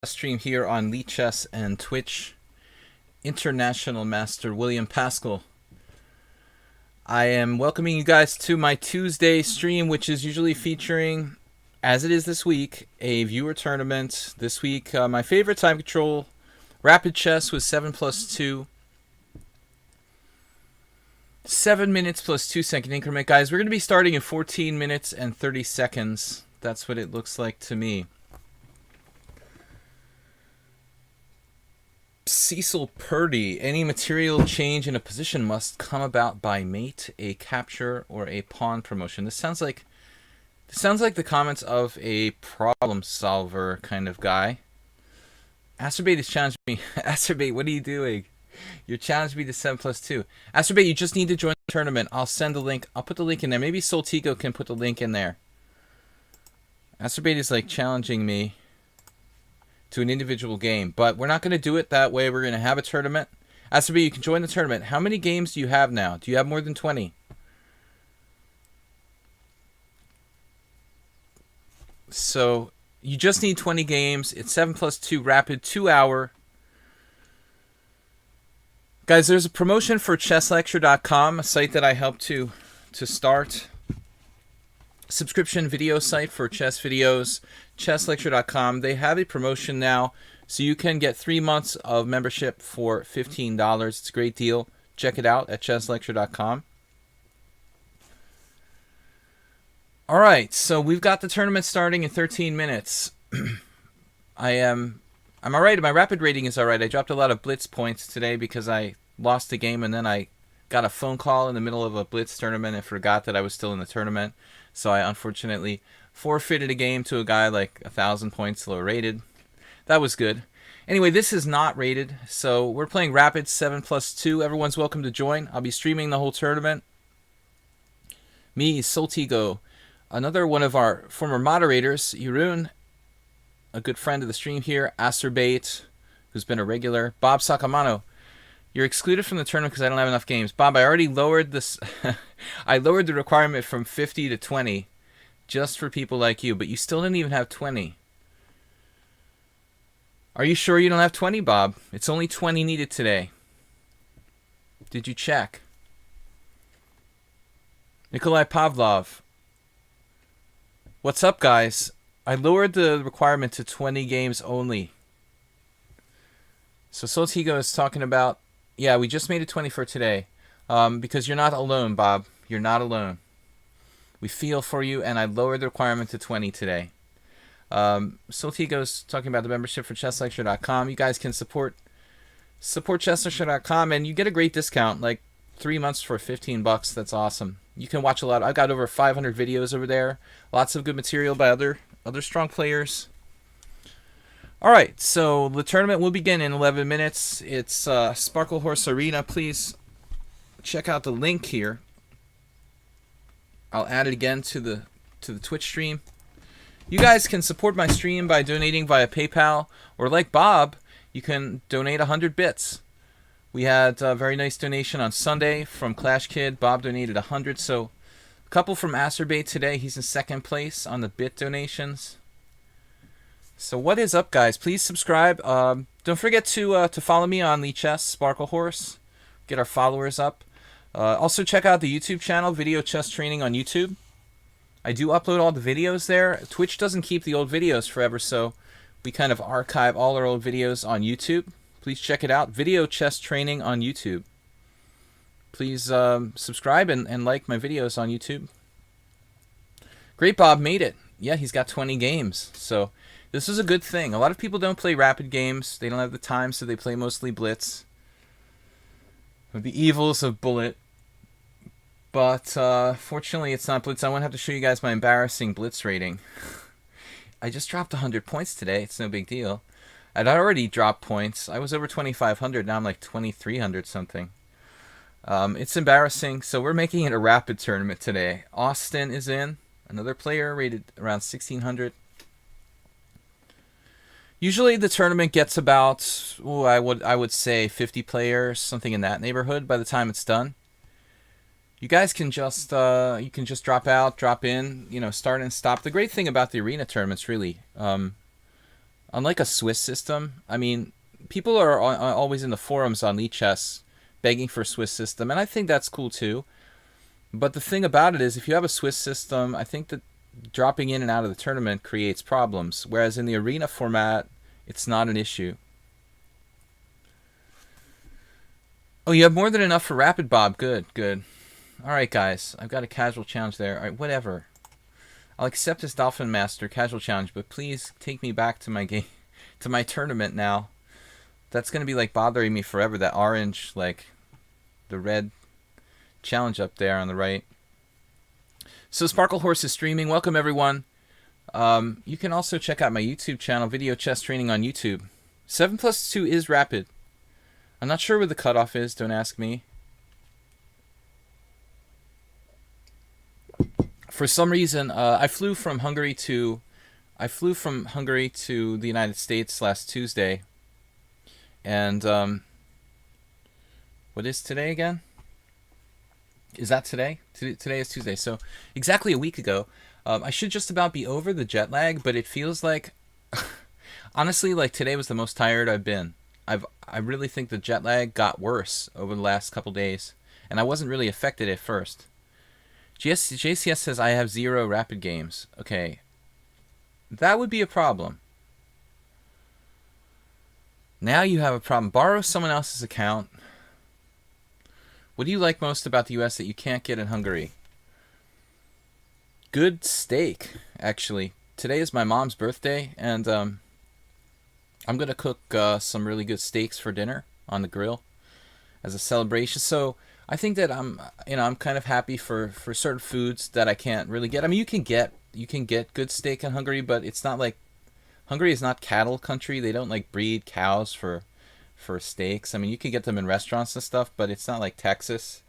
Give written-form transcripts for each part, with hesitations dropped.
Stream here on lichess and Twitch. International Master Will Paschall. I am welcoming you guys to my Tuesday stream, which is usually featuring, as it is this week, a viewer tournament. This week, my favorite time control, rapid chess with 7+2. 7 minutes plus 2-second increment. Guys, we're going to be starting in 14 minutes and 30 seconds. That's what it looks like to me. Cecil Purdy. Any material change in a position must come about by mate, a capture, or a pawn promotion. This sounds like the comments of a problem solver kind of guy. Acerbate is challenging me. Acerbate, what are you doing? You're challenging me to 7+2. Acerbate, you just need to join the tournament. I'll send the link. I'll put the link in there. Maybe Soltigo can put the link in there. Acerbate is like challenging me to an individual game, but we're not going to do it that way. We're going to have a tournament. Acerbate, you can join the tournament. How many games do you have now? Do you have more than 20? So you just need 20 games. It's 7+2 rapid, 2-hour. Guys, there's a promotion for chesslecture.com, a site that I helped to start. Subscription video site for chess videos. Chesslecture.com. They have a promotion now, so you can get 3 months of membership for $15. It's a great deal. Check it out at chesslecture.com. All right, so we've got the tournament starting in 13 minutes. I'm all right. My rapid rating is all right. I dropped a lot of blitz points today because I lost the game, and then I got a phone call in the middle of a blitz tournament and forgot that I was still in the tournament. So I unfortunately forfeited a game to a guy like 1,000 points lower rated. That was good. Anyway, this is not rated, so we're playing rapid 7+2. Everyone's welcome to join. I'll be streaming the whole tournament. Me, Soltigo, another one of our former moderators, Jeroen, a good friend of the stream here, Acerbate, who's been a regular, Bob Sacamano. You're excluded from the tournament because I don't have enough games. Bob, I already lowered this. I lowered the requirement from 50 to 20 just for people like you, but you still didn't even have 20. Are you sure you don't have 20, Bob? It's only 20 needed today. Did you check? Nikolai Pavlov. What's up, guys? I lowered the requirement to 20 games only. So Soltigo is talking about, yeah, we just made it 20 for today. Because you're not alone, Bob. You're not alone. We feel for you, and I lowered the requirement to 20 today. Soltigo's talking about the membership for chesslecture.com. You guys can support chesslecture.com, and you get a great discount, like 3 months for $15. That's awesome. You can watch a lot. I've got over 500 videos over there. Lots of good material by other strong players. All right, so the tournament will begin in 11 minutes. It's Sparkle Horse Arena. Please check out the link here. I'll add it again to the Twitch stream. You guys can support my stream by donating via PayPal, or like Bob, you can donate 100 bits. We had a very nice donation on Sunday from Clash Kid. Bob donated 100, so a couple from Acerbate today. He's in second place on the bit donations. So what is up, guys? Please subscribe. Don't forget to follow me on lichess, Sparkle Horse. Get our followers up. Also check out the YouTube channel, Video Chess Training on YouTube. I do upload all the videos there. Twitch doesn't keep the old videos forever, so we kind of archive all our old videos on YouTube. Please check it out, Video Chess Training on YouTube. Please subscribe and like my videos on YouTube. Great, Bob made it. Yeah, he's got 20 games, so this is a good thing. A lot of people don't play rapid games. They don't have the time, so they play mostly blitz. The evils of bullet. But fortunately, it's not blitz. I won't have to show you guys my embarrassing blitz rating. I just dropped 100 points today. It's no big deal. I'd already dropped points. I was over 2,500. Now I'm like 2,300 something. It's embarrassing. So we're making it a rapid tournament today. Austin is in. Another player rated around 1,600. Usually the tournament gets about, I would say 50 players, something in that neighborhood by the time it's done. You guys can just drop out, drop in, start and stop. The great thing about the arena tournaments, really, Unlike a Swiss system, I mean, people are always in the forums on lichess begging for a Swiss system, and I think that's cool too. But the thing about it is, if you have a Swiss system, I think that dropping in and out of the tournament creates problems, whereas in the arena format, it's not an issue. Oh, you have more than enough for Rapid, Bob. Good, good. All right, guys. I've got a casual challenge there. All right, whatever. I'll accept this Dolphin Master casual challenge, but please take me back to my game, to my tournament now. That's going to be, like, bothering me forever, that orange, like, the red challenge up there on the right. So Sparkle Horse is streaming. Welcome, everyone. You can also check out my YouTube channel, Video Chess Training on YouTube. 7+2 is Rapid. I'm not sure where the cutoff is. Don't ask me. For some reason, I flew from Hungary to the United States last Tuesday. And what is today again? Is that today? Today is Tuesday. So exactly a week ago, I should just about be over the jet lag, but it feels like, honestly, like today was the most tired I've been. I really think the jet lag got worse over the last couple days, and I wasn't really affected at first. JCS says I have 0 Rapid games. Okay, that would be a problem. Now you have a problem. Borrow someone else's account. What do you like most about the US that you can't get in Hungary? Good steak, actually. Today is my mom's birthday, and I'm going to cook some really good steaks for dinner on the grill as a celebration. So I think that I'm kind of happy for certain foods that I can't really get. I mean, you can get good steak in Hungary, but it's not like Hungary is not cattle country. They don't like breed cows for steaks. I mean, you can get them in restaurants and stuff, but it's not like Texas.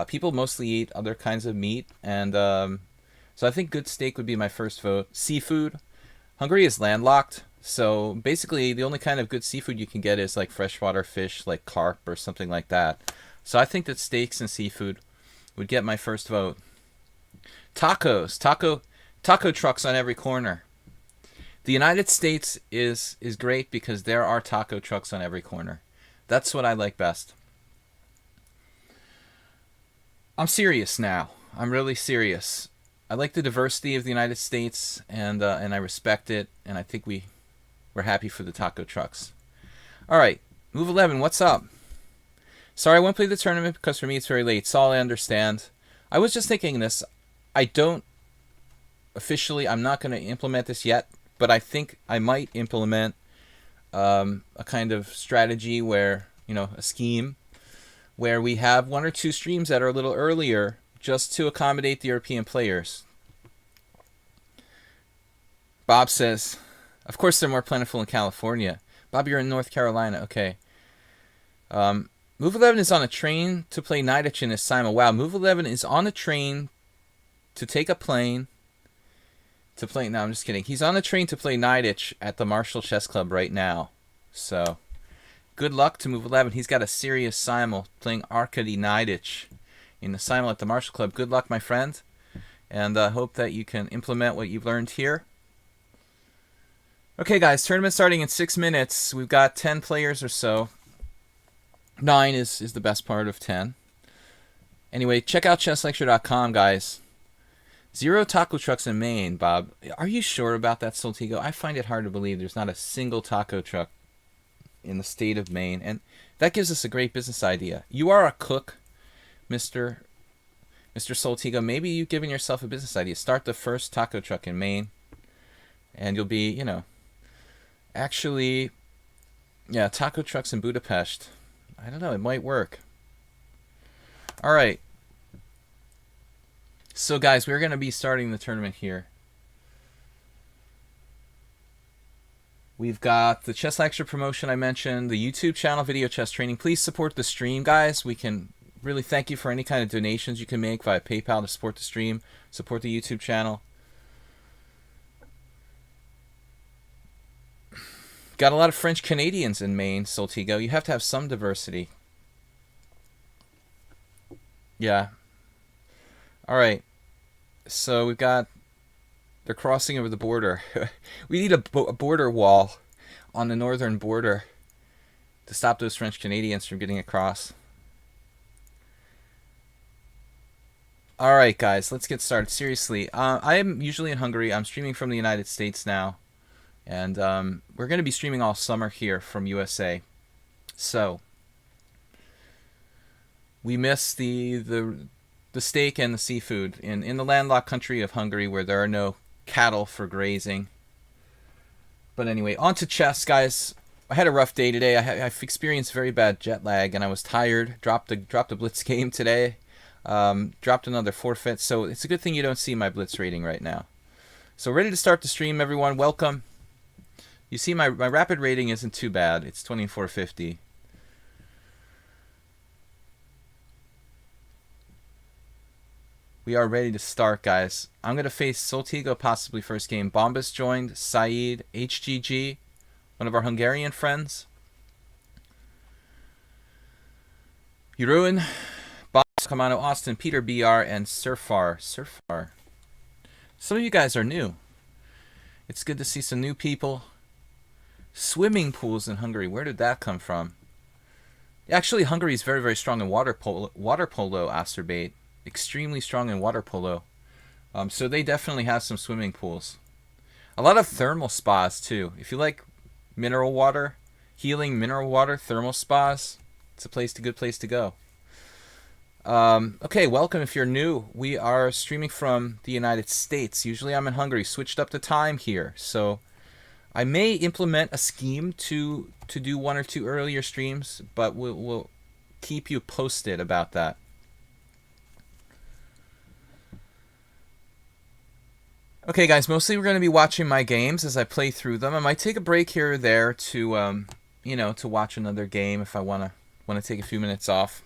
People mostly eat other kinds of meat, and so I think good steak would be my first vote. Seafood. Hungary is landlocked, so basically the only kind of good seafood you can get is like freshwater fish, like carp or something like that. So I think that steaks and seafood would get my first vote. Tacos. Taco trucks on every corner. The United States is great because there are taco trucks on every corner. That's what I like best. I'm serious now. I'm really serious. I like the diversity of the United States, and I respect it, and I think we're happy for the taco trucks. All right, Move 11, what's up? Sorry, I won't play the tournament because for me it's very late. Saul, I understand. I was just thinking this. I'm not going to implement this yet, but I think I might implement a kind of strategy where, a scheme where we have 1 or 2 streams that are a little earlier just to accommodate the European players. Bob says, of course they're more plentiful in California. Bob, you're in North Carolina. Okay. Move 11 is on a train to play Nidich in his Simon. Wow, Move 11 is on a train to take a plane to play... No, I'm just kidding. He's on a train to play Nidich at the Marshall Chess Club right now. So, good luck to Move 11. He's got a serious simul playing Arkady Nidich in the simul at the Marshall Club. Good luck, my friend. And I hope that you can implement what you've learned here. Okay, guys, tournament starting in 6 minutes. We've got 10 players or so. 9 is the best part of 10. Anyway, check out chesslecture.com, guys. 0 taco trucks in Maine, Bob. Are you sure about that, Soltigo? I find it hard to believe there's not a single taco truck in the state of Maine. And that gives us a great business idea. You are a cook, Mr. Soltigo. Maybe you've given yourself a business idea. Start the first taco truck in Maine. And you'll be, actually, yeah, taco trucks in Budapest. I don't know, it might work. All right. So, guys, we're going to be starting the tournament here. We've got the Chess Lecture promotion I mentioned, the YouTube channel, Video Chess Training. Please support the stream, guys. We can really thank you for any kind of donations you can make via PayPal to support the stream, support the YouTube channel. Got a lot of French Canadians in Maine, Soltigo. You have to have some diversity. Yeah. All right. So we've got... They're crossing over the border. We need a border wall. on the northern border to stop those French Canadians from getting across. All right, guys, let's get started. Seriously, I am usually in Hungary. I'm streaming from the United States now, and we're going to be streaming all summer here from USA. So we miss the steak and the seafood in the landlocked country of Hungary, where there are no cattle for grazing. But anyway, on to chess, guys. I had a rough day today. I've experienced very bad jet lag, and I was tired. Dropped a blitz game today. Dropped another forfeit, so it's a good thing you don't see my blitz rating right now. So ready to start the stream, everyone. Welcome. You see my rapid rating isn't too bad. It's 2450. We are ready to start, guys. I'm going to face Soltigo possibly first game. Bombas joined, Saeed, HGG, one of our Hungarian friends. Jeroen, Kamano, Austin, Peter BR, and Surfar. Some of you guys are new. It's good to see some new people. Swimming pools in Hungary. Where did that come from? Actually, Hungary is very, very strong in water polo, Asterbait. Extremely strong in water polo. So they definitely have some swimming pools. A lot of thermal spas, too. If you like mineral water, healing mineral water, thermal spas, it's a good place to go. Okay, welcome if you're new. We are streaming from the United States. Usually I'm in Hungary. Switched up the time here. So I may implement a scheme to do one or two earlier streams, but we'll keep you posted about that. Okay, guys, mostly we're going to be watching my games as I play through them. I might take a break here or there to, to watch another game if I want to take a few minutes off.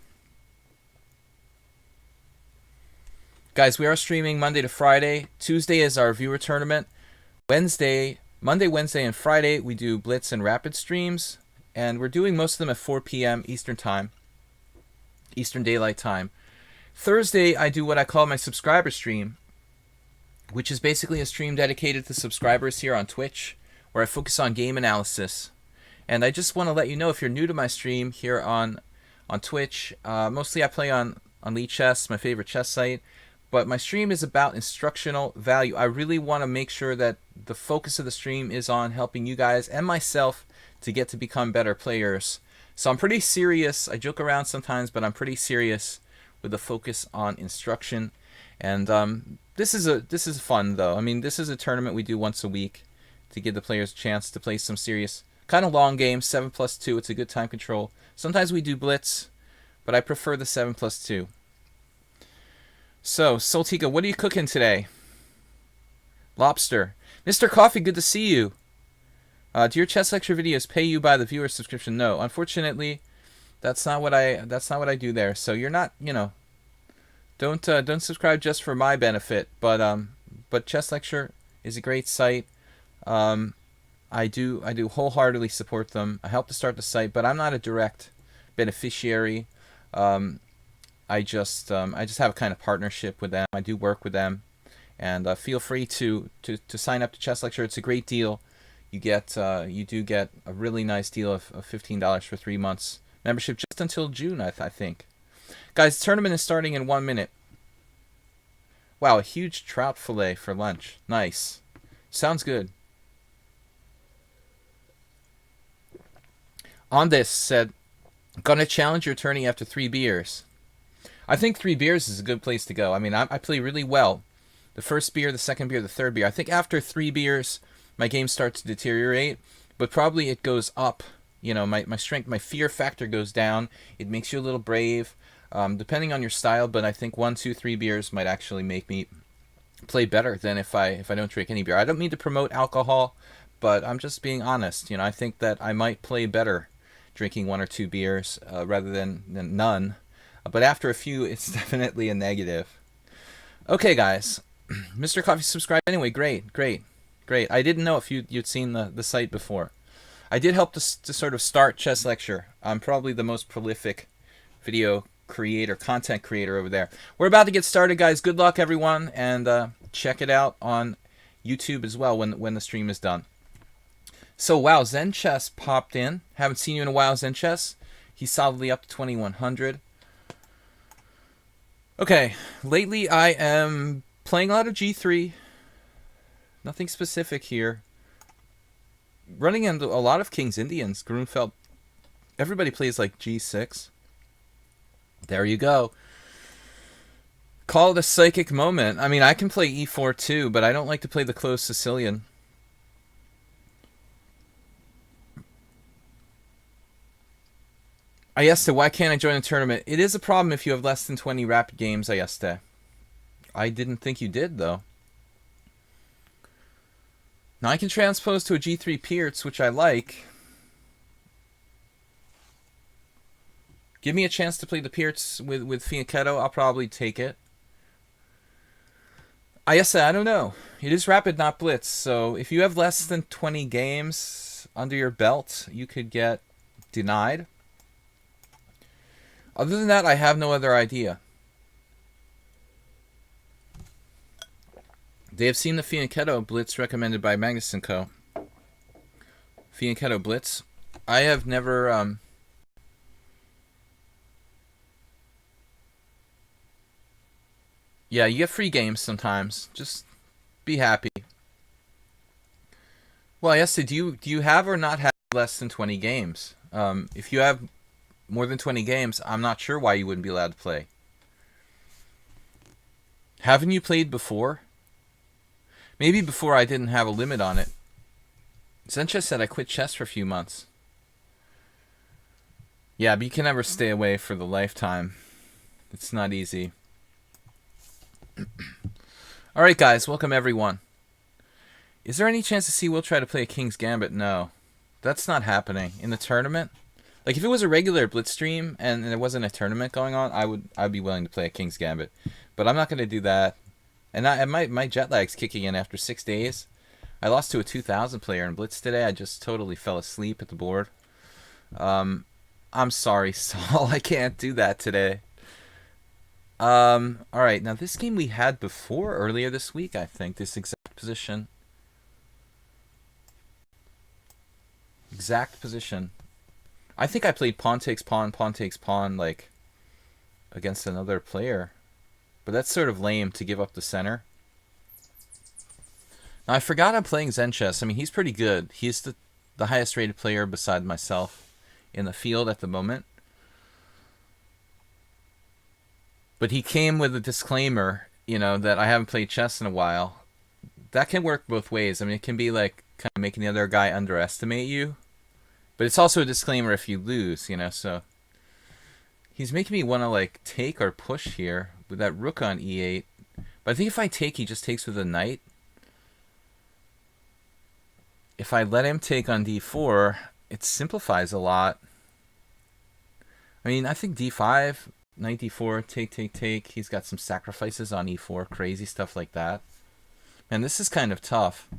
Guys, we are streaming Monday to Friday. Tuesday is our viewer tournament. Monday, Wednesday, and Friday we do Blitz and Rapid streams. And we're doing most of them at 4 p.m. Eastern Time. Eastern Daylight Time. Thursday, I do what I call my subscriber stream, which is basically a stream dedicated to subscribers here on Twitch, where I focus on game analysis. And I just want to let you know, if you're new to my stream here on Twitch, mostly I play on lichess, my favorite chess site. But my stream is about instructional value. I really want to make sure that the focus of the stream is on helping you guys and myself to get to become better players. So I'm pretty serious. I joke around sometimes, but I'm pretty serious with the focus on instruction. And this is fun, though. I mean, this is a tournament we do once a week to give the players a chance to play some serious, kind of long games, 7+2. It's a good time control. Sometimes we do Blitz, but I prefer the 7+2. So, Soltiga, what are you cooking today? Lobster. Mr. Coffee, good to see you. Do your chess lecture videos pay you by the viewer subscription? No, unfortunately, that's not what I do there. So you're not, don't subscribe just for my benefit. But Chess Lecture is a great site. I do wholeheartedly support them. I helped to start the site, but I'm not a direct beneficiary. I just have a kind of partnership with them. I do work with them, and feel free to sign up to Chess Lecture. It's a great deal. You do get a really nice deal of $15 for 3 months membership just until June, I think. Guys, the tournament is starting in 1 minute. Wow, a huge trout fillet for lunch. Nice. Sounds good. Andes said, "Gonna challenge your tourney after 3 beers." I think 3 beers is a good place to go. I mean, I play really well. The first beer, the second beer, the third beer. I think after 3 beers, my game starts to deteriorate, but probably it goes up. My strength, my fear factor goes down. It makes you a little brave, depending on your style. But I think 1, 2, 3 beers might actually make me play better than if I don't drink any beer. I don't mean to promote alcohol, but I'm just being honest. I think that I might play better drinking 1 or 2 beers rather than none. But after a few, it's definitely a negative. Okay, guys. Mr. Coffee subscribed anyway. Great. I didn't know if you'd seen the site before. I did help to sort of start Chess Lecture. I'm probably the most prolific video creator, content creator over there. We're about to get started, guys. Good luck, everyone, and check it out on YouTube as well when the stream is done. So, wow, Zen Chess popped in. Haven't seen you in a while, Zen Chess. He's solidly up to 2100. Okay, lately I am playing a lot of G3. Nothing specific here. Running into a lot of King's Indians. Grunfeld. Everybody plays like G6. There you go. Call it a psychic moment. I mean, I can play E4 too, but I don't like to play the closed Sicilian. Ayeste, why can't I join a tournament? It is a problem if you have less than 20 rapid games, Ayeste. I didn't think you did, though. Now I can transpose to a G3 Pierce, which I like. Give me a chance to play the Pierce with Fianchetto, I'll probably take it. Ayeste, I don't know. It is rapid, not blitz, so if you have less than 20 games under your belt, you could get denied. Other than that, I have no other idea. They have seen the Fianchetto Blitz recommended by Magnus & Co. Fianchetto Blitz. I have never... Yeah, you get free games sometimes. Just be happy. Well, yes, do you have or not have less than 20 games? If you have more than 20 games, I'm not sure why you wouldn't be allowed to play. Haven't you played before? Maybe before I didn't have a limit on it. Zencha said I quit chess for a few months. Yeah, but you can never stay away for the lifetime. It's not easy. Alright guys, welcome everyone. Is there any chance to see Will try to play a King's Gambit? No. That's not happening. In the tournament? Like if it was a regular Blitz stream and there wasn't a tournament going on, I'd be willing to play a King's Gambit. But I'm not going to do that. And my jet lag's kicking in after 6 days. I lost to a 2000 player in Blitz today. I just totally fell asleep at the board. I'm sorry, Saul. I can't do that today. Alright, now this game we had before, earlier this week, I think. This exact position. Exact position. I think I played pawn takes pawn, like, against another player. But that's sort of lame to give up the center. Now, I forgot I'm playing Zen Chess. I mean, he's pretty good. He's the highest rated player beside myself in the field at the moment. But he came with a disclaimer, you know, that I haven't played chess in a while. That can work both ways. I mean, it can be like kind of making the other guy underestimate you. But it's also a disclaimer if you lose, you know, so... He's making me want to, like, take or push here with that rook on e8. But I think if I take, he just takes with a knight. If I let him take on d4, it simplifies a lot. I mean, I think d5, knight d4, take. He's got some sacrifices on e4, crazy stuff like that. Man, this is kind of tough.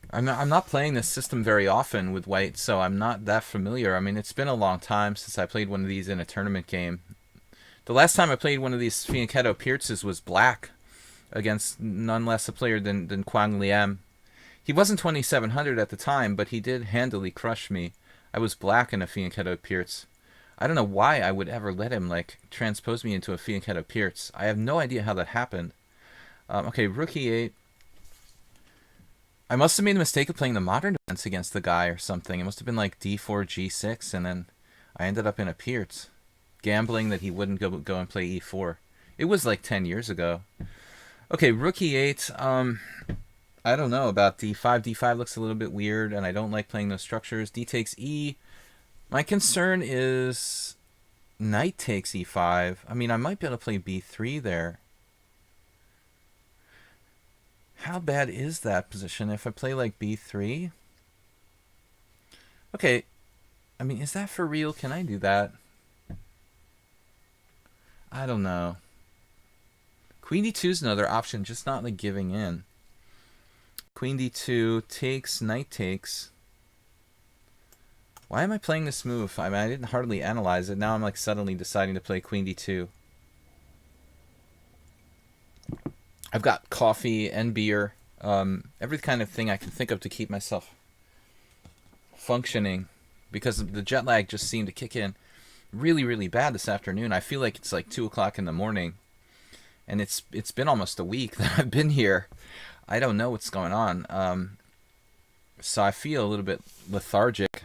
I'm not playing this system very often with white, so I'm not that familiar. I mean, it's been a long time since I played one of these in a tournament game. The last time I played one of these Fianchetto Pierces was black against none less a player than Quang Liem. He wasn't 2700 at the time, but he did handily crush me. I was black in a Fianchetto Pierce. I don't know why I would ever let him, like, transpose me into a Fianchetto Pierce. I have no idea how that happened. Okay, rook e8. I must have made the mistake of playing the modern defense against the guy or something. It must have been like d4, g6, and then I ended up in a Pierce. Gambling that he wouldn't go and play e4. It was like 10 years ago. Okay, rook e8. I don't know about d5. d5 looks a little bit weird, and I don't like playing those structures. D takes e. My concern is knight takes e5. I mean, I might be able to play b3 there. How bad is that position if I play like b3? Okay, I mean, is that for real? Can I do that? I don't know. Queen d2 is another option, just not like giving in. Queen d2 takes, knight takes. Why am I playing this move? I mean, I didn't hardly analyze it. Now I'm like suddenly deciding to play queen d2. I've got coffee and beer, every kind of thing I can think of to keep myself functioning, because the jet lag just seemed to kick in really, really bad this afternoon. I feel like it's like 2 o'clock in the morning, and it's been almost a week that I've been here. I don't know what's going on. So I feel a little bit lethargic.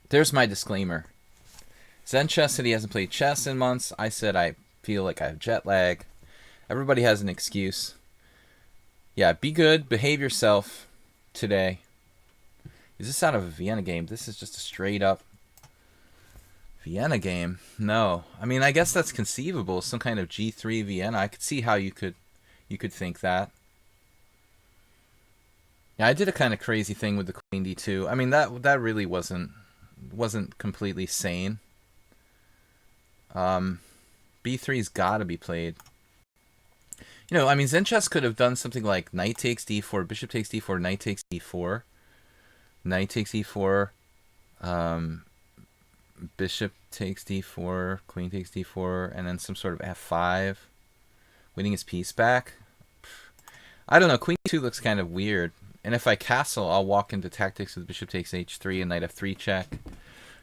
There's my disclaimer. Zen Chess said he hasn't played chess in months. I said I feel like I have jet lag. Everybody has an excuse. Yeah, be good. Behave yourself today. Is this out of a Vienna game? This is just a straight up Vienna game. No. I mean, I guess that's conceivable. Some kind of G3 Vienna. I could see how you could think that. Yeah, I did a kind of crazy thing with the Queen D2. I mean, that really wasn't completely sane. B3's got to be played. You know, I mean, Zen Chess could have done something like knight takes d4, bishop takes d4, knight takes d4, knight takes e4, bishop takes d4, queen takes d4, and then some sort of f5, winning his piece back. I don't know. Queen 2 looks kind of weird. And if I castle, I'll walk into tactics with bishop takes h3 and knight f3 check.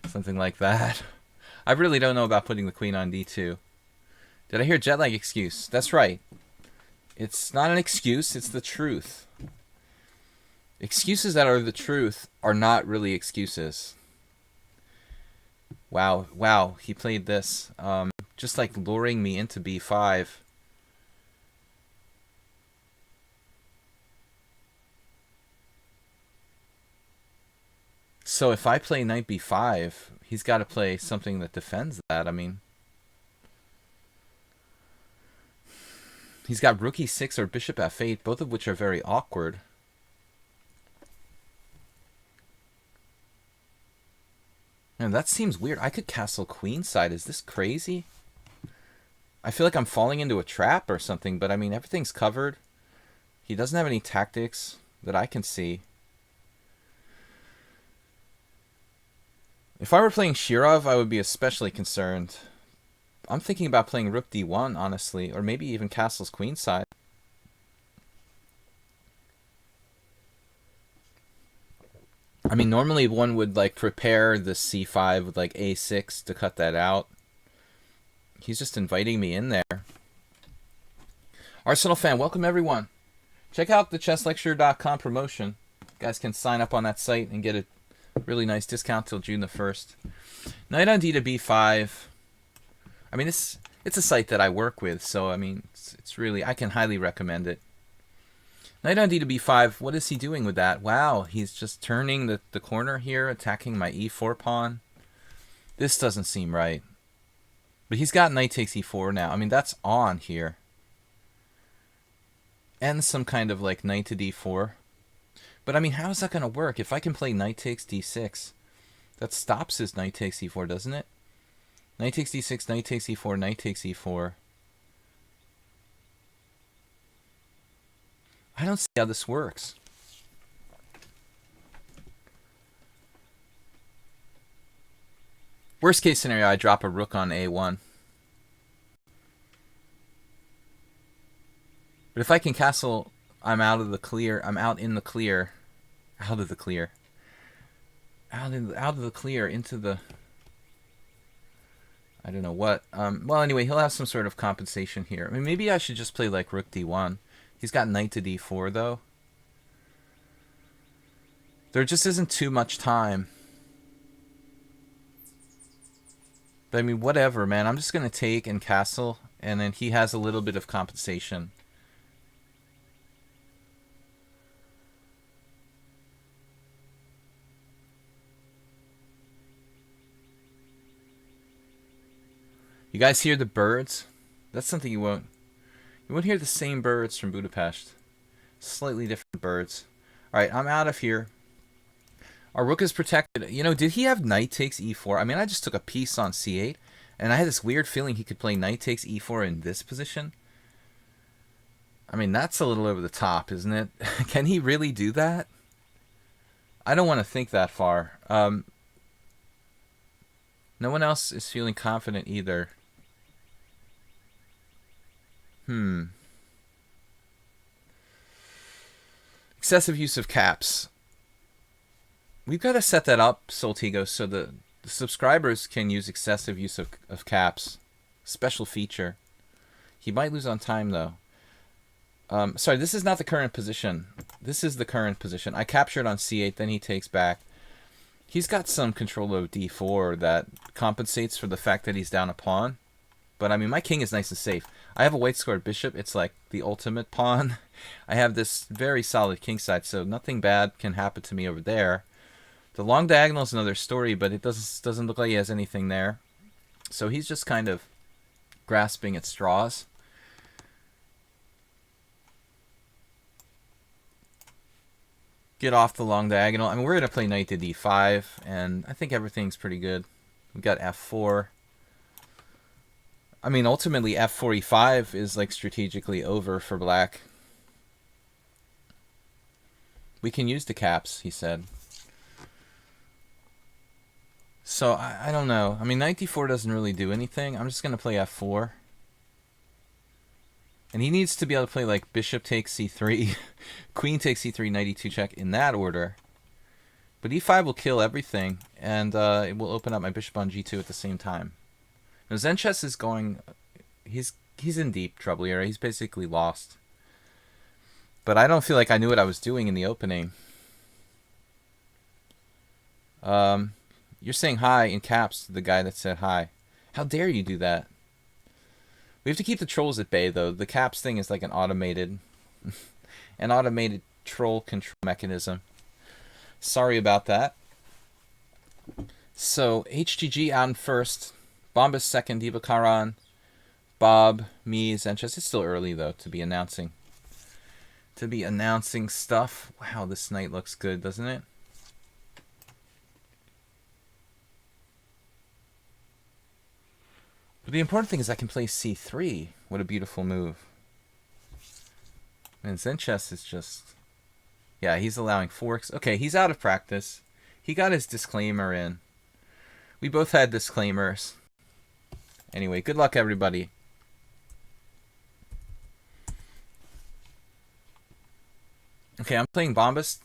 Something like that. I really don't know about putting the queen on d2. Did I hear jet lag excuse? That's right. It's not an excuse, it's the truth. Excuses that are the truth are not really excuses. Wow, he played this. Just like luring me into b5. So if I play knight b5, he's got to play something that defends that. I mean, he's got rook e6 or bishop f8, both of which are very awkward. And that seems weird. I could castle queenside. Is this crazy? I feel like I'm falling into a trap or something, but I mean, everything's covered. He doesn't have any tactics that I can see. If I were playing Shirov, I would be especially concerned. I'm thinking about playing rook d1, honestly, or maybe even castles queenside. I mean, normally one would like prepare the c5 with like a6 to cut that out. He's just inviting me in there. Arsenal fan, welcome everyone. Check out the chesslecture.com promotion. You guys can sign up on that site and get a really nice discount till June the 1st. Knight on d to b5. I mean, it's a site that I work with, so I mean, it's really, I can highly recommend it. Knight on d to b5. What is he doing with that? Wow, he's just turning the corner here, attacking my e4 pawn. This doesn't seem right. But he's got knight takes e4 now. I mean, that's on here. And some kind of like knight to d4. But I mean, how is that going to work? If I can play knight takes d6, that stops his knight takes e4, doesn't it? Knight takes d6, knight takes e4, knight takes e4. I don't see how this works. Worst case scenario, I drop a rook on a1. But if I can castle, I'm out of the clear. I'm out in the clear. Out of the clear. Out of the clear into the... I don't know what. Well, anyway, he'll have some sort of compensation here. I mean, maybe I should just play like rook d1. He's got knight to d4, though. There just isn't too much time. But I mean, whatever, man. I'm just going to take and castle, and then he has a little bit of compensation. You guys hear the birds? That's something you won't hear the same birds from Budapest. Slightly different birds. Alright, I'm out of here. Our rook is protected. You know, did he have knight takes e4? I mean, I just took a piece on c8, and I had this weird feeling he could play knight takes e4 in this position. I mean, that's a little over the top, isn't it? Can he really do that? I don't want to think that far. No one else is feeling confident either. excessive use of caps. We've got to set that up, Soltigo, so the subscribers can use excessive use of caps. Special feature. He might lose on time, though. Sorry, this is not the current position. This is the current position. I captured on c8, then he takes back. He's got some control of d4 that compensates for the fact that he's down a pawn. But, I mean, my king is nice and safe. I have a white-squared bishop. It's like the ultimate pawn. I have this very solid king side, so nothing bad can happen to me over there. The long diagonal is another story, but it doesn't look like he has anything there. So he's just kind of grasping at straws. Get off the long diagonal. I mean, we're going to play knight to d5, and I think everything's pretty good. We've got f4. I mean, ultimately, f4, e5 is, like, strategically over for black. We can use the caps, he said. So, I don't know. I mean, knight d4 doesn't really do anything. I'm just going to play f4. And he needs to be able to play, like, bishop takes c3, queen takes c3, knight e2 check in that order. But e5 will kill everything, and it will open up my bishop on g2 at the same time. Now, Zenchess is going... He's in deep trouble here. He's basically lost. But I don't feel like I knew what I was doing in the opening. You're saying hi in caps to the guy that said hi. How dare you do that? We have to keep the trolls at bay, though. The caps thing is like an automated troll control mechanism. Sorry about that. So, HGG out in first. Bombas second. Divakaran. Bob. Me. Zenchess. It's still early, though, to be announcing stuff. Wow, this knight looks good, doesn't it? But the important thing is I can play c3. What a beautiful move. And Zenchess is just... Yeah, he's allowing forks. Okay, he's out of practice. He got his disclaimer in. We both had disclaimers. Anyway, good luck, everybody. Okay, I'm playing Bombas.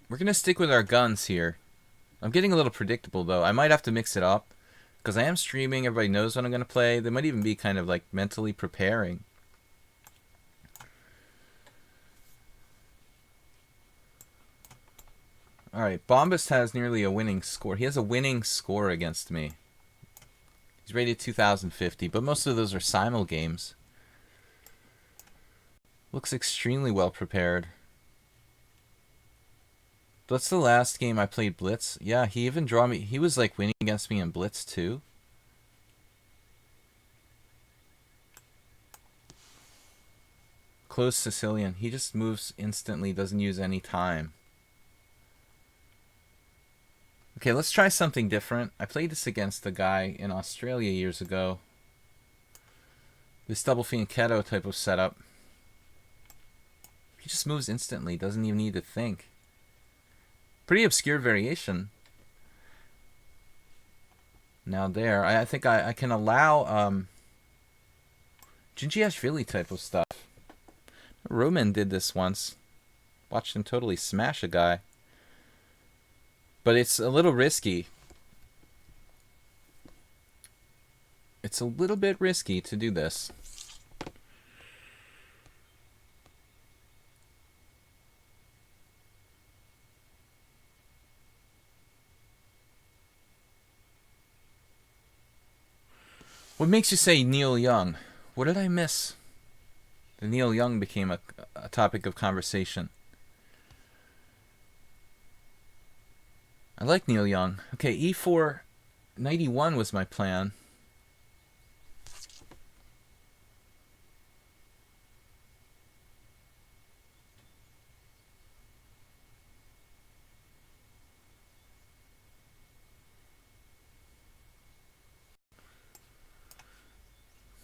We're going to stick with our guns here. I'm getting a little predictable, though. I might have to mix it up. Because I am streaming, everybody knows what I'm going to play. They might even be kind of like mentally preparing. Alright, Bombas has nearly a winning score. He has a winning score against me. He's rated 2050, but most of those are simul games. Looks extremely well prepared. That's the last game I played Blitz. Yeah, he even drew me. He was like winning against me in Blitz too. Closed Sicilian. He just moves instantly, doesn't use any time. Okay, let's try something different. I played this against a guy in Australia years ago. This double fianchetto type of setup. He just moves instantly, doesn't even need to think. Pretty obscure variation. Now there, I think I can allow Gingiashvili type of stuff. Roman did this once. Watched him totally smash a guy. But it's a little risky. It's a little bit risky to do this. What makes you say Neil Young? What did I miss? The Neil Young became a topic of conversation. I like Neil Young. Okay, e4, 91 was my plan.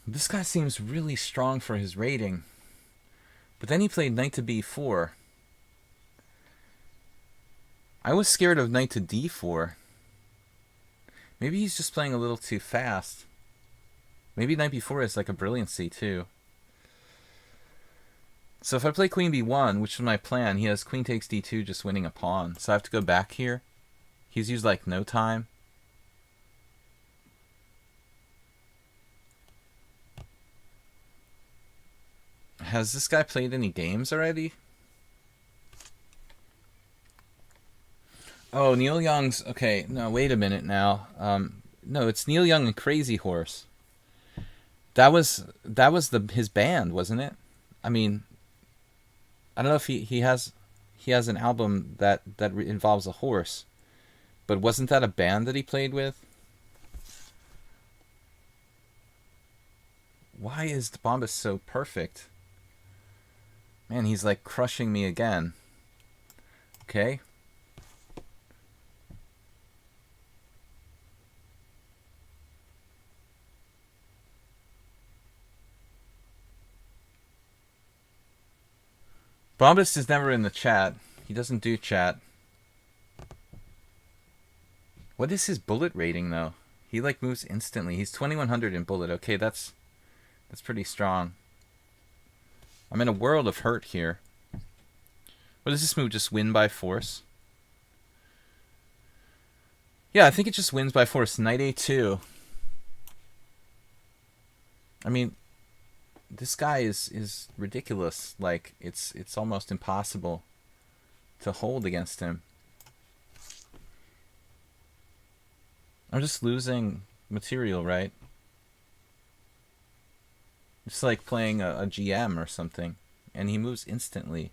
This guy seems really strong for his rating. But then he played knight to b4. I was scared of knight to d4. Maybe he's just playing a little too fast. Maybe knight b4 is like a brilliancy too. So if I play queen b1, which is my plan, he has queen takes d2, just winning a pawn. So I have to go back here. He's used like no time. Has this guy played any games already? Oh, Neil Young's... Okay, no, wait a minute now. No, it's Neil Young and Crazy Horse. That was his band, wasn't it? I mean, I don't know if he has an album that involves a horse, but wasn't that a band that he played with? Why is the Bombas so perfect? Man, he's like crushing me again. Okay. Bombas is never in the chat. He doesn't do chat. What is his bullet rating though? He like moves instantly. He's 2100 in bullet. Okay, that's pretty strong. I'm in a world of hurt here. What does this move? Just win by force? Yeah, I think it just wins by force. Knight a2. I mean, this guy is ridiculous. Like, it's almost impossible to hold against him. I'm just losing material, right? It's like playing a GM or something. And he moves instantly.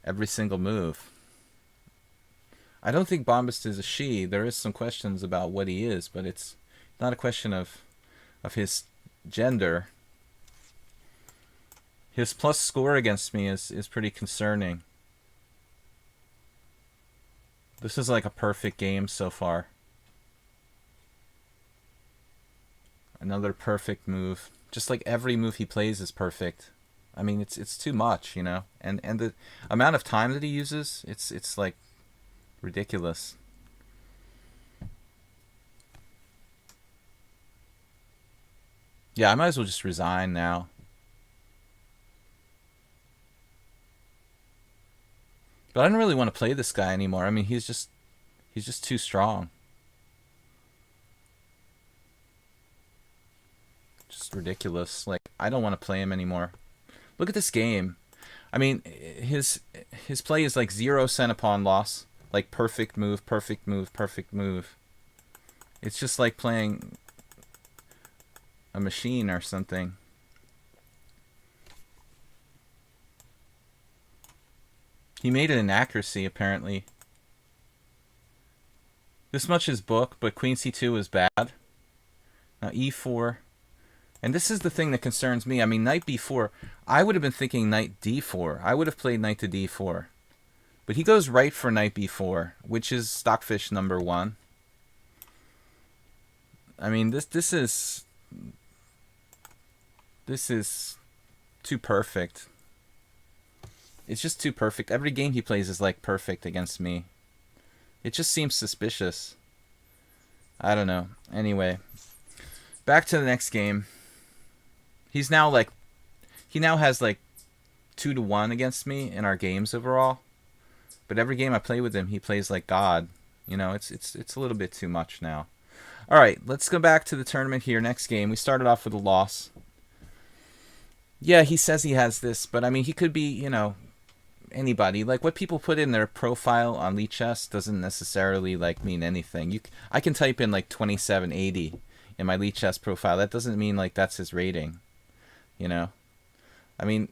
Every single move. I don't think Bombast is a she. There is some questions about what he is, but it's not a question of his gender. His plus score against me is pretty concerning. This is like a perfect game so far. Another perfect move. Just like every move he plays is perfect. I mean, it's too much, you know. And the amount of time that he uses, it's like ridiculous. Yeah, I might as well just resign now. But I don't really want to play this guy anymore. I mean, he's just too strong. Just ridiculous. Like, I don't want to play him anymore. Look at this game. I mean, his play is like 0 upon loss. Like perfect move, perfect move, perfect move. It's just like playing a machine or something. He made an inaccuracy, apparently. This much is book, but queen c2 is bad. Now e4. And this is the thing that concerns me. I mean, knight b4. I would have been thinking knight d4. I would have played knight to d4. But he goes right for knight b4, which is stockfish number 1. I mean, this is too perfect. It's just too perfect. Every game he plays is like perfect against me. It just seems suspicious. I don't know. Anyway, back to the next game. He's now like, he now has like 2-1 against me in our games overall. But every game I play with him, he plays like God. You know, it's a little bit too much now. All right, let's go back to the tournament here. Next game, we started off with a loss. Yeah, he says he has this, but I mean, he could be, you know, anybody. Like, what people put in their profile on lichess doesn't necessarily like mean anything. I can type in like 2780 in my lichess profile. That doesn't mean like that's his rating. You know, I mean,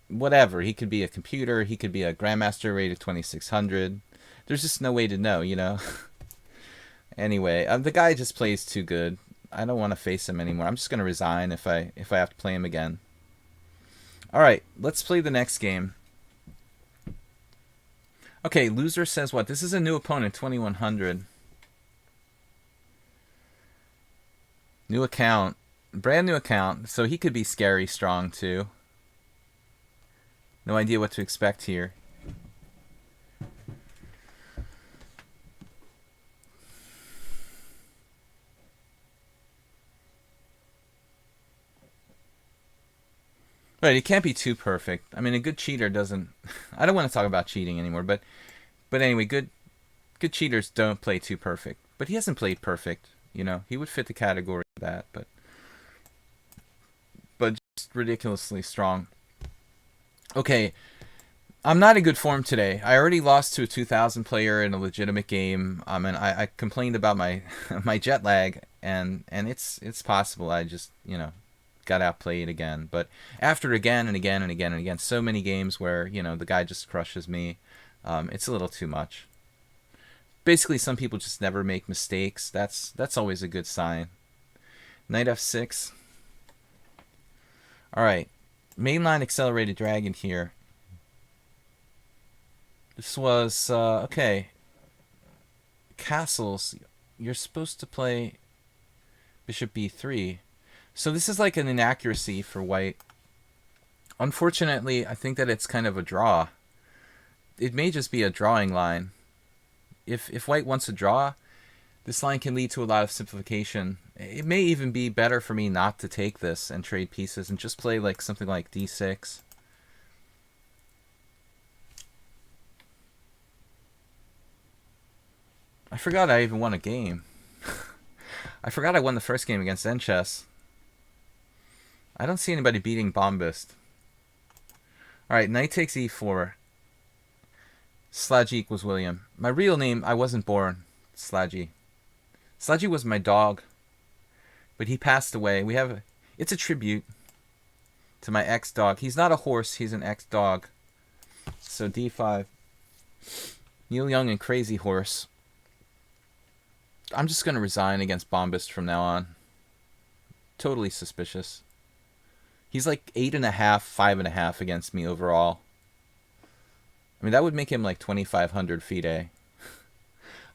whatever. He could be a computer. He could be a grandmaster rated 2600. There's just no way to know, you know. Anyway, the guy just plays too good. I don't want to face him anymore. I'm just gonna resign if I have to play him again. All right, let's play the next game. Okay, loser says what? This is a new opponent, 2100. New account. Brand new account, so he could be scary strong too. No idea what to expect here. Right, it can't be too perfect. I mean, a good cheater doesn't. I don't want to talk about cheating anymore, but anyway, good cheaters don't play too perfect. But he hasn't played perfect. You know, he would fit the category of that, but just ridiculously strong. Okay, I'm not in good form today. I already lost to a 2000 player in a legitimate game. And I complained about my my jet lag, and it's possible I just got outplayed again. But after again and again and again and again, so many games where the guy just crushes me, it's a little too much. Basically, some people just never make mistakes. That's always a good sign. Knight f6. All right, mainline accelerated dragon here. This was okay. Castles. You're supposed to play bishop b3. So this is like an inaccuracy for white. Unfortunately, I think that it's kind of a draw. It may just be a drawing line. If white wants to draw, this line can lead to a lot of simplification. It may even be better for me not to take this and trade pieces and just play like something like d6. I forgot I even won a game. I forgot I won the first game against Enchess. I don't see anybody beating Bombist. Alright, knight takes e4. Sladgie equals William. My real name, I wasn't born Sladgie. Sladgie was my dog, but he passed away. It's a tribute to my ex-dog. He's not a horse, he's an ex-dog. So d5. Neil Young and Crazy Horse. I'm just going to resign against Bombist from now on. Totally suspicious. He's like 8.5, 5.5 against me overall. I mean, that would make him like 2,500 FIDE,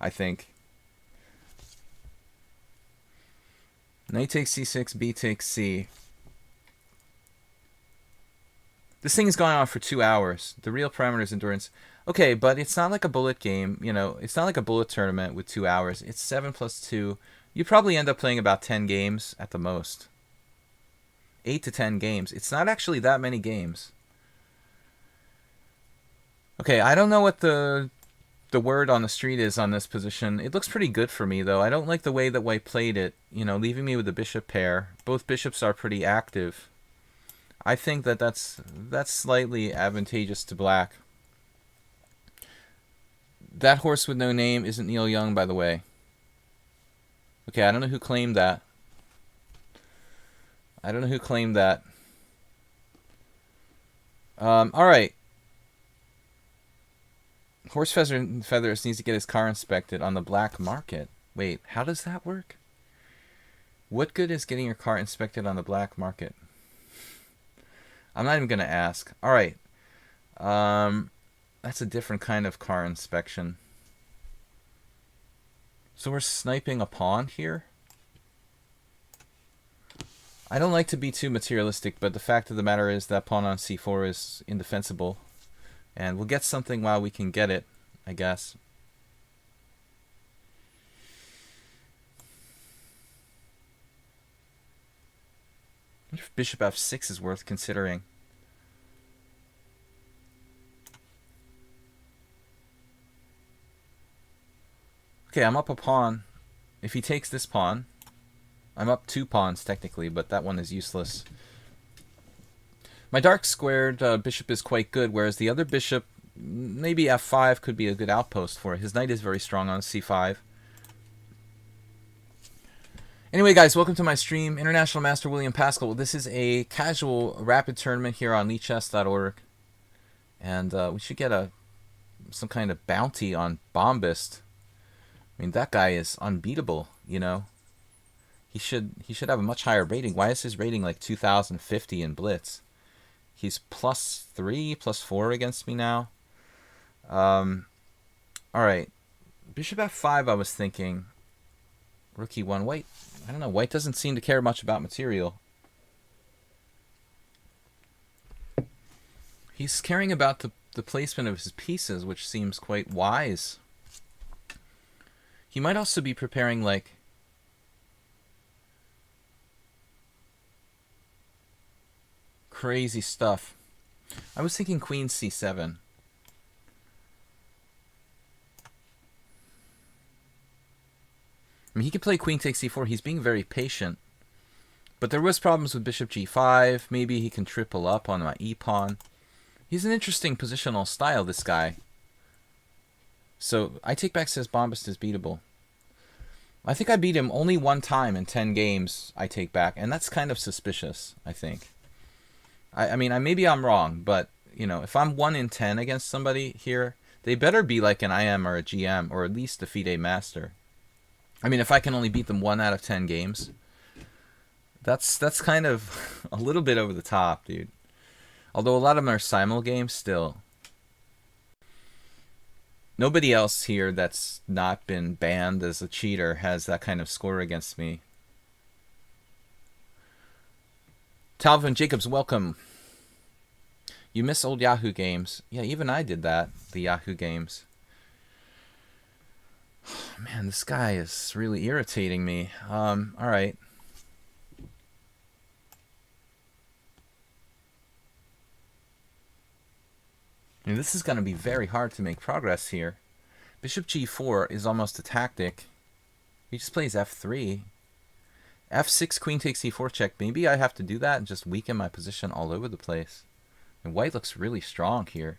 I think. Knight takes c6, b takes c. This thing has gone on for 2 hours. The real parameter is endurance. Okay, but it's not like a bullet game. It's not like a bullet tournament with 2 hours. It's 7 plus 2. You probably end up playing about 10 games at the most. 8 to 10 games. It's not actually that many games. Okay, I don't know what the word on the street is on this position. It looks pretty good for me, though. I don't like the way that white played it, leaving me with the bishop pair. Both bishops are pretty active. I think that that's slightly advantageous to black. That horse with no name isn't Neil Young, by the way. Okay, I don't know who claimed that. Alright. Horse Feathers needs to get his car inspected on the black market. Wait, how does that work? What good is getting your car inspected on the black market? I'm not even going to ask. Alright. That's a different kind of car inspection. So we're sniping a pawn here? I don't like to be too materialistic, but the fact of the matter is that pawn on c4 is indefensible. And we'll get something while we can get it, I guess. I wonder if bishop f6 is worth considering. Okay, I'm up a pawn. If he takes this pawn, I'm up 2 pawns technically, but that one is useless. My dark squared bishop is quite good, whereas the other bishop, maybe f5 could be a good outpost for it. His knight is very strong on c5. Anyway, guys, welcome to my stream. International Master William Paschall. This is a casual rapid tournament here on lichess.org. And we should get some kind of bounty on Bombist. I mean, that guy is unbeatable, He should have a much higher rating. Why is his rating like 2050 in Blitz? He's +3, +4 against me now. Alright. Bishop f5, I was thinking. Rook e1. White, I don't know. White doesn't seem to care much about material. He's caring about the placement of his pieces, which seems quite wise. He might also be preparing, like, Crazy stuff. I was thinking queen c7. I mean, he could play queen takes c4. He's being very patient. But there was problems with bishop g5. Maybe he can triple up on my e-pawn. He's an interesting positional style, this guy. So I take back says Bombast is beatable. I think I beat him only one time in 10 games, I take back. And that's kind of suspicious, I think. I mean, maybe I'm wrong, but, you know, if I'm 1 in 10 against somebody here, they better be like an IM or a GM, or at least a FIDE master. I mean, if I can only beat them 1 out of 10 games, that's kind of a little bit over the top, dude. Although a lot of them are simul games still. Nobody else here that's not been banned as a cheater has that kind of score against me. Talvin Jacobs, welcome. You miss old Yahoo games. Yeah, even I did that, the Yahoo games. Man, this guy is really irritating me. Alright. I mean, this is going to be very hard to make progress here. Bishop g4 is almost a tactic. He just plays f3. f6, queen takes e4 check. Maybe I have to do that and just weaken my position all over the place. And white looks really strong here.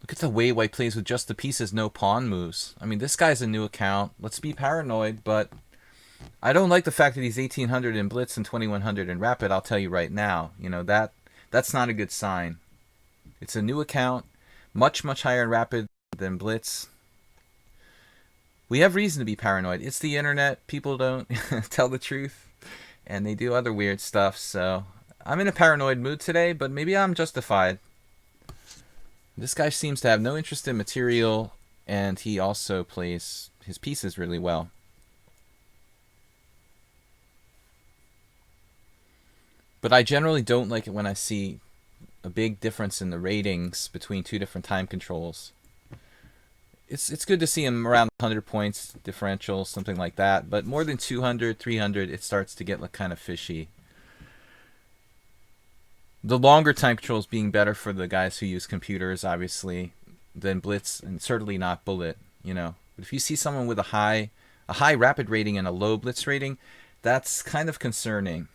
Look at the way white plays with just the pieces, no pawn moves. I mean, this guy's a new account. Let's be paranoid, but I don't like the fact that he's 1800 in Blitz and 2100 in Rapid. I'll tell you right now. You know, that's not a good sign. It's a new account, much higher in Rapid than Blitz. We have reason to be paranoid. It's the internet. People don't tell the truth, and they do other weird stuff. So I'm in a paranoid mood today, but maybe I'm justified. This guy seems to have no interest in material, and he also plays his pieces really well. But I generally don't like it when I see a big difference in the ratings between two different time controls. It's good to see him around 100 points differential, something like that. But more than 200, 300, it starts to get like kind of fishy. The longer time controls being better for the guys who use computers, obviously, than Blitz, and certainly not Bullet, you know. But if you see someone with a high Rapid rating and a low Blitz rating, that's kind of concerning.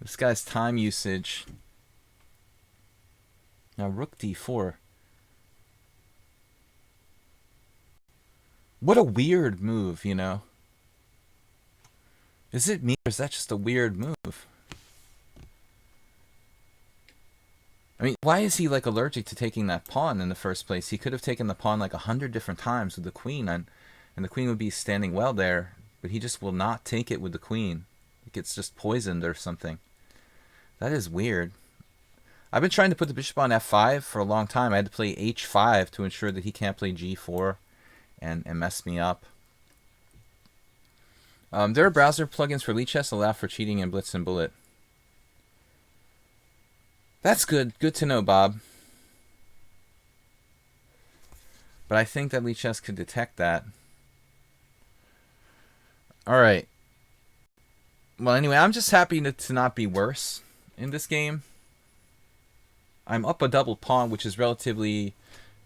This guy's time usage. Now rook d4. What a weird move, you know. Is it me or is that just a weird move? I mean, why is he like allergic to taking that pawn in the first place? He could have taken the pawn like 100 different times with the queen, and the queen would be standing well there, but he just will not take it with the queen. It gets just poisoned or something. That is weird. I've been trying to put the bishop on f5 for a long time. I had to play h5 to ensure that he can't play g4 and mess me up. There are browser plugins for lichess allow for cheating in Blitz and Bullet. That's good. Good to know, Bob. But I think that lichess could detect that. Alright. Well, anyway, I'm just happy to not be worse in this game. I'm up a double pawn, which is relatively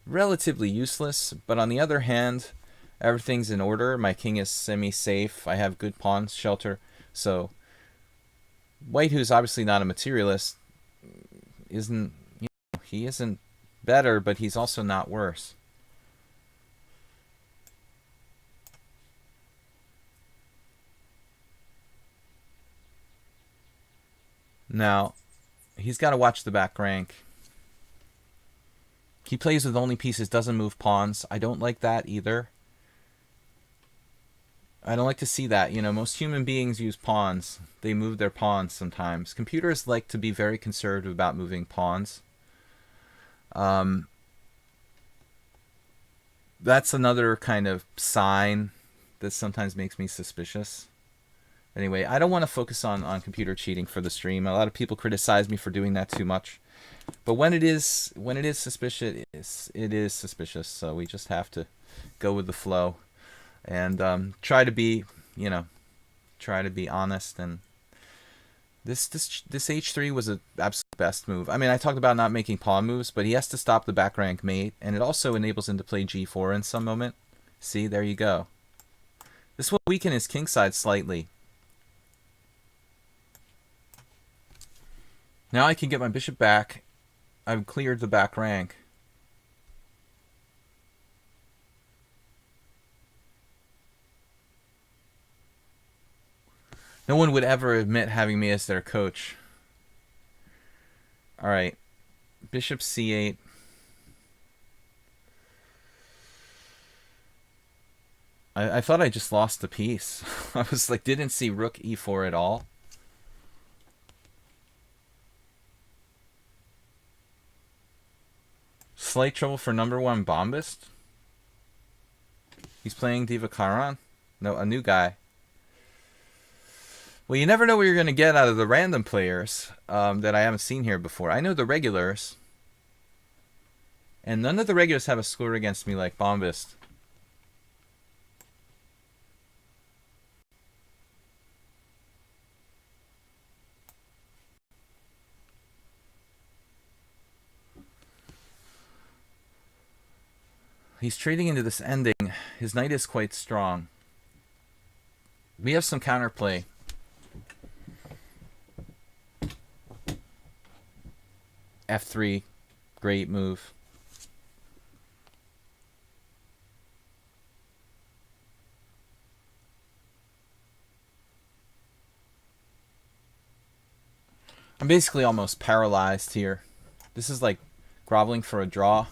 useless. But on the other hand, everything's in order. My king is semi-safe. I have good pawn shelter. So white, who's obviously not a materialist, isn't, you know, he isn't better, but he's also not worse. Now, he's got to watch the back rank. He plays with only pieces, doesn't move pawns. I don't like that either. I don't like to see that. You know, most human beings use pawns. They move their pawns sometimes. Computers like to be very conservative about moving pawns. That's another kind of sign that sometimes makes me suspicious. Anyway, I don't want to focus on computer cheating for the stream. A lot of people criticize me for doing that too much. But when it is suspicious, it is suspicious. So we just have to go with the flow and try to be, you know, try to be honest and This h3 was a absolute best move. I mean, I talked about not making pawn moves, but he has to stop the back rank mate, and it also enables him to play g4 in some moment. See, there you go. This will weaken his kingside slightly. Now I can get my bishop back. I've cleared the back rank. No one would ever admit having me as their coach. Alright. Bishop c8. I thought I just lost the piece. I was like, didn't see rook e4 at all. Slight trouble for #1 Bombist. He's playing Divakaran. No, a new guy. Well, you never know what you're going to get out of the random players that I haven't seen here before. I know the regulars. And none of the regulars have a score against me like Bombist. He's trading into this ending. His knight is quite strong. We have some counterplay. F3, great move. I'm basically almost paralyzed here. This is like groveling for a draw.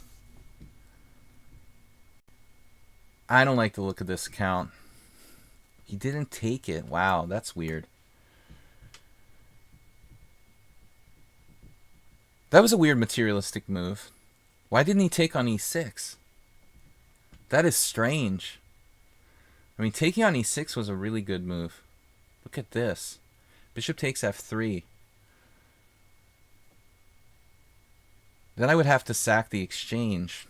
I don't like the look of this count. He didn't take it. Wow, that's weird. That was a weird materialistic move. Why didn't he take on e6? That is strange. I mean, taking on e6 was a really good move. Look at this. Bishop takes f3. Then I would have to sack the exchange.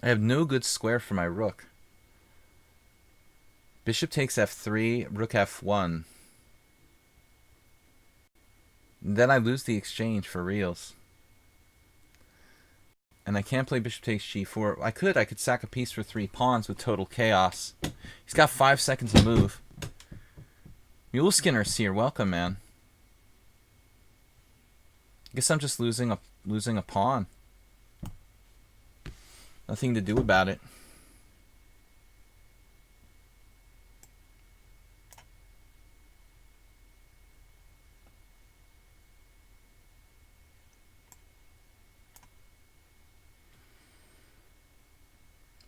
I have no good square for my rook. Bishop takes f3, rook f1. Then I lose the exchange for reals. And I can't play bishop takes g4. I could sack a piece for 3 pawns with total chaos. He's got 5 seconds to move. Mule Skinner's here. Welcome, man. I guess I'm just losing a pawn. Nothing to do about it.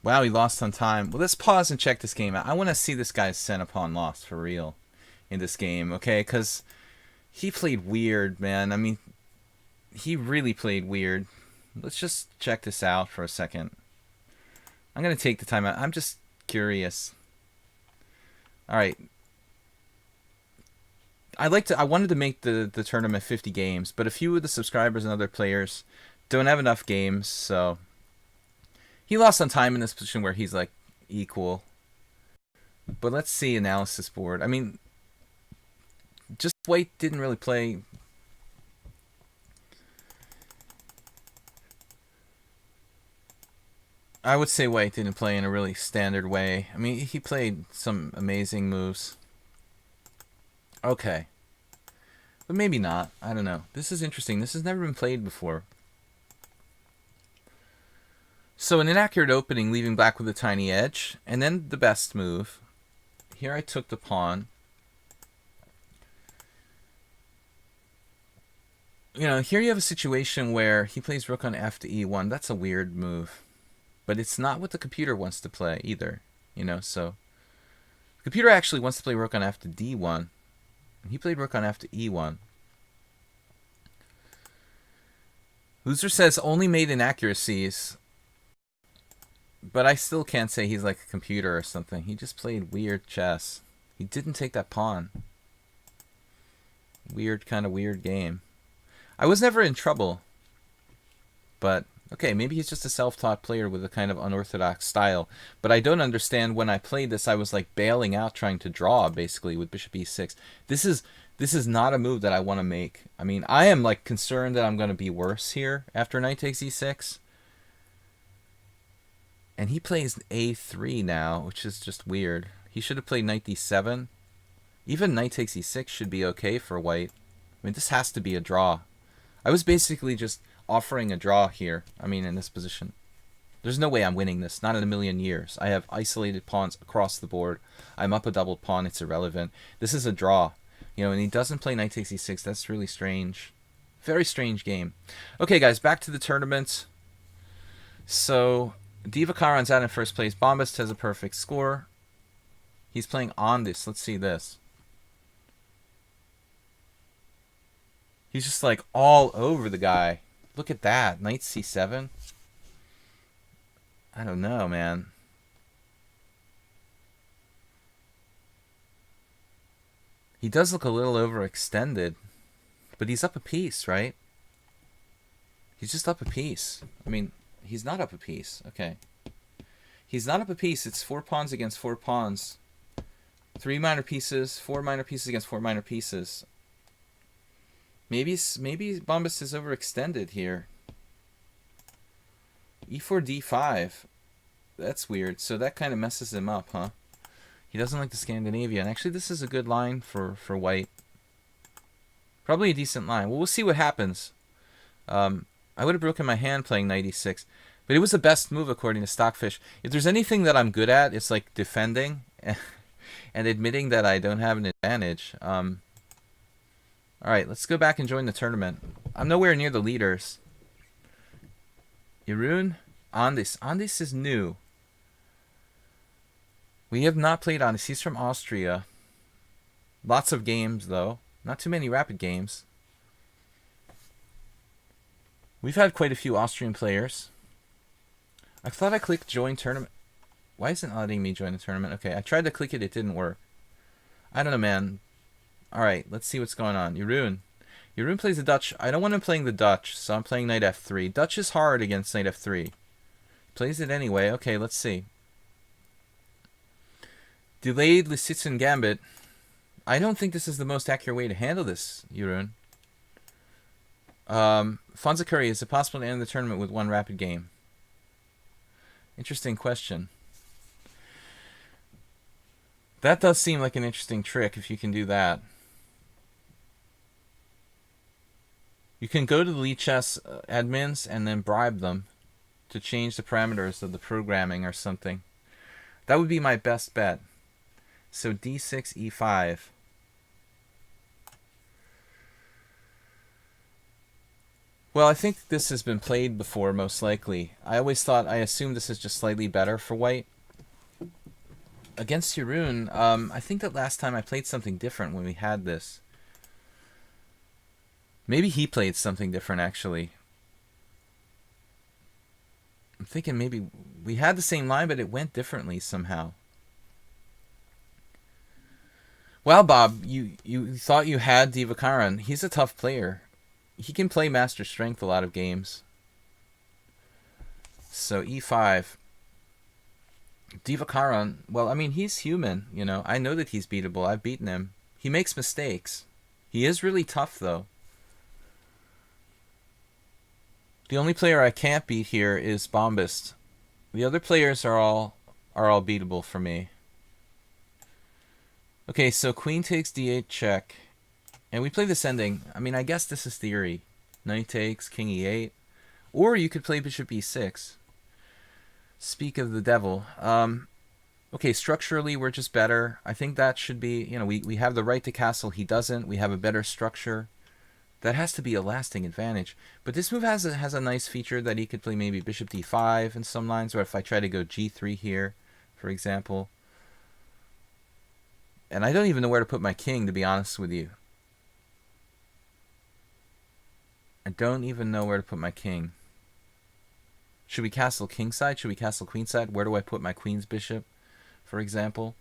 Wow, he lost on time. Well, let's pause and check this game out. I want to see this guy's center pawn lost for real in this game, okay? Because he played weird, man. I mean, he really played weird. Let's just check this out for a second. I'm going to take the time out. I'm just curious. All right. I wanted to make the tournament 50 games, but a few of the subscribers and other players don't have enough games, so he lost on time in this position where he's like equal. But let's see analysis board. I mean, just White didn't really play. I would say White didn't play in a really standard way. I mean, he played some amazing moves. Okay. But maybe not. I don't know. This is interesting. This has never been played before. So an inaccurate opening, leaving black with a tiny edge. And then the best move. Here I took the pawn. You know, here you have a situation where he plays rook on f to e1. That's a weird move. But it's not what the computer wants to play either. You know, so the computer actually wants to play rook on f to d1. He played rook on f to e1. Loser says only made inaccuracies. But I still can't say he's like a computer or something. He just played weird chess. He didn't take that pawn. Weird, kind of weird game. I was never in trouble. But Okay, maybe he's just a self-taught player with a kind of unorthodox style. But I don't understand, when I played this, I was like bailing out trying to draw, basically, with bishop e6. This is not a move that I want to make. I mean, I am like concerned that I'm going to be worse here after knight takes e6. And he plays a3 now, which is just weird. He should have played knight d7. Even knight takes e6 should be okay for white. I mean, this has to be a draw. I was basically just offering a draw here. I mean, in this position. There's no way I'm winning this. Not in a million years. I have isolated pawns across the board. I'm up a doubled pawn. It's irrelevant. This is a draw. You know, and he doesn't play knight takes e6. That's really strange. Very strange game. Okay, guys, back to the tournament. So, Divakaran's out in first place. Bombast has a perfect score. He's playing on this. Let's see this. He's just like all over the guy. Look at that. Knight c7. I don't know, man. He does look a little overextended. But he's up a piece, right? He's just up a piece. I mean, he's not up a piece. Okay. He's not up a piece. It's 4 pawns against 4 pawns. 3 minor pieces, 4 minor pieces against 4 minor pieces. Maybe Bombast is overextended here. e4, d5. That's weird. So that kind of messes him up, huh? He doesn't like the Scandinavian. Actually, this is a good line for white. Probably a decent line. Well, we'll see what happens. I would have broken my hand playing knight e6. But it was the best move according to Stockfish. If there's anything that I'm good at, it's like defending and admitting that I don't have an advantage. Alright, let's go back and join the tournament. I'm nowhere near the leaders. Jeroen, Andis. Andis is new. We have not played Andis. He's from Austria. Lots of games, though. Not too many rapid games. We've had quite a few Austrian players. I thought I clicked join tournament. Why isn't it letting me join the tournament? Okay, I tried to click it. It didn't work. I don't know, man. Alright, let's see what's going on. Jeroen. Jeroen plays the Dutch. I don't want him playing the Dutch, so I'm playing knight f3. Dutch is hard against knight f3. Plays it anyway. Okay, let's see. Delayed Lisitsan Gambit. I don't think this is the most accurate way to handle this, Jeroen. Fonza Curry, is it possible to end the tournament with 1 rapid game? Interesting question. That does seem like an interesting trick if you can do that. You can go to the lichess admins and then bribe them to change the parameters of the programming or something. That would be my best bet. So d6, e5. Well, I think this has been played before, most likely. I assumed this is just slightly better for white. Against Jeroen, I think that last time I played something different when we had this. Maybe he played something different, actually. I'm thinking maybe we had the same line, but it went differently somehow. Well, Bob, you thought you had Divakaran. He's a tough player. He can play master strength a lot of games. So e5. Divakaran, well, I mean, he's human, you know. I know that he's beatable. I've beaten him. He makes mistakes. He is really tough, though. The only player I can't beat here is Bombast. The other players are all beatable for me. Okay, so queen takes d8 check. And we play this ending. I mean, I guess this is theory. Knight takes, king e8. Or you could play bishop e6. Speak of the devil. Okay, structurally, we're just better. I think that should be, you know, we have the right to castle. He doesn't. We have a better structure. That has to be a lasting advantage. But this move has a nice feature that he could play maybe bishop d5 in some lines, or if I try to go g3 here, for example. And I don't even know where to put my king, to be honest with you. I don't even know where to put my king. Should we castle kingside? Should we castle queenside? Where do I put my queen's bishop, for example?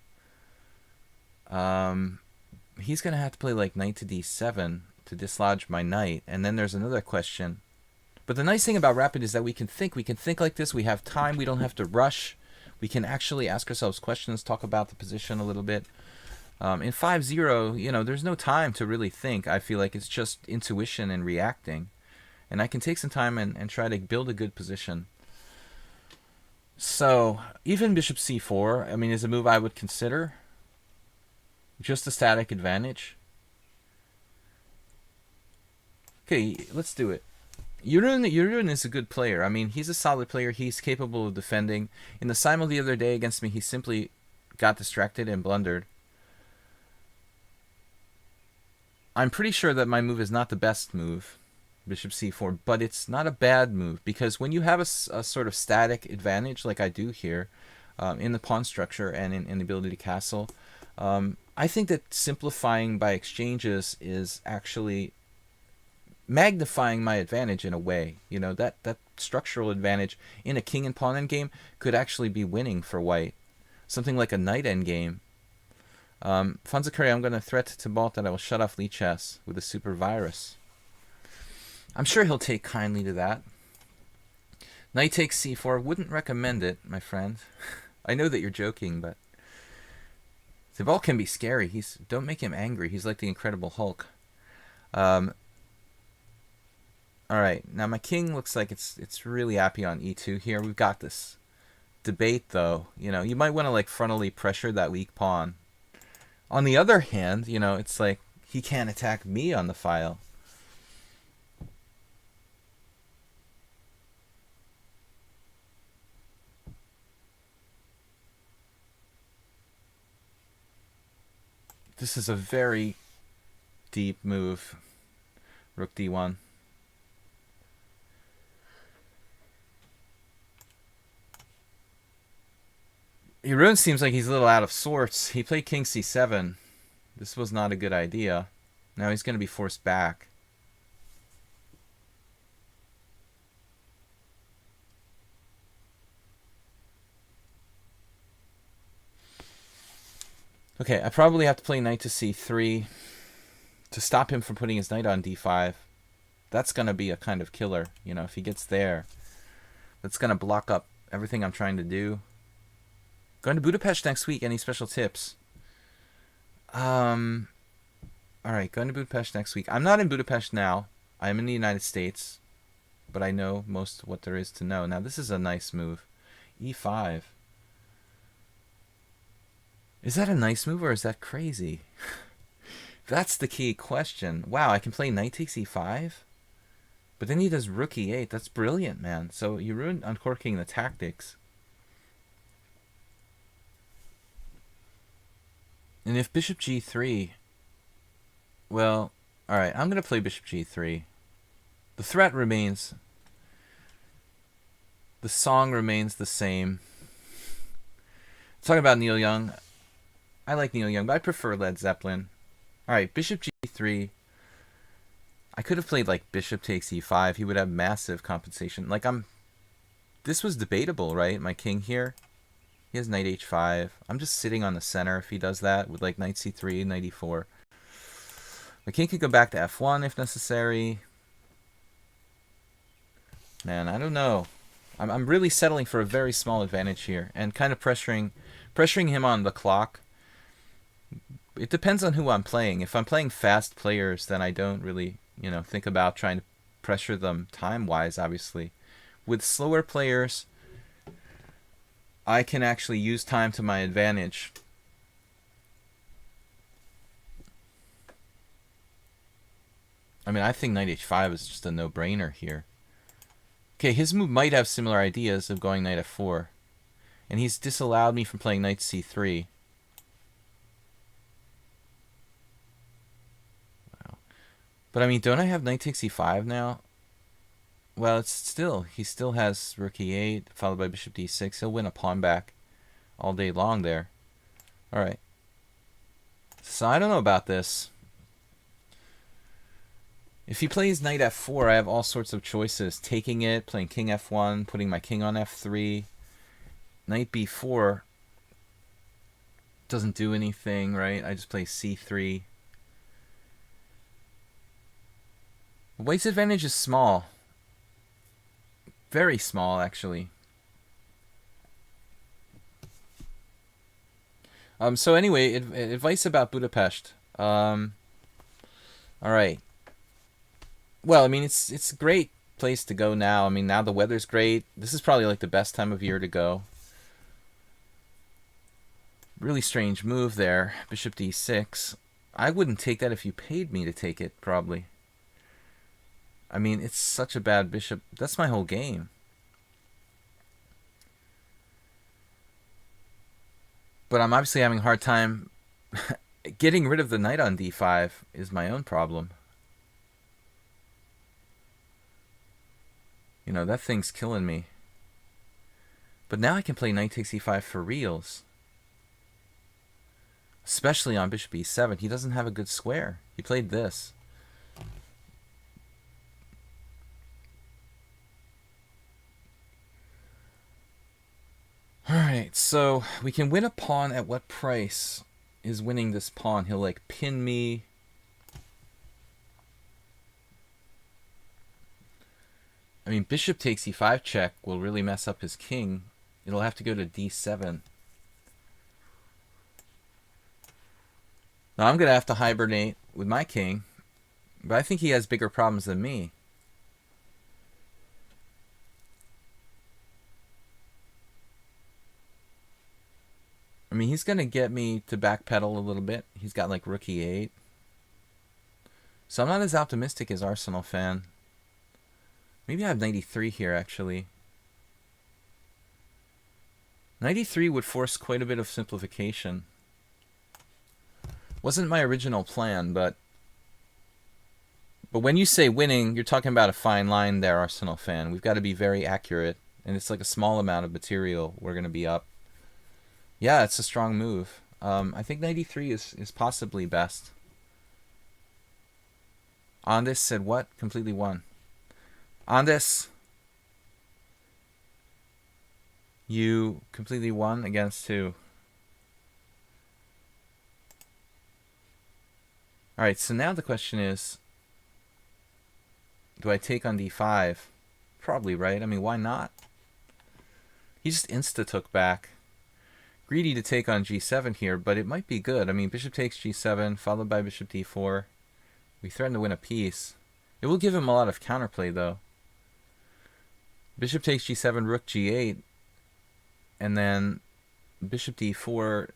He's going to have to play like knight to d7 to dislodge my knight. And then there's another question. But the nice thing about rapid is that we can think. We can think like this. We have time. We don't have to rush. We can actually ask ourselves questions, talk about the position a little bit. In 5-0, you know, there's no time to really think. I feel like it's just intuition and reacting. And I can take some time and try to build a good position. So, even bishop c4, I mean, is a move I would consider. Just a static advantage. Okay, let's do it. Jeroen is a good player. I mean, he's a solid player. He's capable of defending. In the simul the other day against me, he simply got distracted and blundered. I'm pretty sure that my move is not the best move, bishop c4, but it's not a bad move, because when you have a sort of static advantage like I do here in the pawn structure and in the ability to castle, I think that simplifying by exchanges is actually magnifying my advantage in a way. You know, that structural advantage in a king and pawn endgame could actually be winning for white. Something like a knight endgame. Fonzacuri, I'm going to threat to Balt that I will shut off lichess with a super virus. I'm sure he'll take kindly to that. Knight takes c4. Wouldn't recommend it, my friend. I know that you're joking, but Thibault can be scary. Don't make him angry. He's like the Incredible Hulk. Alright, now my king looks like it's really happy on e2 here. We've got this debate, though. You know, you might want to like frontally pressure that weak pawn. On the other hand, you know, it's like he can't attack me on the file. This is a very deep move. Rook d1. Jeroen seems like he's a little out of sorts. He played king c7. This was not a good idea. Now he's going to be forced back. Okay, I probably have to play knight to c3 to stop him from putting his knight on d5. That's going to be a kind of killer, you know, if he gets there. That's going to block up everything I'm trying to do. Going to Budapest next week. Any special tips? Alright, going to Budapest next week. I'm not in Budapest now. I'm in the United States. But I know most of what there is to know. Now, this is a nice move. e5. Is that a nice move or is that crazy? That's the key question. Wow, I can play knight takes e5? But then he does rook e8. That's brilliant, man. So you ruined uncorking the tactics. And if bishop g3, well, alright, I'm going to play bishop g3. The threat remains, the song remains the same. Talking about Neil Young, I like Neil Young, but I prefer Led Zeppelin. Alright, bishop g3. I could have played like bishop takes e5. He would have massive compensation. Like this was debatable, right? My king here. He has knight h5. I'm just sitting on the center if he does that with like knight c3, knight e4. My king could go back to f1 if necessary. Man, I don't know. I'm really settling for a very small advantage here and kind of pressuring him on the clock. It depends on who I'm playing. If I'm playing fast players, then I don't really, you know, think about trying to pressure them time-wise, obviously. With slower players, I can actually use time to my advantage. I mean, I think knight h5 is just a no-brainer here. Okay, his move might have similar ideas of going knight f4. And he's disallowed me from playing knight c3. Wow. But I mean, don't I have knight takes e5 now? Well, he still has rook e8, followed by bishop d6. He'll win a pawn back all day long there. Alright. So I don't know about this. If he plays knight f4, I have all sorts of choices. Taking it, playing king f1, putting my king on f3. Knight b4 doesn't do anything, right? I just play c3. White's advantage is small. Very small, actually. So anyway, advice about Budapest. All right. Well, I mean, it's a great place to go now. I mean, now the weather's great. This is probably like the best time of year to go. Really strange move there. Bishop d6. I wouldn't take that if you paid me to take it, probably. I mean, it's such a bad bishop. That's my whole game. But I'm obviously having a hard time getting rid of the knight on d5 is my own problem. You know, that thing's killing me. But now I can play knight takes e5 for reals. Especially on bishop e7. He doesn't have a good square. He played this. Alright, so we can win a pawn at what price is winning this pawn? He'll like pin me. I mean, bishop takes e5 check will really mess up his king. It'll have to go to d7. Now I'm going to have to hibernate with my king, but I think he has bigger problems than me. I mean, he's going to get me to backpedal a little bit. He's got like rook e8. So I'm not as optimistic as Arsenal fan. Maybe I have 93 here, actually. 93 would force quite a bit of simplification. Wasn't my original plan, but when you say winning, you're talking about a fine line there, Arsenal fan. We've got to be very accurate, and it's like a small amount of material we're going to be up. Yeah, it's a strong move. I think 93 is possibly best. Andes said what? Completely won. Andes, you completely won against who? Alright, so now the question is, do I take on d5? Probably, right? I mean, why not? He just insta-took back. Greedy to take on g7 here, but it might be good. I mean, bishop takes g7, followed by bishop d4. We threaten to win a piece. It will give him a lot of counterplay, though. Bishop takes g7, rook g8, and then bishop d4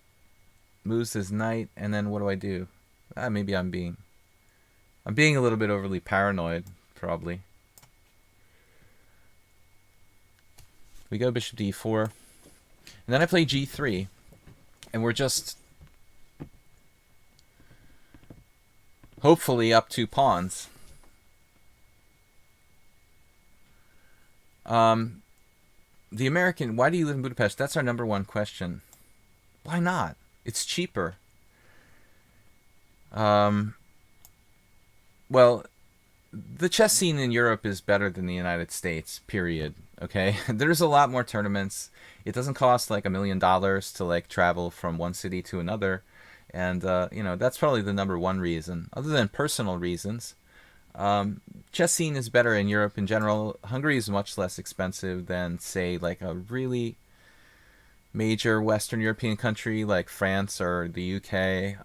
moves his knight, and then what do I do? Maybe I'm being a little bit overly paranoid, probably. We go bishop d4, and then I play g3, and we're just hopefully up 2 pawns. The American, why do you live in Budapest? That's our #1 question. Why not? It's cheaper. Well, the chess scene in Europe is better than the United States, period. Okay? There's a lot more tournaments. It doesn't cost like $1 million to like travel from one city to another. And, you know, that's probably the #1 reason. Other than personal reasons, chess scene is better in Europe in general. Hungary is much less expensive than, say, like a really major Western European country like France or the UK.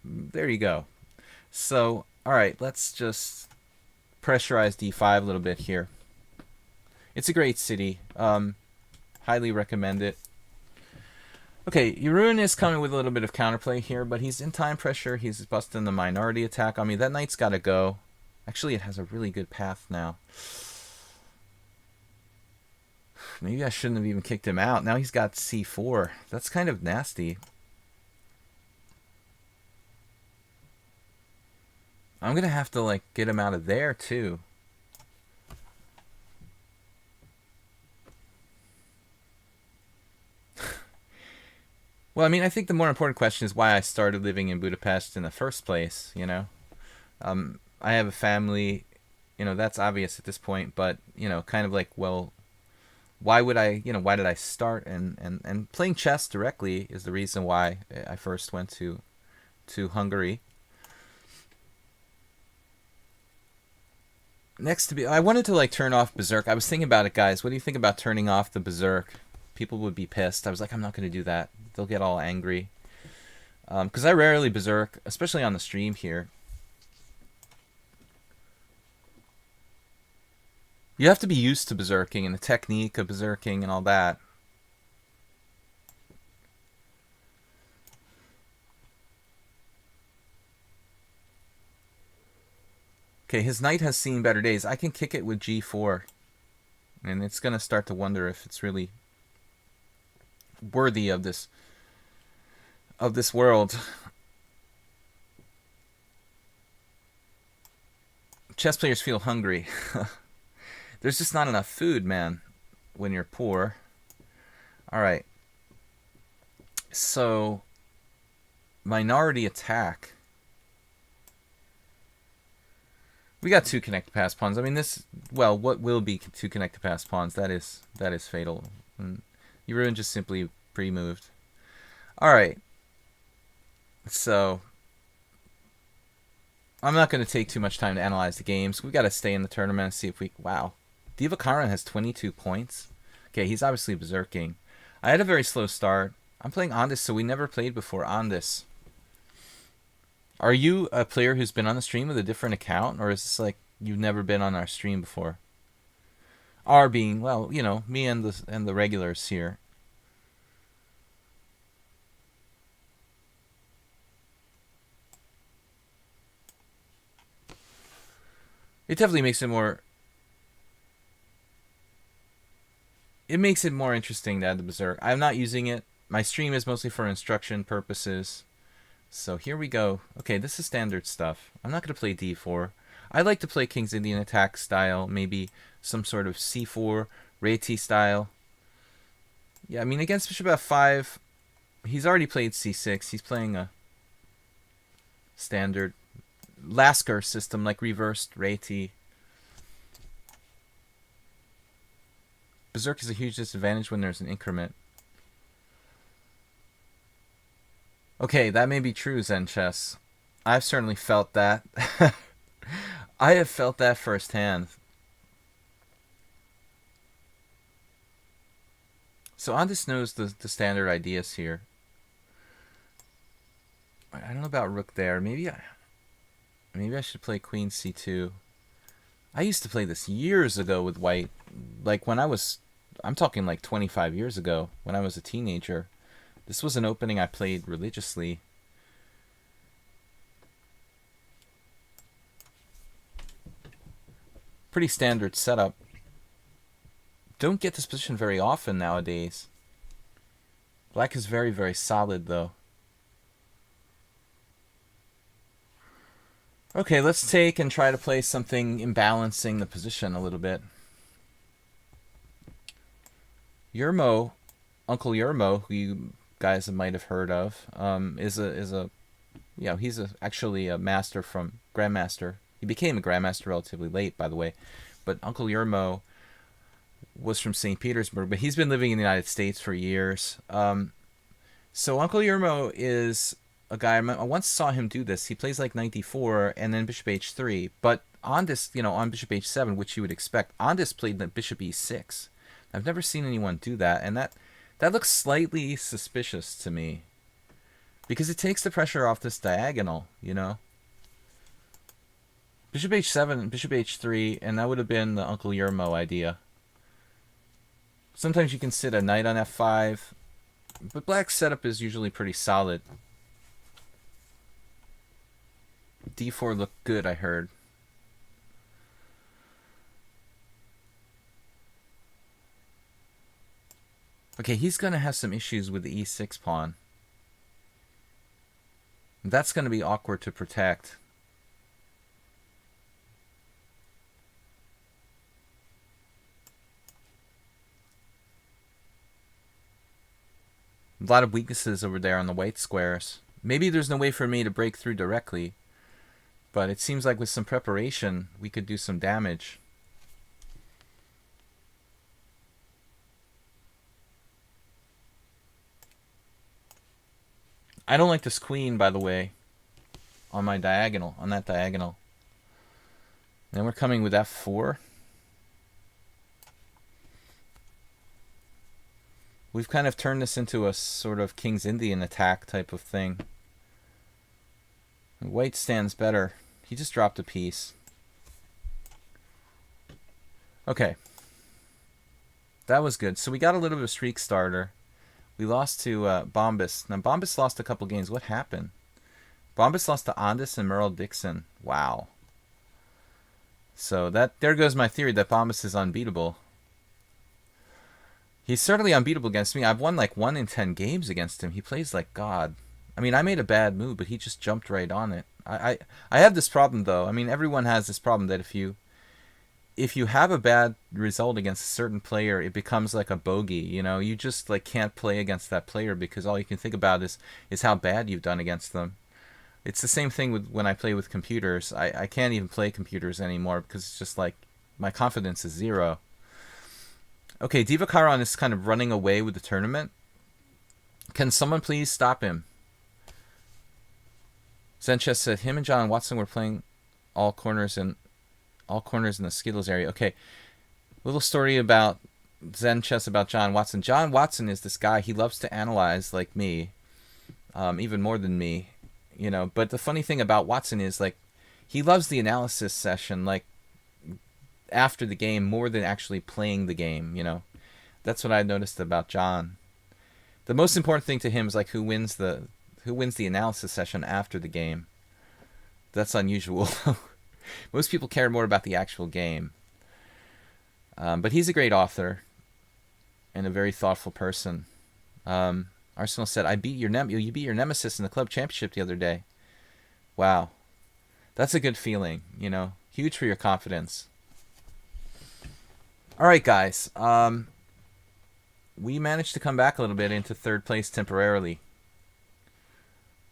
There you go. So, all right, let's just pressurize d5 a little bit here. It's a great city. Highly recommend it. Okay, Jeroen is coming with a little bit of counterplay here, but he's in time pressure. He's busting the minority attack on me. That knight's got to go. Actually, it has a really good path now. Maybe I shouldn't have even kicked him out. Now he's got c4. That's kind of nasty. I'm going to have to, like, get him out of there, too. Well, I mean, I think the more important question is why I started living in Budapest in the first place, you know? I have a family, you know, that's obvious at this point, but, you know, kind of like, well, why would I, you know, why did I start? And playing chess directly is the reason why I first went to Hungary. Next to be, I wanted to like turn off Berserk. I was thinking about it, guys. What do you think about turning off the Berserk? People would be pissed. I was like, I'm not going to do that. They'll get all angry. Because I rarely Berserk, especially on the stream here. You have to be used to Berserking and the technique of Berserking and all that. Okay, his knight has seen better days. I can kick it with g4. And it's going to start to wonder if it's really worthy of this world. Chess players feel hungry. There's just not enough food, man, when you're poor. All right. So, minority attack. We got 2 connect to pass pawns. I mean, this, well, what will be 2 connect to pass pawns? That is fatal. And Yurun just simply pre-moved. All right. So, I'm not going to take too much time to analyze the games. We got to stay in the tournament and see if we... Wow. Divakaran has 22 points. Okay, he's obviously berserking. I had a very slow start. I'm playing Andis, so we never played before Andis. Are you a player who's been on the stream with a different account, or is this like you've never been on our stream before? R being, well, you know, me and the regulars here. It definitely makes it more... It makes it more interesting to add the Berserk. I'm not using it. My stream is mostly for instruction purposes. So here we go. Okay, this is standard stuff. I'm not going to play d4. I like to play King's Indian attack style. Maybe some sort of c4, Reti style. Yeah, I mean, against bishop f5, he's already played c6. He's playing a standard Lasker system, like reversed Reti. Berserk is a huge disadvantage when there's an increment. Okay, that may be true, Zen Chess. I've certainly felt that. I have felt that firsthand. So Andis knows the standard ideas here. I don't know about rook there. Maybe I should play queen c2. I used to play this years ago with white. Like when I'm talking like 25 years ago, when I was a teenager. This was an opening I played religiously. Pretty standard setup. Don't get this position very often nowadays. Black is very, very solid, though. Okay, let's take and try to play something imbalancing the position a little bit. Yermo, Uncle Yermo, who you guys might have heard of, is a you know, he's actually a master from Grandmaster. He became a Grandmaster relatively late, by the way, but Uncle Yermo was from St. Petersburg, but he's been living in the United States for years. So Uncle Yermo is a guy, I once saw him do this. He plays like knight d4 and then bishop h3, but on this, you know, on bishop h7, which you would expect, Andis played the bishop e6. I've never seen anyone do that, and that looks slightly suspicious to me. Because it takes the pressure off this diagonal, you know? Bishop h7, bishop h3, and that would have been the Uncle Yermo idea. Sometimes you can sit a knight on f5, but black's setup is usually pretty solid. d4 looked good, I heard. Okay, he's going to have some issues with the e6 pawn. That's going to be awkward to protect. A lot of weaknesses over there on the white squares. Maybe there's no way for me to break through directly, but it seems like with some preparation, we could do some damage. I don't like this queen, by the way, on my diagonal, on that diagonal. Then we're coming with f4. We've kind of turned this into a sort of King's Indian attack type of thing. White stands better. He just dropped a piece. Okay. That was good. So we got a little bit of streak starter. We lost to Bombas. Now, Bombas lost a couple games. What happened? Bombas lost to Andis and Merle Dixon. Wow. So there goes my theory that Bombas is unbeatable. He's certainly unbeatable against me. I've won like 1 in 10 games against him. He plays like God. I mean, I made a bad move, but he just jumped right on it. I have this problem, though. I mean, everyone has this problem that if you have a bad result against a certain player, it becomes like a bogey. You know, you just like can't play against that player because all you can think about is how bad you've done against them. It's the same thing with when I play with computers. I can't even play computers anymore because it's just like my confidence is 0. Okay, Divakaran is kind of running away with the tournament. Can someone please stop him? Zenchess said him and John Watson were playing all corners in the Skittles area. Okay, little story about Zenchess about John Watson. John Watson is this guy. He loves to analyze like me, even more than me, you know. But the funny thing about Watson is like he loves the analysis session like after the game more than actually playing the game, you know. That's what I noticed about John. The most important thing to him is like who wins the analysis session after the game. That's unusual. Most people care more about the actual game. But he's a great author and a very thoughtful person. Arsenal said, you beat your nemesis in the club championship the other day. Wow. That's a good feeling, you know. Huge for your confidence. All right, guys. We managed to come back a little bit into 3rd place temporarily.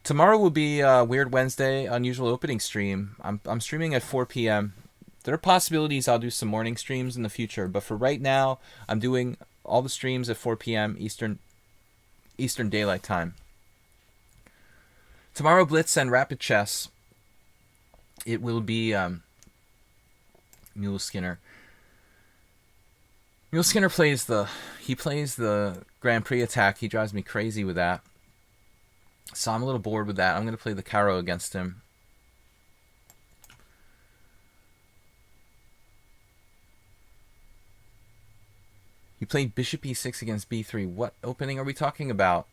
Tomorrow will be a Weird Wednesday unusual opening stream. I'm streaming at 4 p.m. There are possibilities I'll do some morning streams in the future, but for right now, I'm doing all the streams at 4 p.m. Eastern Daylight Time. Tomorrow, Blitz and Rapid Chess. It will be Mule Skinner. Mule Skinner plays the Grand Prix attack. He drives me crazy with that. So I'm a little bored with that. I'm going to play the Caro against him. He played Bishop E6 against B3. What opening are we talking about?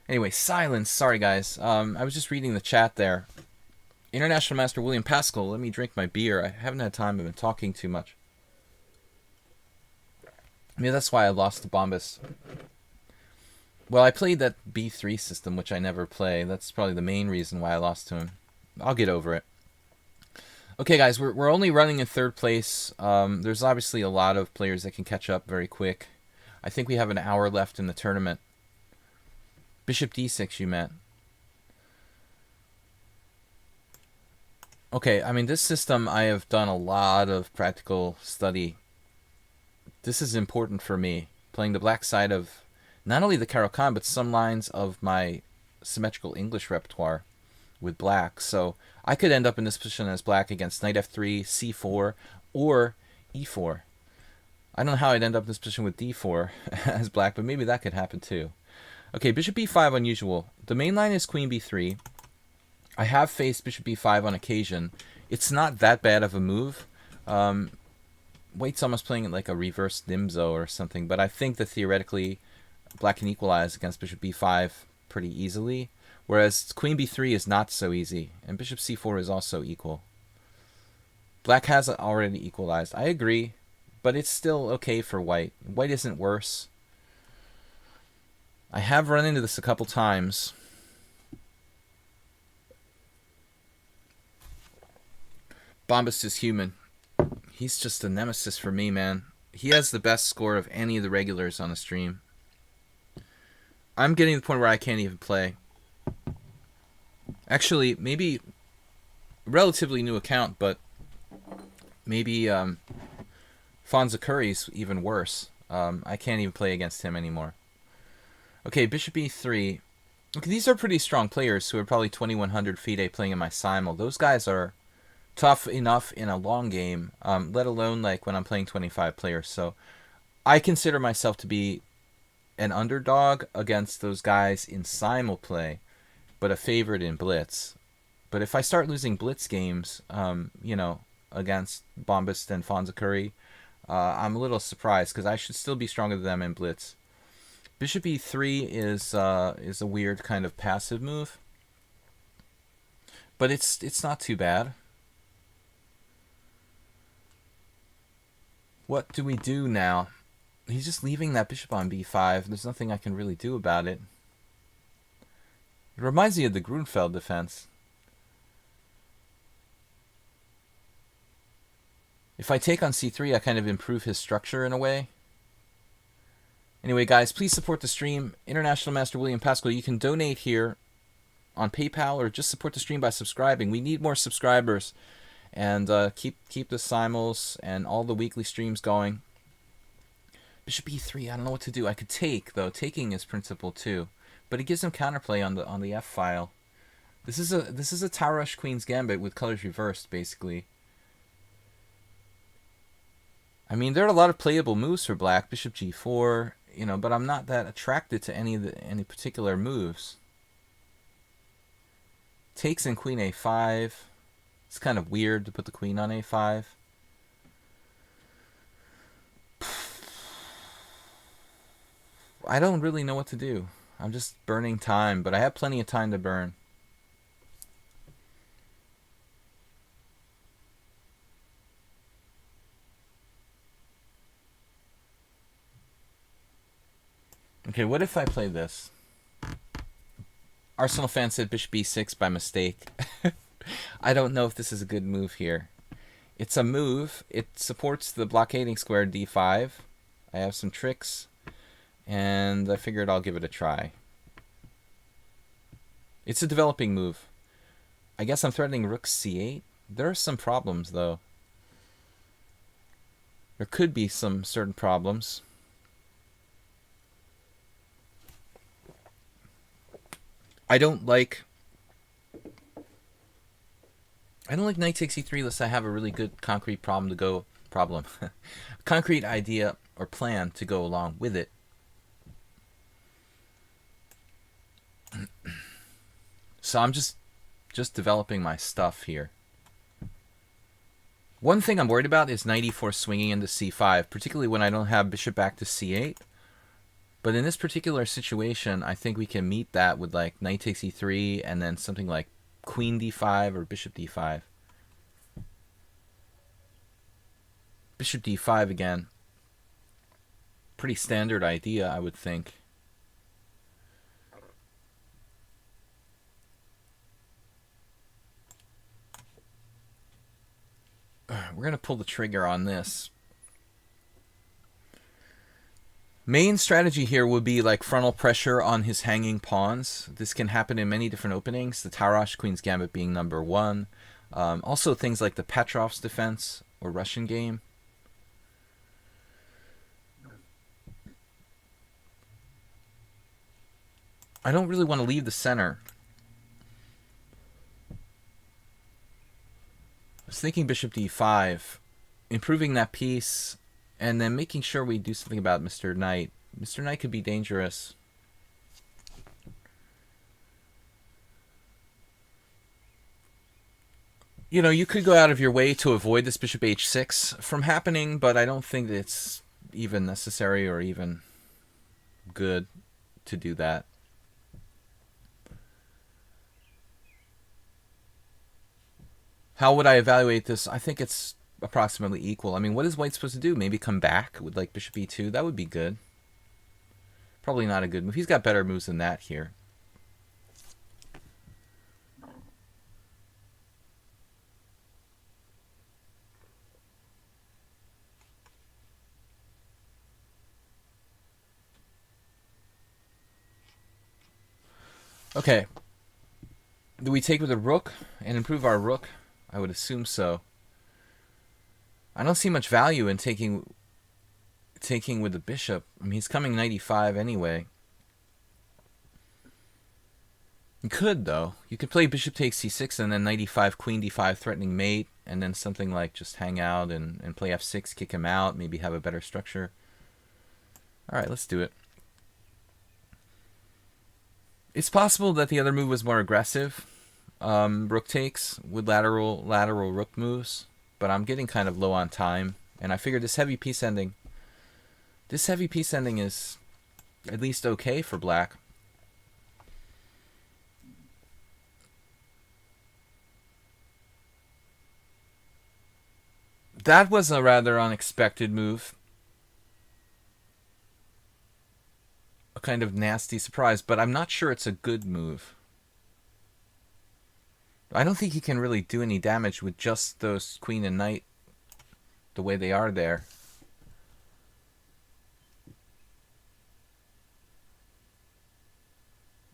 Anyway, silence. Sorry, guys. I was just reading the chat there. International Master William Paschall. Let me drink my beer. I haven't had time. I've been talking too much. Maybe that's why I lost to Bombas. Well, I played that B3 system, which I never play. That's probably the main reason why I lost to him. I'll get over it. Okay, guys, we're only running in 3rd place. There's obviously a lot of players that can catch up very quick. I think we have an hour left in the tournament. Bishop D6, you meant. Okay, I mean, this system, I have done a lot of practical study. This is important for me. Playing the black side of not only the Caro-Kann, but some lines of my symmetrical English repertoire with black. So I could end up in this position as black against knight f3, c4, or e4. I don't know how I'd end up in this position with d4 as black, but maybe that could happen too. Okay, bishop b5 unusual. The main line is queen b3. I have faced bishop b5 on occasion. It's not that bad of a move. White's almost playing it like a reverse Nimzo or something, but I think that theoretically black can equalize against bishop b5 pretty easily, whereas queen b3 is not so easy, and bishop c4 is also equal. Black has already equalized. I agree, but it's still okay for white. White isn't worse. I have run into this a couple times. Bombas is human. He's just a nemesis for me, man. He has the best score of any of the regulars on the stream. I'm getting to the point where I can't even play. Actually, maybe relatively new account, but maybe Fonza Curry's even worse. I can't even play against him anymore. Okay, bishop e3. Okay, these are pretty strong players who are probably 2100 FIDE playing in my simul. Those guys are tough enough in a long game, let alone like when I'm playing 25 players. So I consider myself to be an underdog against those guys in simul play, but a favorite in blitz. But if I start losing blitz games, you know, against Bombast and Fonza Curry, I'm a little surprised because I should still be stronger than them in blitz. Bishop e3 is a weird kind of passive move, but it's not too bad. What do we do now? He's just leaving that bishop on b5. There's nothing I can really do about it. It reminds me of the Grunfeld defense. If I take on c3, I kind of improve his structure in a way. Anyway, guys, please support the stream. International Master William Paschall. You can donate here on PayPal or just support the stream by subscribing. We need more subscribers. And keep the simuls and all the weekly streams going. Bishop e3, I don't know what to do. I could take, though. Taking is principal too. But it gives him counterplay on the F file. This is a Taurush Queen's Gambit with colors reversed, basically. I mean, there are a lot of playable moves for black. Bishop g4, you know, but I'm not that attracted to any particular moves. Takes in queen a5. It's kind of weird to put the queen on a5. I don't really know what to do. I'm just burning time, but I have plenty of time to burn. Okay, what if I play this? Arsenal fan said bishop b6 by mistake. I don't know if this is a good move here. It's a move. It supports the blockading square d5. I have some tricks, and I figured I'll give it a try. It's a developing move. I guess I'm threatening rook c8. There are some problems, though. There could be some certain problems. I don't like knight takes e3 unless I have a really good concrete concrete idea or plan to go along with it. So I'm just developing my stuff here. One thing I'm worried about is knight e4 swinging into c5, particularly when I don't have bishop back to c8. But in this particular situation, I think we can meet that with like knight takes e3 and then something like queen d5 or bishop d5. Bishop d5 again. Pretty standard idea, I would think. We're going to pull the trigger on this. Main strategy here would be like frontal pressure on his hanging pawns. This can happen in many different openings, the Taurush Queen's Gambit being number one. Also things like the Petrov's defense or Russian game. I don't really want to leave the center. I was thinking bishop d5, improving that piece, and then making sure we do something about Mr. Knight. Mr. Knight could be dangerous. You know, you could go out of your way to avoid this bishop h6 from happening, but I don't think it's even necessary or even good to do that. How would I evaluate this? I think it's approximately equal. I mean, what is white supposed to do? Maybe come back with like bishop e2? That would be good. Probably not a good move. He's got better moves than that here. Okay. Do we take with a rook and improve our rook? I would assume so. I don't see much value in taking with the bishop. I mean, he's coming knight e5 anyway. You could, though. You could play bishop takes c6 and then knight e5, queen d5, threatening mate, and then something like just hang out and play f6, kick him out, maybe have a better structure. All right, let's do it. It's possible that the other move was more aggressive. Rook takes with lateral rook moves, but I'm getting kind of low on time, and I figured this heavy piece ending is at least okay for black. That was a rather unexpected move. A kind of nasty surprise, but I'm not sure it's a good move. I don't think he can really do any damage with just those queen and knight the way they are there.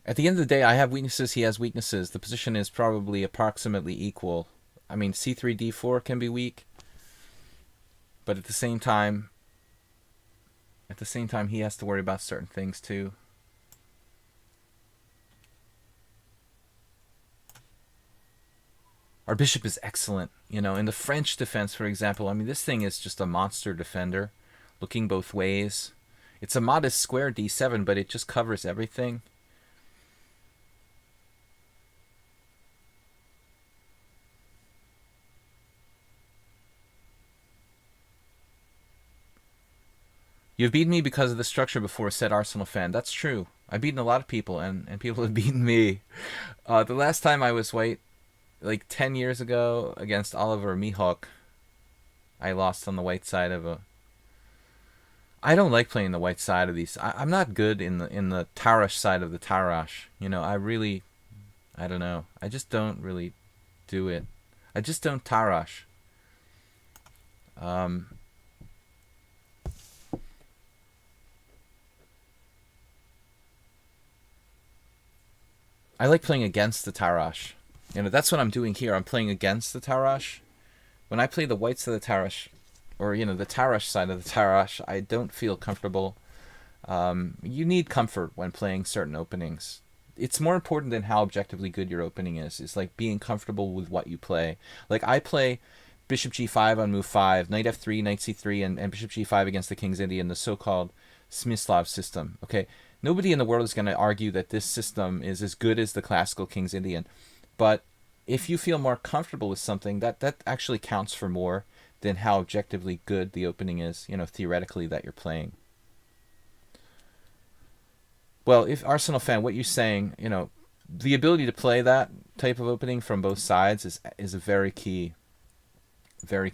At the end of the day, I have weaknesses, he has weaknesses. The position is probably approximately equal. I mean, c3, d4 can be weak, but at the same time, he has to worry about certain things too. Our bishop is excellent. You know, in the French defense, for example, I mean, this thing is just a monster defender, looking both ways. It's a modest square d7, but it just covers everything. You've beaten me because of the structure before, said Arsenal fan. That's true. I've beaten a lot of people, and people have beaten me. The last time I was white, like 10 years ago, against Oliver Mihawk, I lost on the white side of a... I don't like playing the white side of these. I'm not good in the Tarash side of the Tarash. You know, I don't know. I just don't really do it. I just don't Tarash. I like playing against the Tarash. You know, that's what I'm doing here. I'm playing against the Tarash. When I play the whites of the Tarash, or, you know, the Tarash side of the Tarash, I don't feel comfortable. You need comfort when playing certain openings. It's more important than how objectively good your opening is. It's like being comfortable with what you play. Like, I play bishop g5 on move 5, knight f3, knight c3, and bishop g5 against the King's Indian, the so-called Smyslov system. Okay, nobody in the world is going to argue that this system is as good as the classical King's Indian. But if you feel more comfortable with something, that actually counts for more than how objectively good the opening is, you know, theoretically, that you're playing. Well, if Arsenal fan, what you're saying, you know, the ability to play that type of opening from both sides is a very key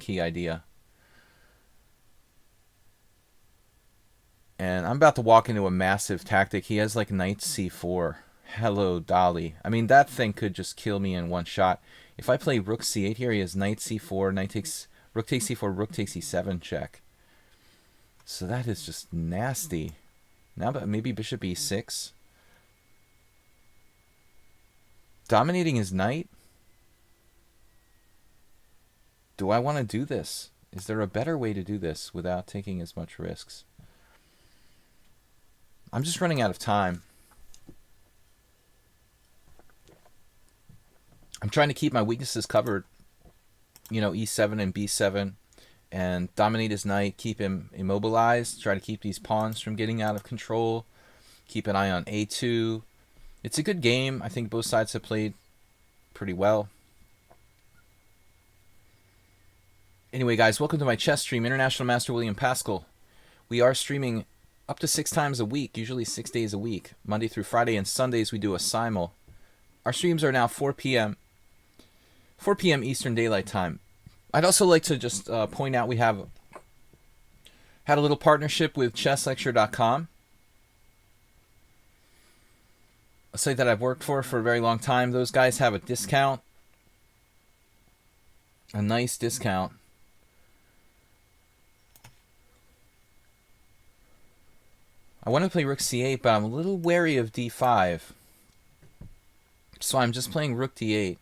idea. And I'm about to walk into a massive tactic. He has like knight c4. Hello, Dolly. I mean, that thing could just kill me in one shot. If I play rook c8 here, he has knight c4, rook takes c4, rook takes e7 check. So that is just nasty. Now, but maybe bishop e6. Dominating his knight? Do I want to do this? Is there a better way to do this without taking as much risks? I'm just running out of time. I'm trying to keep my weaknesses covered. You know, e7 and b7. And dominate his knight, keep him immobilized, try to keep these pawns from getting out of control, keep an eye on a2. It's a good game. I think both sides have played pretty well. Anyway, guys, welcome to my chess stream, International Master William Paschall. We are streaming up to 6 times a week, usually 6 days a week, Monday through Friday, and Sundays we do a simul. Our streams are now 4 p.m. Eastern Daylight Time. I'd also like to just point out we have had a little partnership with chesslecture.com, a site that I've worked for a very long time. Those guys have a discount, a nice discount. I want to play rook c8, but I'm a little wary of d5. So I'm just playing rook d8.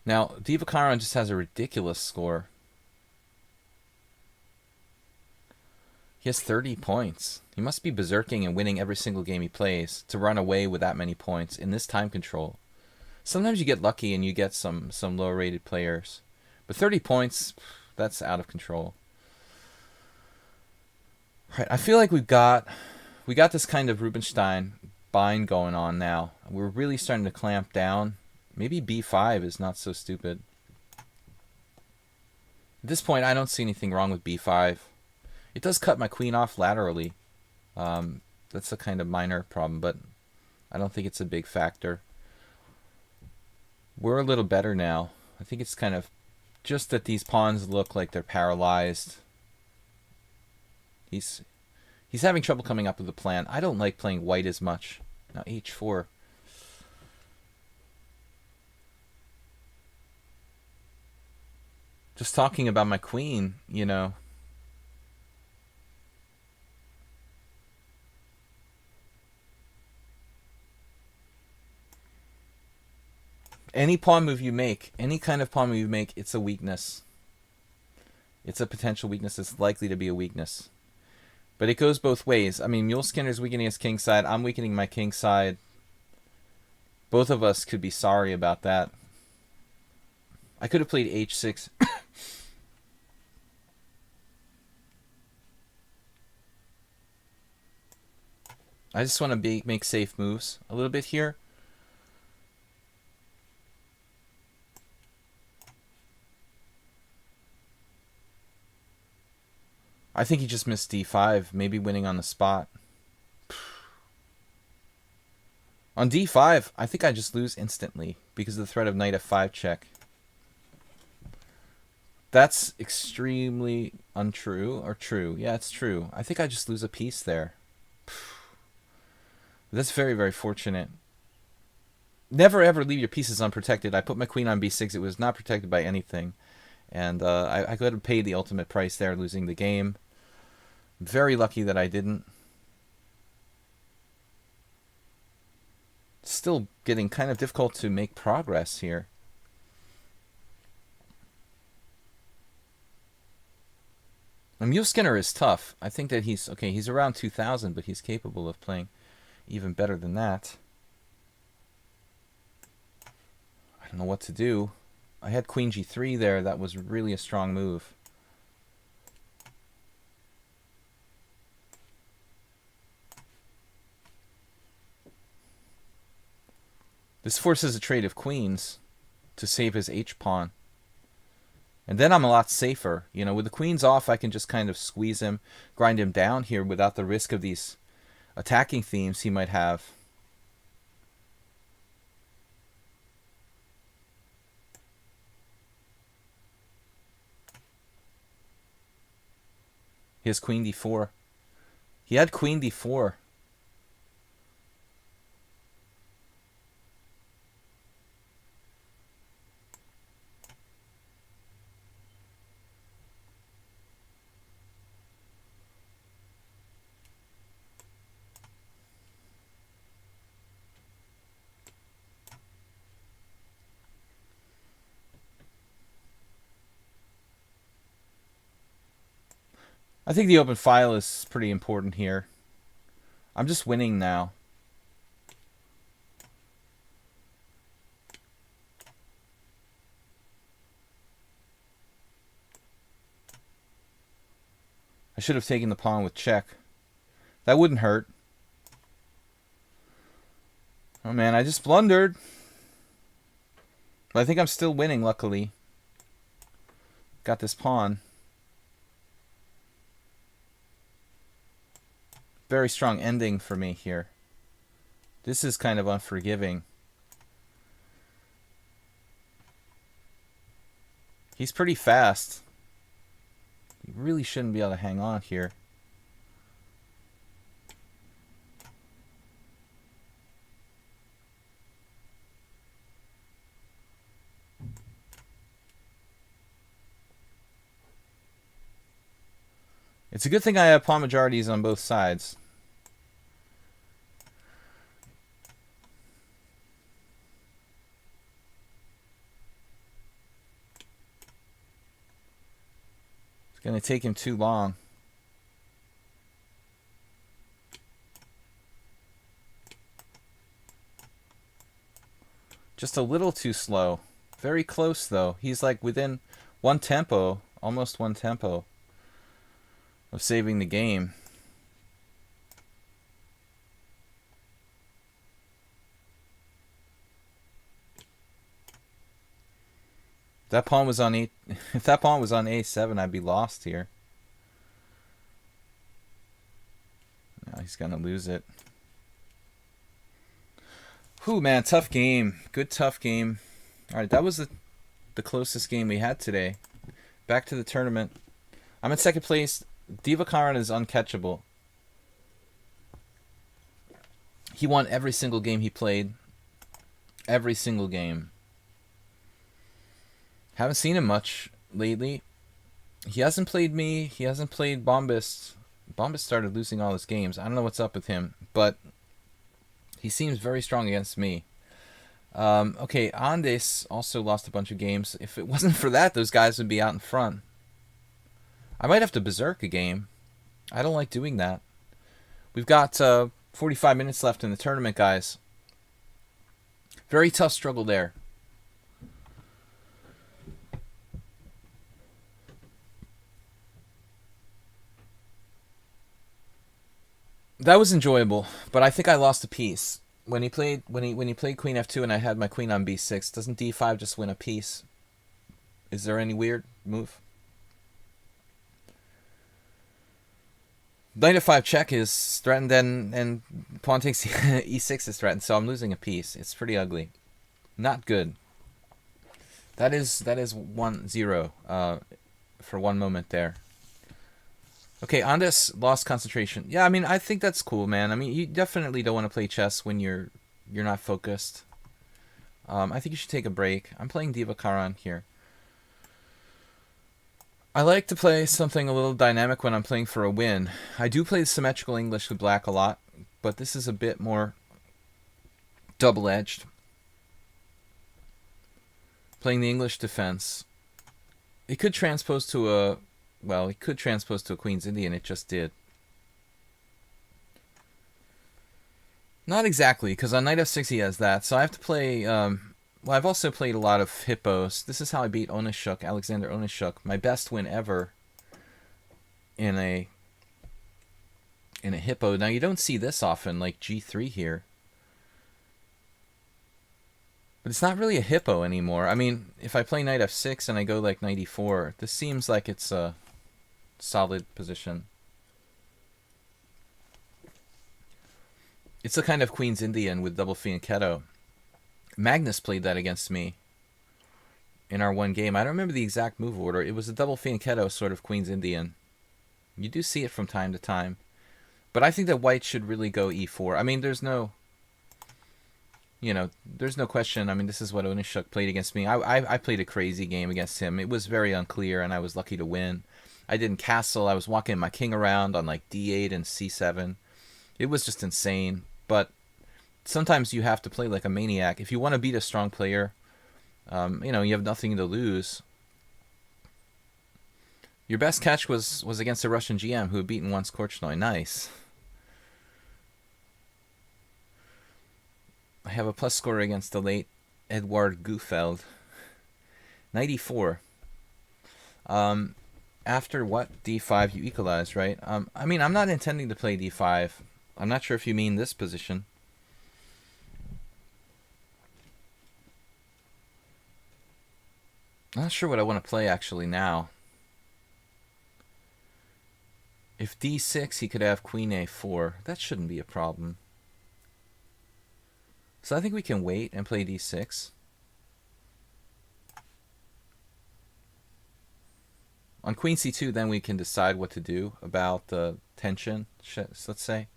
Now, Divakaran just has a ridiculous score. He has 30 points. He must be berserking and winning every single game he plays to run away with that many points in this time control. Sometimes you get lucky and you get some lower rated players. But 30 points, that's out of control. Right, I feel like we got this kind of Rubinstein bind going on now. We're really starting to clamp down. Maybe b5 is not so stupid. At this point, I don't see anything wrong with b5. It does cut my queen off laterally. That's a kind of minor problem, but I don't think it's a big factor. We're a little better now. I think it's kind of just that these pawns look like they're paralyzed. He's having trouble coming up with a plan. I don't like playing white as much. Now h4. Just talking about my queen, you know. Any pawn move you make, any kind of pawn move you make, it's a weakness. It's a potential weakness. It's likely to be a weakness. But it goes both ways. I mean, Mule Skinner's weakening his king side. I'm weakening my king side. Both of us could be sorry about that. I could have played h6. I just want to make safe moves a little bit here. I think he just missed d5, maybe winning on the spot. On d5, I think I just lose instantly because of the threat of knight f5 check. That's extremely untrue, or true. Yeah, it's true. I think I just lose a piece there. That's very, very fortunate. Never ever leave your pieces unprotected. I put my queen on b6. It was not protected by anything. And I could have paid the ultimate price there, losing the game. Very lucky that I didn't. Still getting kind of difficult to make progress here. And Mule Skinner is tough. I think that he's around 2,000, but he's capable of playing even better than that. I don't know what to do. I had queen g3 there. That was really a strong move. This forces a trade of queens to save his h-pawn. And then I'm a lot safer. You know, with the queens off, I can just kind of squeeze him, grind him down here without the risk of these attacking themes he might have. He has queen d4. He had queen d4. I think the open file is pretty important here. I'm just winning now. I should have taken the pawn with check. That wouldn't hurt. Oh man, I just blundered. But I think I'm still winning, luckily. Got this pawn. Very strong ending for me here. This is kind of unforgiving. He's pretty fast. He really shouldn't be able to hang on here. It's a good thing I have pawn majorities on both sides. It's going to take him too long. Just a little too slow. Very close, though. He's like within one tempo, almost one tempo of saving the game. That pawn was on if that pawn was on A7, I'd be lost here. Now he's gonna lose it. Whew, man, tough game. Good tough game. All right, that was the closest game we had today. Back to the tournament. I'm in second place. Divakaran is uncatchable. He won every single game he played. Every single game. Haven't seen him much lately. He hasn't played me. He hasn't played Bombist. Bombist started losing all his games. I don't know what's up with him, but he seems very strong against me. Okay, Andes also lost a bunch of games. If it wasn't for that, those guys would be out in front. I might have to berserk a game. I don't like doing that. We've got 45 minutes left in the tournament, guys. Very tough struggle there. That was enjoyable, but I think I lost a piece. When he played Queen F2 and I had my queen on B6, doesn't D5 just win a piece? Is there any weird move? Knight F5 check is threatened, and pawn takes E6 is threatened, so I'm losing a piece. It's pretty ugly. Not good. That is 1-0 for one moment there. Okay, Andes lost concentration. Yeah, I mean, I think that's cool, man. I mean, you definitely don't want to play chess when you're not focused. I think you should take a break. I'm playing Divakaran here. I like to play something a little dynamic when I'm playing for a win. I do play symmetrical English with black a lot, but this is a bit more double-edged. Playing the English defense. It could transpose to a... Well, it could transpose to a Queen's Indian. It just did. Not exactly, because on Knight F6 he has that. So I have to play... well, I've also played a lot of hippos. This is how I beat Onishuk, Alexander Onishuk. My best win ever in a hippo. Now, you don't see this often, like G3 here. But it's not really a hippo anymore. I mean, if I play Knight F6 and I go like Knight E4, this seems like it's a solid position. It's a kind of Queen's Indian with double fianchetto. Magnus played that against me in our one game. I don't remember the exact move order. It was a double fianchetto sort of Queen's Indian. You do see it from time to time. But I think that white should really go E4. I mean, there's no... You know, there's no question. I mean, this is what Onishuk played against me. I played a crazy game against him. It was very unclear, and I was lucky to win. I didn't castle. I was walking my king around on like D8 and C7. It was just insane. But sometimes you have to play like a maniac. If you want to beat a strong player, you know, you have nothing to lose. Your best catch was against a Russian GM who had beaten once Korchnoi. Nice. I have a plus score against the late Edward Gufeld. 94. After what? D5 you equalize, right? I mean, I'm not intending to play D5. I'm not sure if you mean this position. I'm not sure what I want to play actually now. If D6, he could have Queen A4. That shouldn't be a problem. So I think we can wait and play D6. On Queen C2, then we can decide what to do about the tension, let's say.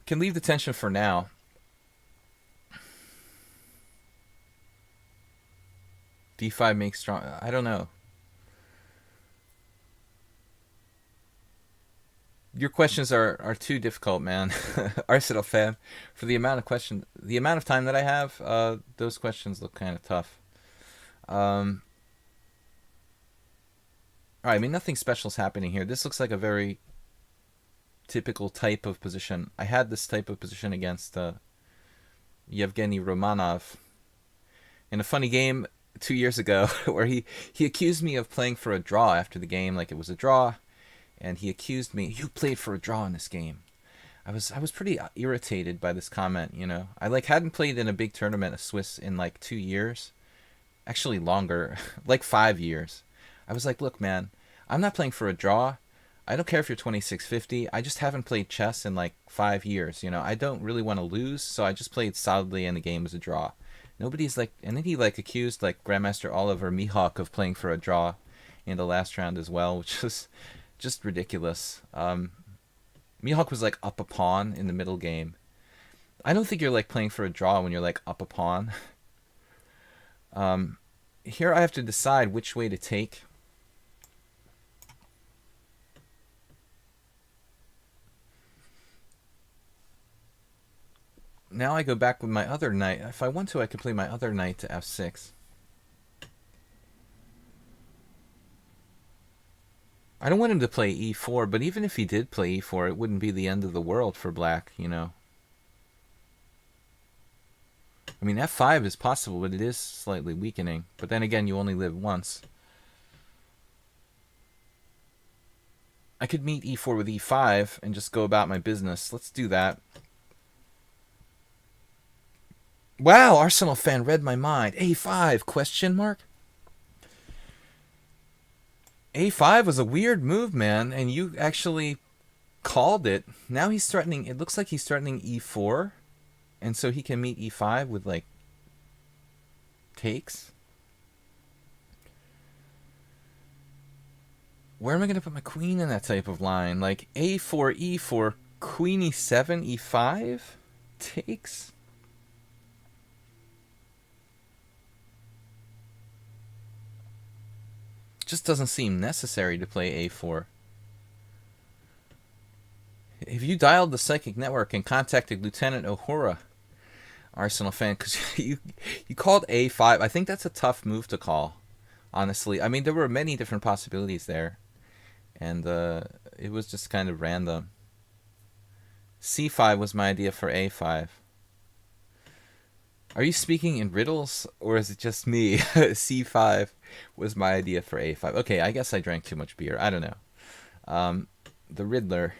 Can leave the tension for now. D5 makes strong... I don't know. Your questions are too difficult, man. Arsenal fan. For the amount of time that I have, those questions look kind of tough. Alright, I mean, nothing special is happening here. This looks like a very typical type of position. I had this type of position against Yevgeny Romanov in a funny game 2 years ago where he accused me of playing for a draw after the game, like it was a draw, and he accused me, you played for a draw in this game. I was pretty irritated by this comment, you know. I like hadn't played in a big tournament of Swiss in like 2 years. Actually longer, like 5 years. I was like, look, man, I'm not playing for a draw. I don't care if you're 2650. I just haven't played chess in like 5 years, you know. I don't really want to lose, so I just played solidly and the game was a draw. Nobody's like, and then he like accused like Grandmaster Oliver Mihawk of playing for a draw in the last round as well, which was just ridiculous. Mihawk was like up a pawn in the middle game. I don't think you're like playing for a draw when you're like up a pawn. Here I have to decide which way to take. Now I go back with my other knight. If I want to, I could play my other knight to f6. I don't want him to play e4, but even if he did play e4, it wouldn't be the end of the world for black, you know. I mean, f5 is possible, but it is slightly weakening. But then again, you only live once. I could meet e4 with e5 and just go about my business. Let's do that. Wow, Arsenal fan read my mind. a5, question mark? a5 was a weird move, man, and you actually called it. Now he's threatening, it looks like he's threatening e4, and so he can meet e5 with, like, takes. Where am I going to put my queen in that type of line? Like, a4, e4, queen e7, e5? Takes? Just doesn't seem necessary to play a4. Have you dialed the psychic network and contacted Lieutenant Uhura, Arsenal fan? Because you called a5. I think that's a tough move to call, honestly. I mean, there were many different possibilities there, and it was just kind of random. c5 was my idea for a5. Are you speaking in riddles, or is it just me? c5 was my idea for a5. Okay, I guess I drank too much beer. I don't know. The Riddler.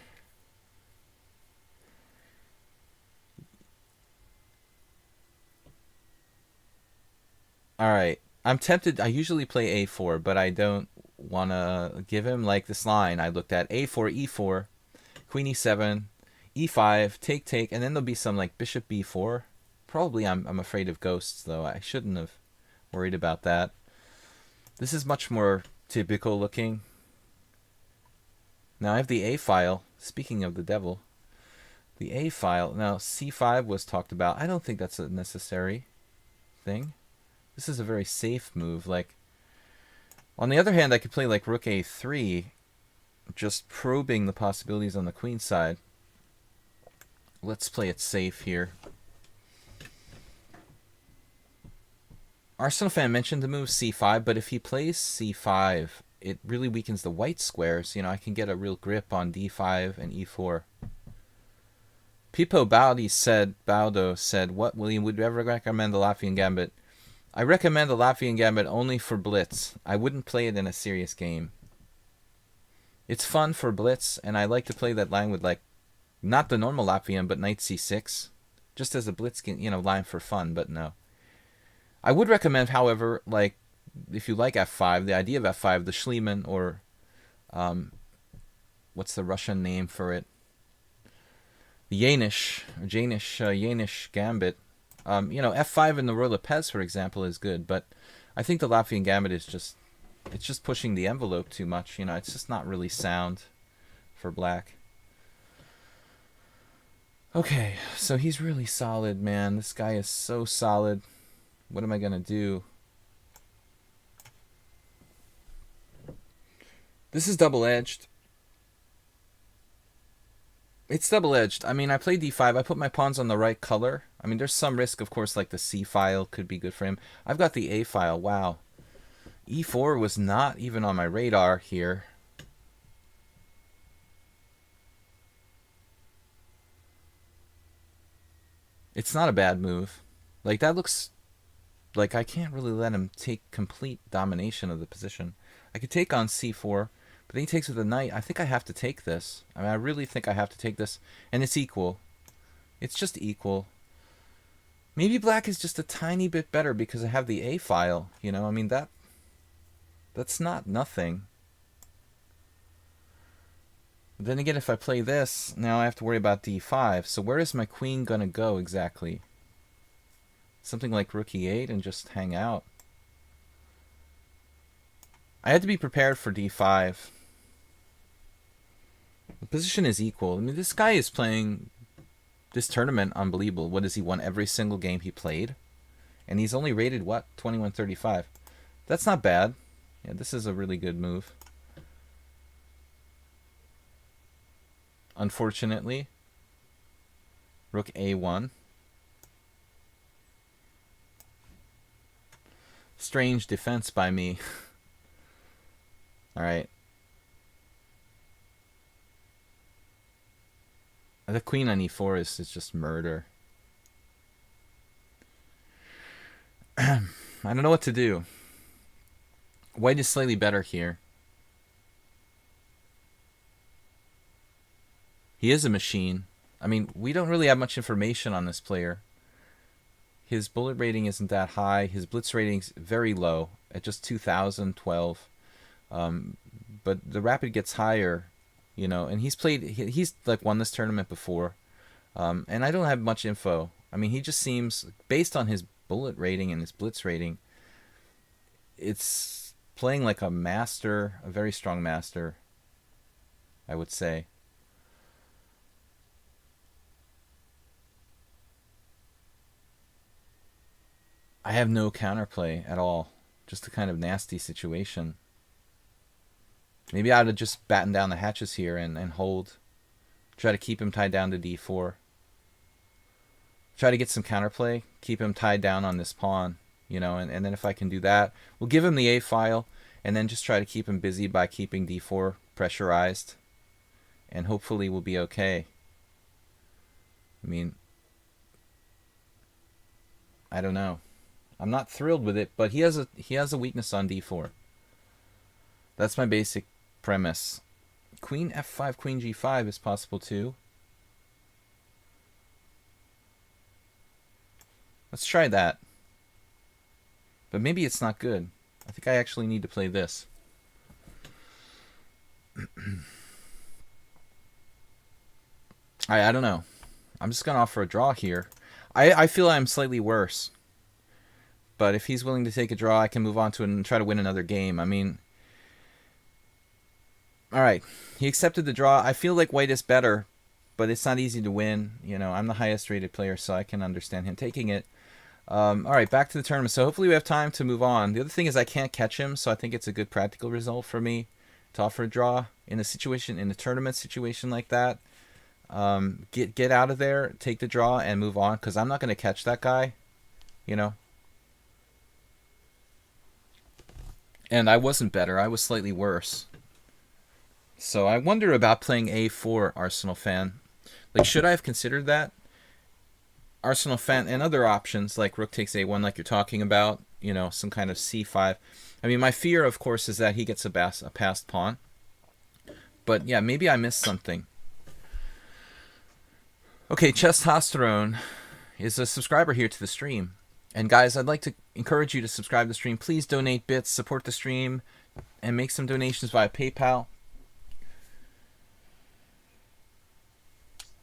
Alright, I'm tempted. I usually play a4, but I don't want to give him like this line I looked at. a4, e4, queen e7, e5, take, and then there'll be some like bishop b4. Probably I'm afraid of ghosts, though. I shouldn't have worried about that. This is much more typical looking. Now I have the A file. Speaking of the devil, the A file. Now c5 was talked about. I don't think that's a necessary thing. This is a very safe move. Like, on the other hand, I could play like rook a3, just probing the possibilities on the queen side. Let's play it safe here. Arsenal fan mentioned the move c5, but if he plays c5, it really weakens the white squares. You know, I can get a real grip on d5 and e4. Pipo Baudo said, what, William, would you ever recommend the Latvian Gambit? I recommend the Latvian Gambit only for blitz. I wouldn't play it in a serious game. It's fun for blitz, and I like to play that line with, like, not the normal Latvian, but knight c6. Just as a blitz, you know, line for fun, but no. I would recommend, however, like, if you like f5, the idea of f5, the Schliemann, or what's the Russian name for it? The Janisch Gambit. You know, f5 in the Roy Lopez, for example, is good, but I think the Latvian Gambit is just, it's just pushing the envelope too much. You know, it's just not really sound for black. Okay, so he's really solid, man. This guy is so solid. What am I going to do? This is double-edged. It's double-edged. I mean, I play d5. I put my pawns on the right color. I mean, there's some risk, of course, like the c file could be good for him. I've got the a file. Wow. e4 was not even on my radar here. It's not a bad move. Like, that looks like I can't really let him take complete domination of the position. I could take on c4, but then he takes with the knight. I think I have to take this. I mean, I really think I have to take this. And it's equal. It's just equal. Maybe black is just a tiny bit better because I have the A file. You know, I mean, that's not nothing. Then again, if I play this, now I have to worry about d5. So where is my queen going to go exactly? Something like rook e8 and just hang out. I had to be prepared for d5. The position is equal. I mean, this guy is playing this tournament unbelievable. What has he won every single game he played? And he's only rated, what, 2135. That's not bad. Yeah, this is a really good move. Unfortunately, rook a1. Strange defense by me. Alright. The queen on e4 is just murder. I don't know what to do. White is slightly better here. He is a machine. I mean, we don't really have much information on this player. His bullet rating isn't that high. His blitz rating's very low at just 2012. But the rapid gets higher, you know, and he's like won this tournament before. And I don't have much info. I mean, he just seems, based on his bullet rating and his blitz rating, it's playing like a master, a very strong master, I would say. I have no counterplay at all. Just a kind of nasty situation. Maybe I ought to just batten down the hatches here and hold. Try to keep him tied down to d4. Try to get some counterplay. Keep him tied down on this pawn. You know, and then if I can do that, we'll give him the A file. And then just try to keep him busy by keeping d4 pressurized. And hopefully we'll be okay. I mean, I don't know. I'm not thrilled with it, but he has a weakness on d4. That's my basic premise. Queen f5, queen g5 is possible too. Let's try that. But maybe it's not good. I think I actually need to play this. I don't know. I'm just going to offer a draw here. I feel I'm slightly worse. But if he's willing to take a draw, I can move on to it and try to win another game. I mean, alright. He accepted the draw. I feel like white is better, but it's not easy to win. You know, I'm the highest rated player, so I can understand him taking it. Alright, back to the tournament. So hopefully we have time to move on. The other thing is I can't catch him, so I think it's a good practical result for me to offer a draw in a situation, in a tournament situation like that. Get out of there, take the draw, and move on, because I'm not going to catch that guy, you know. And I wasn't better. I was slightly worse. So I wonder about playing a4, Arsenal fan. Like, should I have considered that? Arsenal fan, and other options like rook takes a1 like you're talking about. You know, some kind of c5. I mean, my fear, of course, is that he gets a passed pawn. But yeah, maybe I missed something. Okay, Testosterone is a subscriber here to the stream. And guys, I'd like to encourage you to subscribe to the stream. Please donate bits, support the stream, and make some donations via PayPal.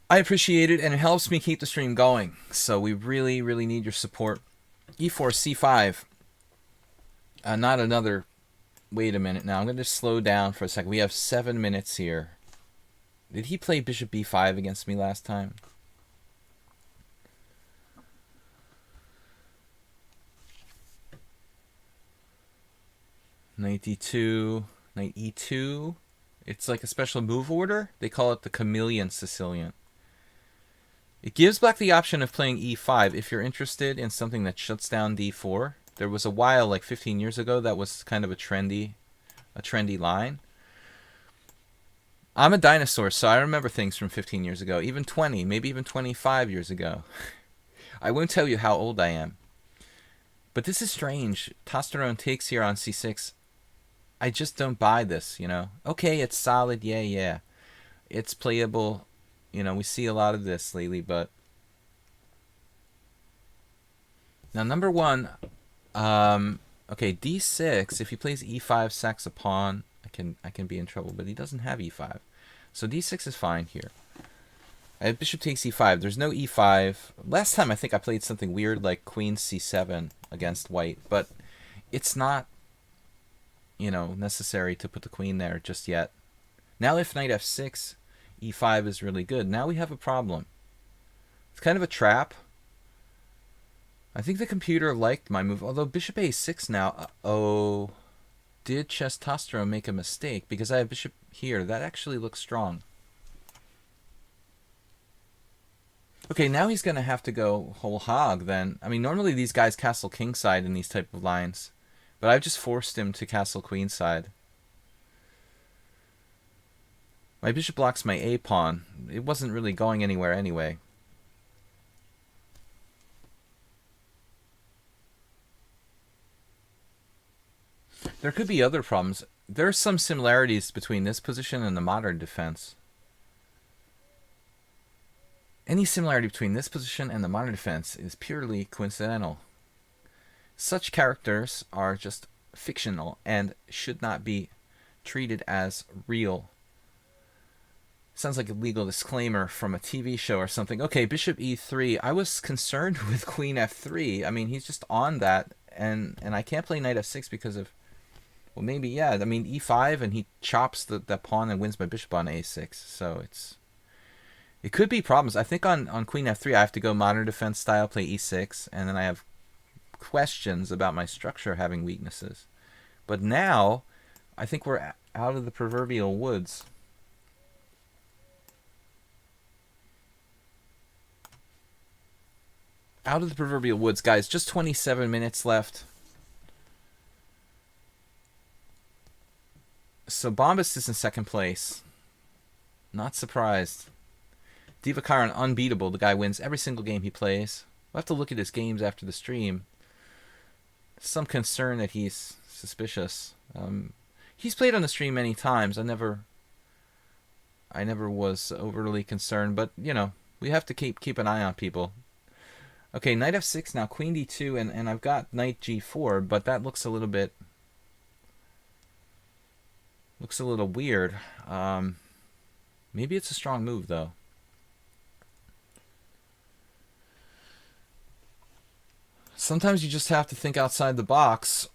I appreciate it, and it helps me keep the stream going. So we really, really need your support. e4, c5. Not another... Wait a minute now. I'm going to slow down for a second. We have 7 minutes here. Did he play bishop b5 against me last time? Knight d2, knight e2. It's like a special move order. They call it the Chameleon Sicilian. It gives black the option of playing e5 if you're interested in something that shuts down d4. There was a while, like 15 years ago, that was kind of a trendy line. I'm a dinosaur, so I remember things from 15 years ago, even 20, maybe even 25 years ago. I won't tell you how old I am. But this is strange. Testosterone takes here on c6. I just don't buy this, you know. Okay, it's solid, yeah. It's playable. You know, we see a lot of this lately, but... Now, number one, okay, d6, if he plays e5, sacks a pawn, I can be in trouble, but he doesn't have e5. So d6 is fine here. Bishop takes e5. There's no e5. Last time I think I played something weird like queen c7 against white, but it's not, you know, necessary to put the queen there just yet. Now if knight f6, e5 is really good. Now we have a problem. It's kind of a trap. I think the computer liked my move, although bishop a6 now. Uh-oh. Did Testosterone make a mistake? Because I have bishop here. That actually looks strong. Okay, now he's going to have to go whole hog then. I mean, normally these guys castle kingside in these type of lines. But I've just forced him to castle queenside. My bishop blocks my a pawn. It wasn't really going anywhere anyway. There could be other problems. There are some similarities between this position and the modern defense. Any similarity between this position and the modern defense is purely coincidental. Such characters are just fictional and should not be treated as real. Sounds like a legal disclaimer from a TV show or something. Okay, bishop e3. I was concerned with queen f3. I mean, he's just on that, and I can't play knight f6 because of... Well, maybe, yeah. I mean, e5, and he chops the pawn and wins my bishop on a6. So it could be problems. I think on queen f3, I have to go modern defense style, play e6, and then I have questions about my structure having weaknesses. But now, I think we're out of the proverbial woods. Out of the proverbial woods, guys. Just 27 minutes left. So Bombas is in second place. Not surprised. Divakaran unbeatable. The guy wins every single game he plays. We'll have to look at his games after the stream. Some concern that he's suspicious. He's played on the stream many times. I never was overly concerned, but you know, we have to keep an eye on people. Okay, knight f6 now, queen d2, and I've got knight g4, but that looks a little bit... Looks a little weird. Maybe it's a strong move, though. Sometimes you just have to think outside the box.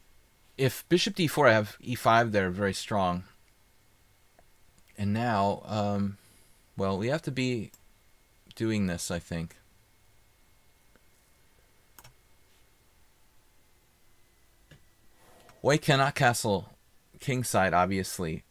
If bishop d4, I have e5 there, very strong. And now, well, we have to be doing this, I think. White cannot castle kingside, obviously.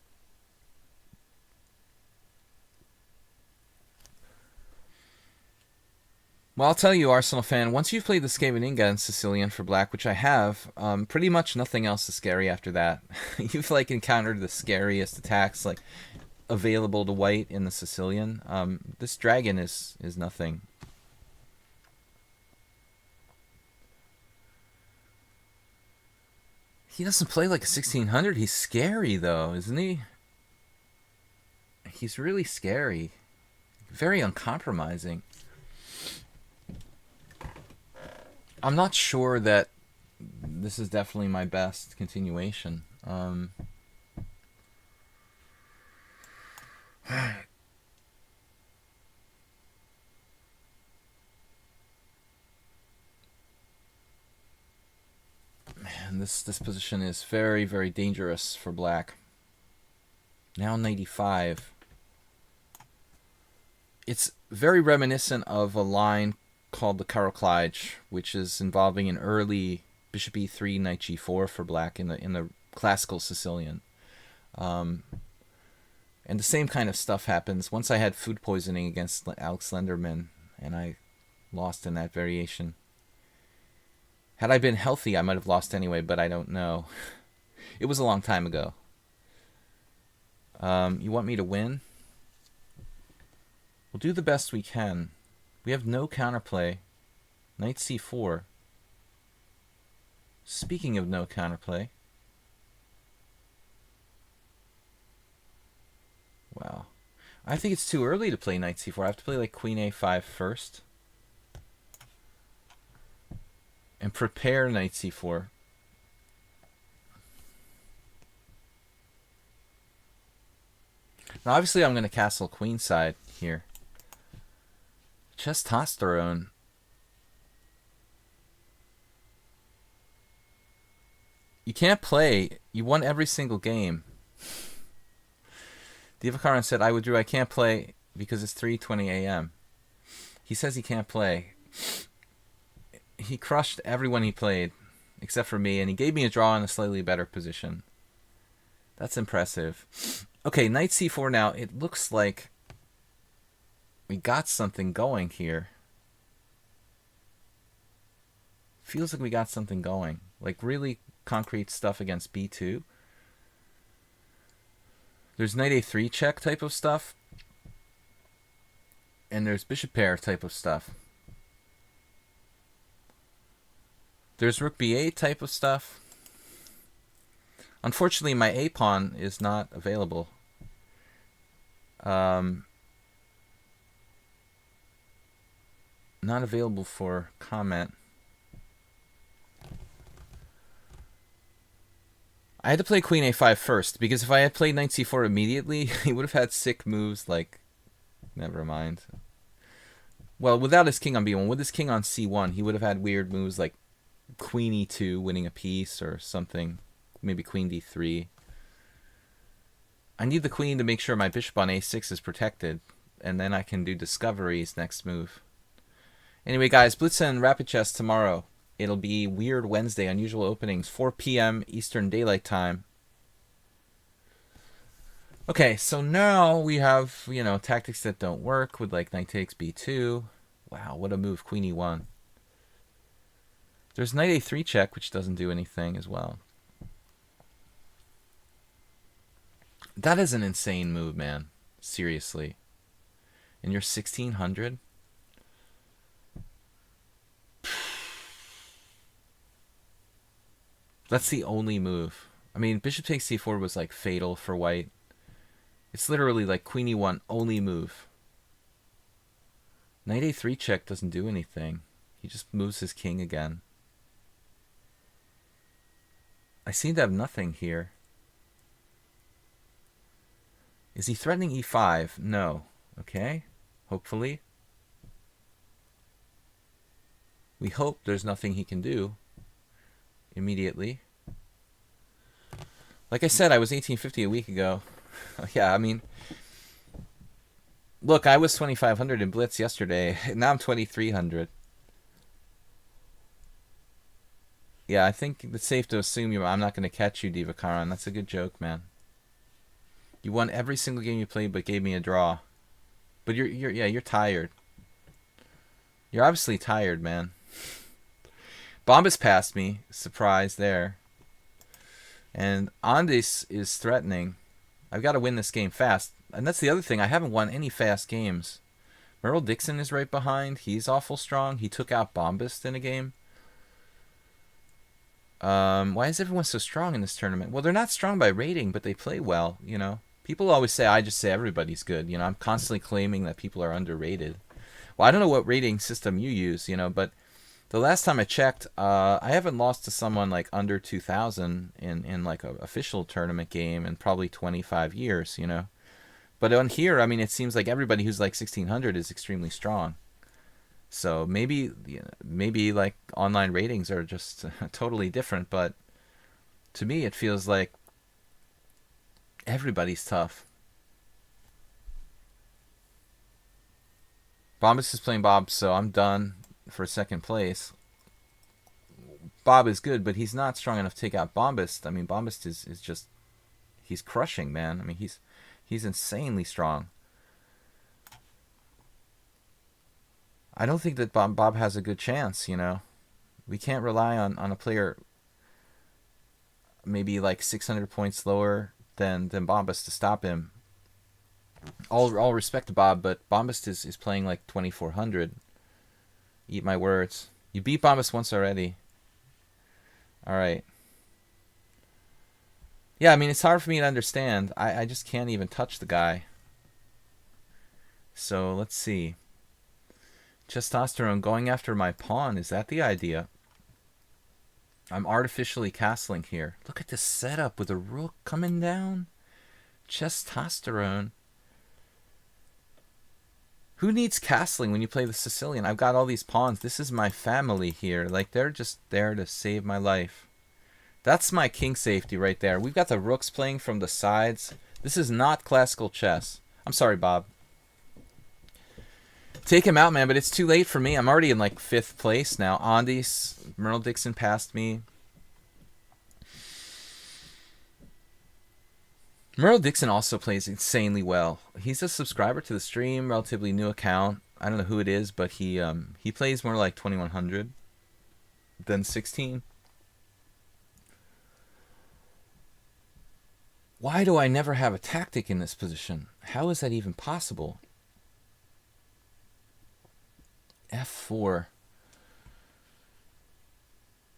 Well, I'll tell you, Arsenal fan, once you've played the Skaveninga and Sicilian for black, which I have, pretty much nothing else is scary after that. You've like encountered the scariest attacks like available to white in the Sicilian. This dragon is nothing. He doesn't play like a 1600. He's scary, though, isn't he? He's really scary. Very uncompromising. I'm not sure that this is definitely my best continuation. Man, this position is very, very dangerous for black. Now 95. It's very reminiscent of a line called the Caroclige, which is involving an early bishop e3, knight g4 for black in the classical Sicilian. And the same kind of stuff happens. Once I had food poisoning against Alex Lenderman, and I lost in that variation. Had I been healthy, I might have lost anyway, but I don't know. It was a long time ago. You want me to win? We'll do the best we can. We have no counterplay. Knight c4. Speaking of no counterplay. Wow. I think it's too early to play knight c4. I have to play like queen a5 first. And prepare knight c4. Now obviously I'm going to castle queenside here. Testosterone. You can't play. You won every single game. Divakaran said, I withdrew. I can't play because it's 3:20 a.m. He says he can't play. He crushed everyone he played, except for me, and he gave me a draw in a slightly better position. That's impressive. Okay, knight c4 now. It looks like we got something going here. Feels like we got something going. Like really concrete stuff against b2. There's knight a3 check type of stuff. And there's bishop pair type of stuff. There's rook b8 type of stuff. Unfortunately, my a pawn is not available. Not available for comment. I had to play queen a5 first, because if I had played knight c4 immediately, he would have had sick moves like... Never mind. Well, without his king on b1, with his king on c1, he would have had weird moves like queen e2, winning a piece or something. Maybe queen d3. I need the queen to make sure my bishop on a6 is protected, and then I can do discoveries next move. Anyway, guys, Blitz and Rapid Chess tomorrow. It'll be Weird Wednesday, unusual openings, 4 p.m. Eastern Daylight Time. Okay, so now we have, you know, tactics that don't work with like knight takes b2. Wow, what a move, queen e1. There's knight a3 check, which doesn't do anything as well. That is an insane move, man. Seriously. And you're 1600? That's the only move. I mean, bishop takes c4 was like fatal for white. It's literally like queen e1 only move. Knight a3 check doesn't do anything. He just moves his king again. I seem to have nothing here. Is he threatening e5? No. Okay. Hopefully. We hope there's nothing he can do immediately. Like I said, I was 1850 a week ago. Yeah, I mean, look, I was 2500 in Blitz yesterday. Now I'm 2300. Yeah, I think it's safe to assume I'm not going to catch you, Divakaran. That's a good joke, man. You won every single game you played, but gave me a draw. But you're tired. You're obviously tired, man. Bombas passed me. Surprise there. And Andis is threatening. I've got to win this game fast. And that's the other thing. I haven't won any fast games. Merrill Dixon is right behind. He's awful strong. He took out Bombast in a game. Why is everyone so strong in this tournament? Well, they're not strong by rating, but they play well, you know. People always say, I just say everybody's good. You know, I'm constantly claiming that people are underrated. Well, I don't know what rating system you use, you know, but the last time I checked, I haven't lost to someone like under 2,000 in like an official tournament game in probably 25 years, you know. But on here, I mean, it seems like everybody who's like 1,600 is extremely strong. So maybe like online ratings are just totally different, but to me it feels like everybody's tough. Bombas is playing Bob, so I'm done for second place. Bob is good, but he's not strong enough to take out Bombast. I mean, Bombast is just, he's crushing, man. I mean, he's insanely strong. I don't think that Bob has a good chance, you know. We can't rely on a player maybe like 600 points lower than Bombast to stop him. All respect to Bob, but Bombast is playing like 2,400. Eat my words. You beat Bombus once already. Alright. Yeah, I mean, it's hard for me to understand. I just can't even touch the guy. So, let's see. Testosterone going after my pawn. Is that the idea? I'm artificially castling here. Look at this setup with a rook coming down. Testosterone. Who needs castling when you play the Sicilian? I've got all these pawns. This is my family here. Like, they're just there to save my life. That's my king safety right there. We've got the rooks playing from the sides. This is not classical chess. I'm sorry, Bob. Take him out, man, but it's too late for me. I'm already in, like, 5th place now. Andis, Merle Dixon passed me. Merle Dixon also plays insanely well. He's a subscriber to the stream, relatively new account. I don't know who it is, but he plays more like 2100 than 16. Why do I never have a tactic in this position? How is that even possible? F4.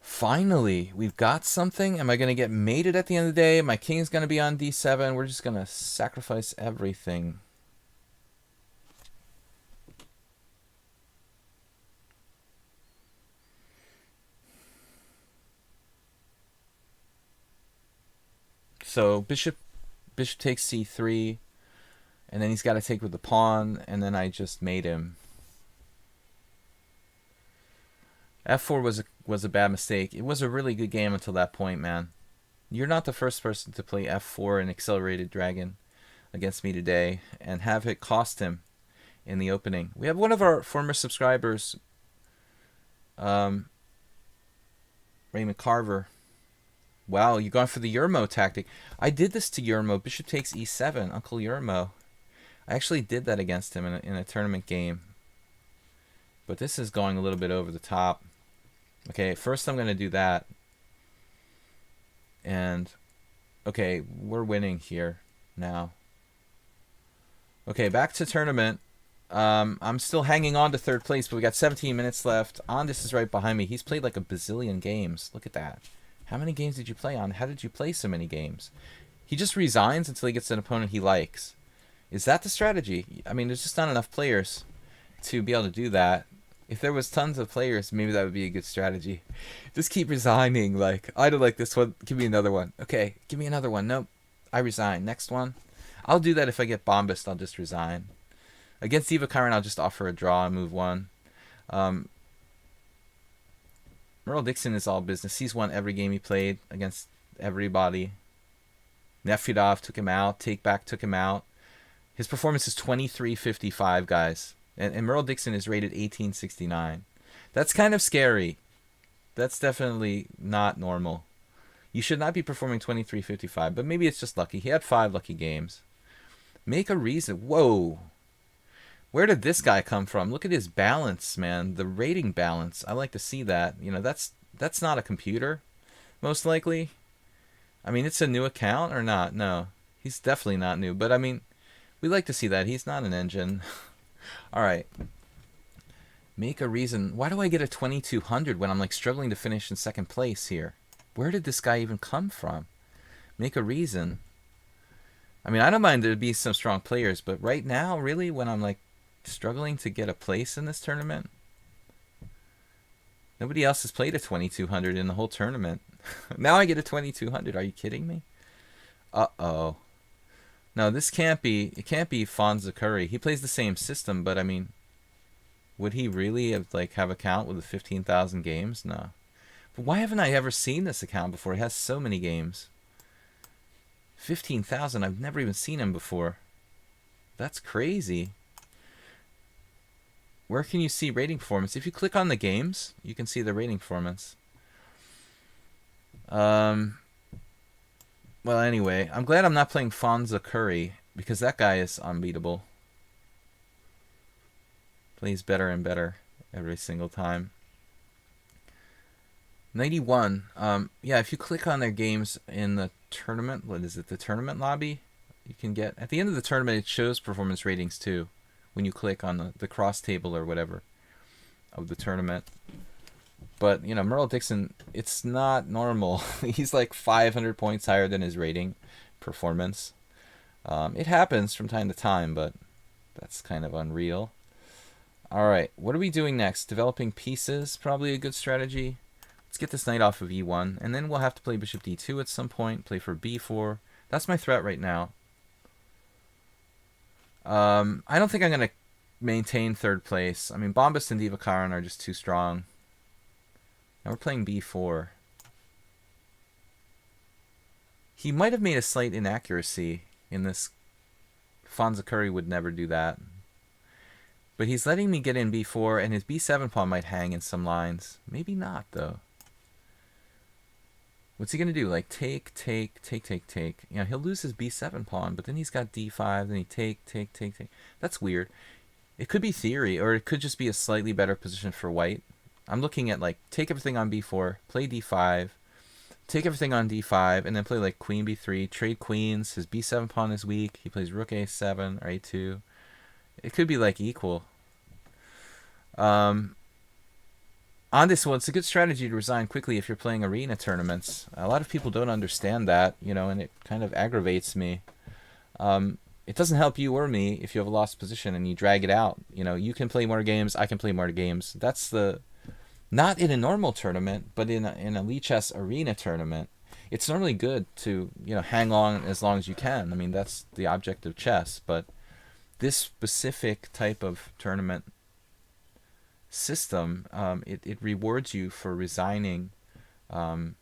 Finally, we've got something. Am I going to get mated at the end of the day? My king's going to be on d7. We're just going to sacrifice everything. So bishop takes c3, and then he's got to take with the pawn, and then I just mate him. F4 was a bad mistake. It was a really good game until that point, man. You're not the first person to play F4 in Accelerated Dragon against me today and have it cost him in the opening. We have one of our former subscribers, Raymond Carver. Wow, you're going for the Yermo tactic. I did this to Yermo. Bishop takes e7, Uncle Yermo. I actually did that against him in a tournament game. But this is going a little bit over the top. Okay, first I'm going to do that. And, okay, we're winning here now. Okay, back to tournament. I'm still hanging on to 3rd place, but we got 17 minutes left. Andis is right behind me. He's played like a bazillion games. Look at that. How many games did you play on? How did you play so many games? He just resigns until he gets an opponent he likes. Is that the strategy? I mean, there's just not enough players to be able to do that. If there was tons of players, maybe that would be a good strategy. Just keep resigning. Like, I don't like this one. Give me another one. Okay, give me another one. Nope. I resign. Next one. I'll do that if I get bombast. I'll just resign. Against Eva Kyron, I'll just offer a draw and move one. Merle Dixon is all business. He's won every game he played against everybody. Nefedov took him out. Take Back took him out. His performance is 23.55, guys. And Merle Dixon is rated 1869. That's kind of scary. That's definitely not normal. You should not be performing 23.55, but maybe it's just lucky. He had 5 lucky games. Make a reason. Whoa. Where did this guy come from? Look at his balance, man. The rating balance. I like to see that. You know, that's not a computer, most likely. I mean, it's a new account or not? No. He's definitely not new. But, I mean, we like to see that. He's not an engine. All right. Make a reason. Why do I get a 2200 when I'm, like, struggling to finish in 2nd place here? Where did this guy even come from? Make a reason. I mean, I don't mind there'd be some strong players, but right now, really, when I'm, like, struggling to get a place in this tournament, nobody else has played a 2200 in the whole tournament. Now I get a 2200. Are you kidding me? Uh-oh. No, this can't be. It can't be Fonza Curry. He plays the same system, but I mean, would he really have a count with the 15,000 games? No. But why haven't I ever seen this account before? He has so many games. 15,000. I've never even seen him before. That's crazy. Where can you see rating performance? If you click on the games, you can see the rating performance. Well, anyway, I'm glad I'm not playing Fonza Curry, because that guy is unbeatable. Plays better and better every single time. 91. Yeah, if you click on their games in the tournament, what is it, the tournament lobby, you can get, at the end of the tournament, it shows performance ratings too, when you click on the cross table or whatever of the tournament. But, you know, Merle Dixon, it's not normal. He's like 500 points higher than his rating performance. It happens from time to time, but that's kind of unreal. All right, what are we doing next? Developing pieces, probably a good strategy. Let's get this knight off of e1, and then we'll have to play bishop d2 at some point, play for b4. That's my threat right now. I don't think I'm going to maintain third place. I mean, Bombas and Divakaran are just too strong. Now we're playing b4. He might have made a slight inaccuracy in this. Fonza Curry would never do that. But he's letting me get in b4, and his b7 pawn might hang in some lines. Maybe not, though. What's he going to do? Like, take. You know, he'll lose his b7 pawn, but then he's got d5, then he take. That's weird. It could be theory, or it could just be a slightly better position for white. I'm looking at, like, take everything on b4, play d5, take everything on d5, and then play, like, queen b3, trade queens. His b7 pawn is weak. He plays rook a7 or a2. It could be, like, equal. On this one, it's a good strategy to resign quickly if you're playing arena tournaments. A lot of people don't understand that, you know, and it kind of aggravates me. It doesn't help you or me if you have a lost position and you drag it out. You know, you can play more games, I can play more games. That's the... Not in a normal tournament, but in a lichess arena tournament. It's normally good to, you know, hang on as long as you can. I mean, that's the object of chess. But this specific type of tournament system, it rewards you for resigning. Now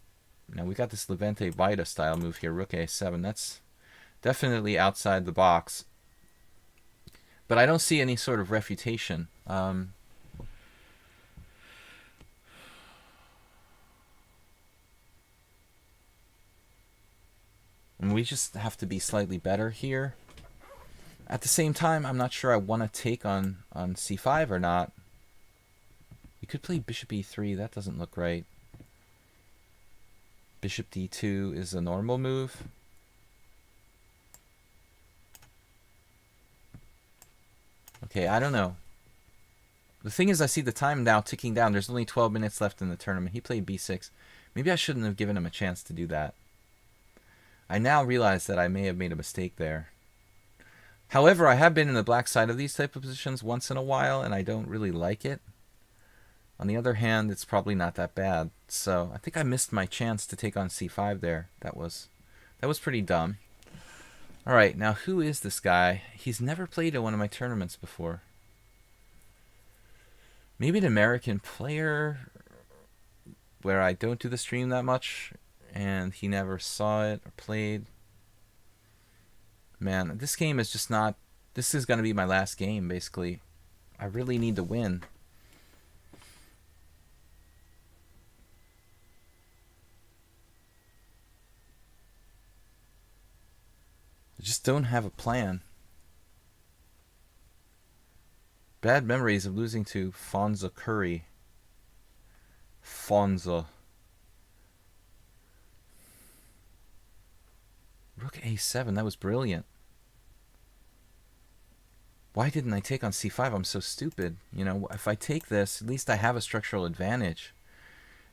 we got this Levante Vita style move here, rook a7. That's definitely outside the box, but I don't see any sort of refutation. And we just have to be slightly better here. At the same time, I'm not sure I want to take on c5 or not. You could play bishop e3. That doesn't look right. Bishop d2 is a normal move. Okay, I don't know. The thing is, I see the time now ticking down. There's only 12 minutes left in the tournament. He played b6. Maybe I shouldn't have given him a chance to do that. I now realize that I may have made a mistake there. However, I have been in the black side of these type of positions once in a while, and I don't really like it. On the other hand, it's probably not that bad. So I think I missed my chance to take on c5 there. That was pretty dumb. All right, now who is this guy? He's never played in one of my tournaments before. Maybe an American player where I don't do the stream that much, and he never saw it or played. Man, this game is just not... This is going to be my last game, basically. I really need to win. I just don't have a plan. Bad memories of losing to Fonza Curry. Fonza. Rook a7, that was brilliant. Why didn't I take on c5? I'm so stupid. You know, if I take this, at least I have a structural advantage.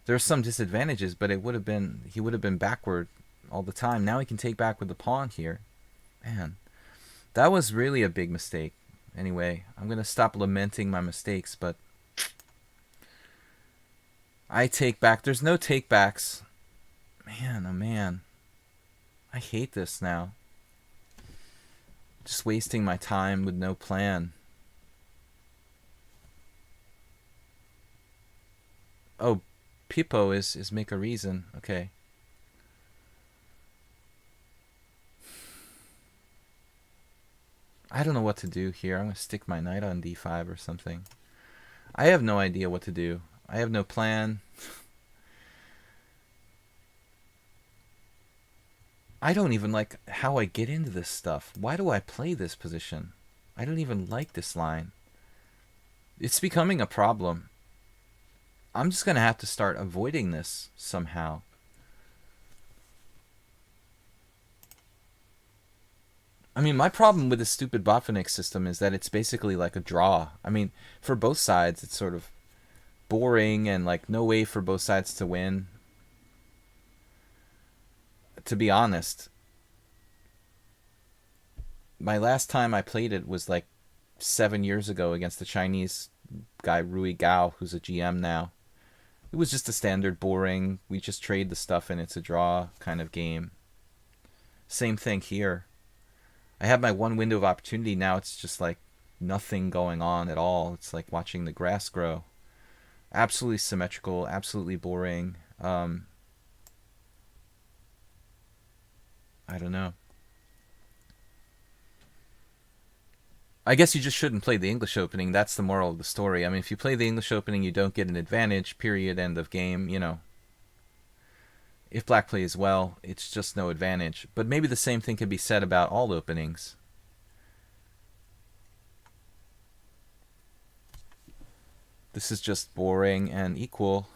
There are some disadvantages, but it would have been... He would have been backward all the time. Now he can take back with the pawn here. Man, that was really a big mistake. Anyway, I'm going to stop lamenting my mistakes, but I take back. There's no takebacks. Man, oh man. I hate this now. Just wasting my time with no plan. Oh, Pippo is make a reason. Okay. I don't know what to do here. I'm going to stick my knight on d5 or something. I have no idea what to do. I have no plan. I don't even like how I get into this stuff. Why do I play this position? I don't even like this line. It's becoming a problem. I'm just going to have to start avoiding this somehow. I mean, my problem with this stupid Botvinnik system is that it's basically like a draw. I mean, for both sides, it's sort of boring and like no way for both sides to win. To be honest, my last time I played it was like 7 years ago against the Chinese guy Rui Gao, who's a GM now. It was just a standard boring, we just trade the stuff and it's a draw kind of game. Same thing here. I have my one window of opportunity. Now it's just like nothing going on at all. It's like watching the grass grow. Absolutely symmetrical, absolutely boring. I don't know. I guess you just shouldn't play the English opening. That's the moral of the story. I mean, if you play the English opening, you don't get an advantage, period, end of game, you know. If black plays well, it's just no advantage. But maybe the same thing can be said about all openings. This is just boring and equal.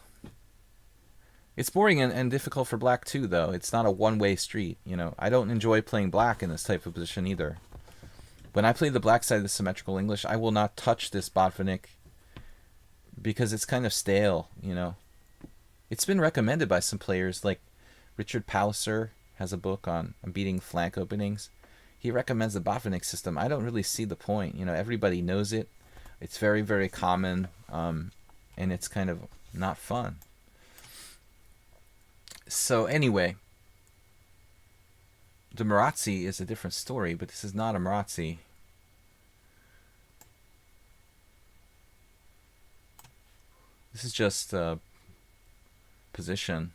It's boring and difficult for black too, though. It's not a one-way street, you know. I don't enjoy playing black in this type of position either. When I play the black side of the symmetrical English, I will not touch this Botvinnik because it's kind of stale, you know. It's been recommended by some players, like Richard Palliser has a book on beating flank openings. He recommends the Botvinnik system. I don't really see the point. You know, everybody knows it. It's very, very common, and it's kind of not fun. So anyway, the Marazzi is a different story, but this is not a Marazzi. This is just position.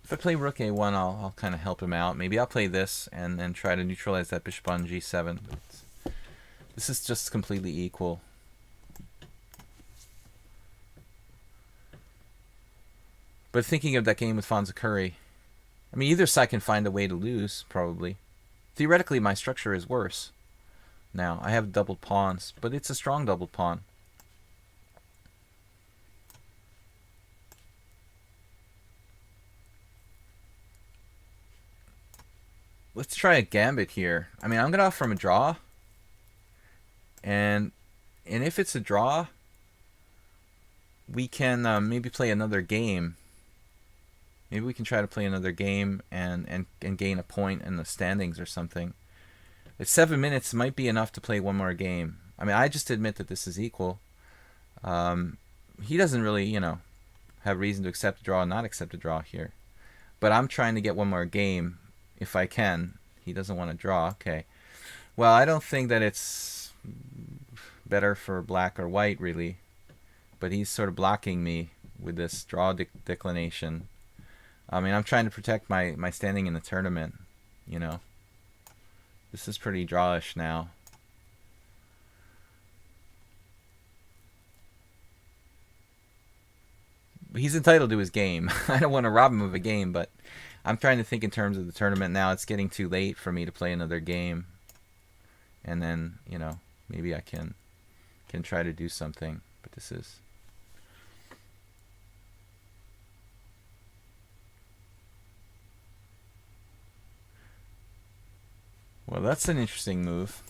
If I play rook a1, I'll kind of help him out. Maybe I'll play this and then try to neutralize that bishop on g7. This is just completely equal. But thinking of that game with Fonza Curry, I mean, either side can find a way to lose, probably. Theoretically, my structure is worse. Now, I have doubled pawns, but it's a strong doubled pawn. Let's try a gambit here. I mean, I'm going to offer him a draw. And if it's a draw, we can maybe play another game. Maybe we can try to play another game and gain a point in the standings or something. At 7 minutes might be enough to play one more game. I mean, I just admit that this is equal. He doesn't really, you know, have reason to accept a draw and not accept a draw here. But I'm trying to get one more game if I can. He doesn't want to draw. Okay. Well, I don't think that it's better for black or white, really. But he's sort of blocking me with this draw declination. I mean, I'm trying to protect my standing in the tournament, you know. This is pretty drawish now. He's entitled to his game. I don't want to rob him of a game, but I'm trying to think in terms of the tournament now. It's getting too late for me to play another game. And then, you know, maybe I can try to do something. But this is... Well, that's an interesting move.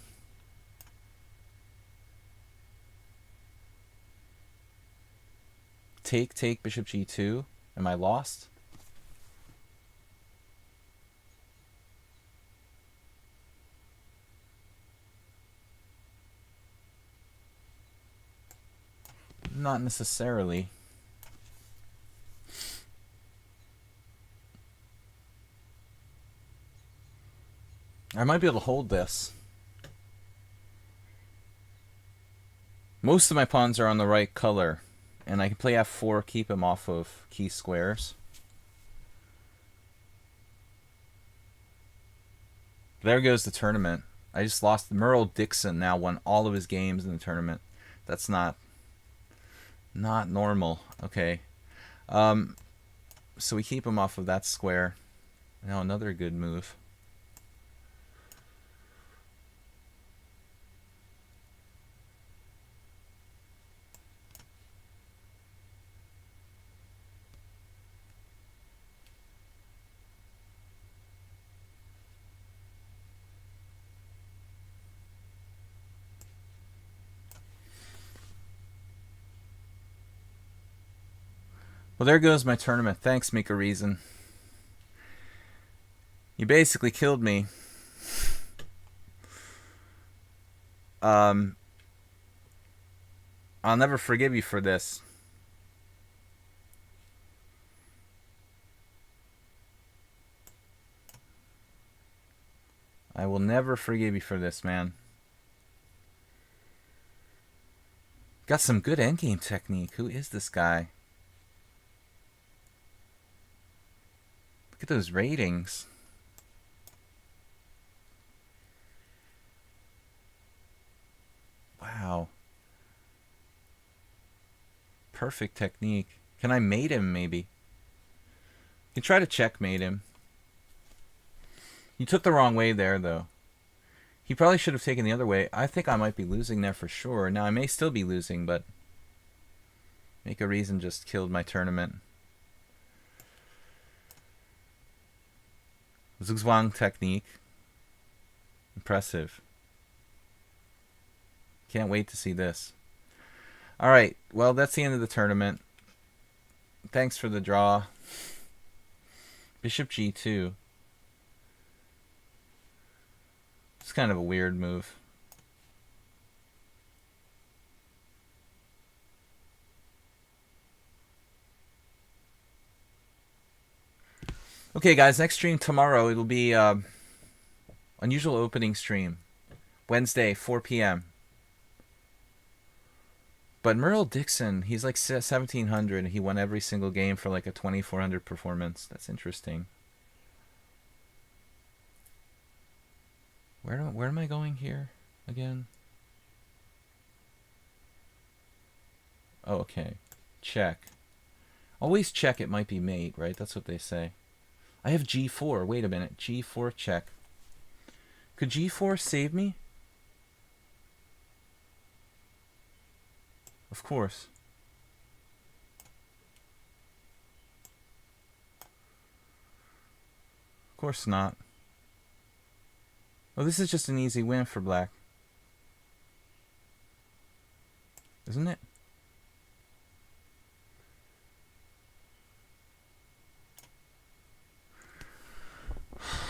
Take, bishop g2. Am I lost? Not necessarily. I might be able to hold this. Most of my pawns are on the right color, and I can play f4, keep him off of key squares. There goes the tournament. I just lost. Merle Dixon now won all of his games in the tournament. That's not normal. Okay. So we keep him off of that square. Now another good move. Well, there goes my tournament. Thanks, Make a Reason. You basically killed me. I'll never forgive you for this. I will never forgive you for this, man. Got some good endgame technique. Who is this guy? Look at those ratings. Wow. Perfect technique. Can I mate him, maybe? You can try to checkmate him. You took the wrong way there, though. He probably should have taken the other way. I think I might be losing there for sure. Now, I may still be losing, but Make a Reason just killed my tournament. Zugzwang technique. Impressive. Can't wait to see this. Alright, well, that's the end of the tournament. Thanks for the draw. Bishop G2. It's kind of a weird move. Okay, guys, next stream tomorrow. It'll be unusual opening stream. Wednesday, 4 p.m. But Merle Dixon, he's like 1,700. He won every single game for like a 2,400 performance. That's interesting. Where am I going here again? Oh, okay. Check. Always check. It might be mate, right? That's what they say. I have G4. Wait a minute. G4 check. Could G4 save me? Of course. Of course not. Oh, this is just an easy win for black. Isn't it?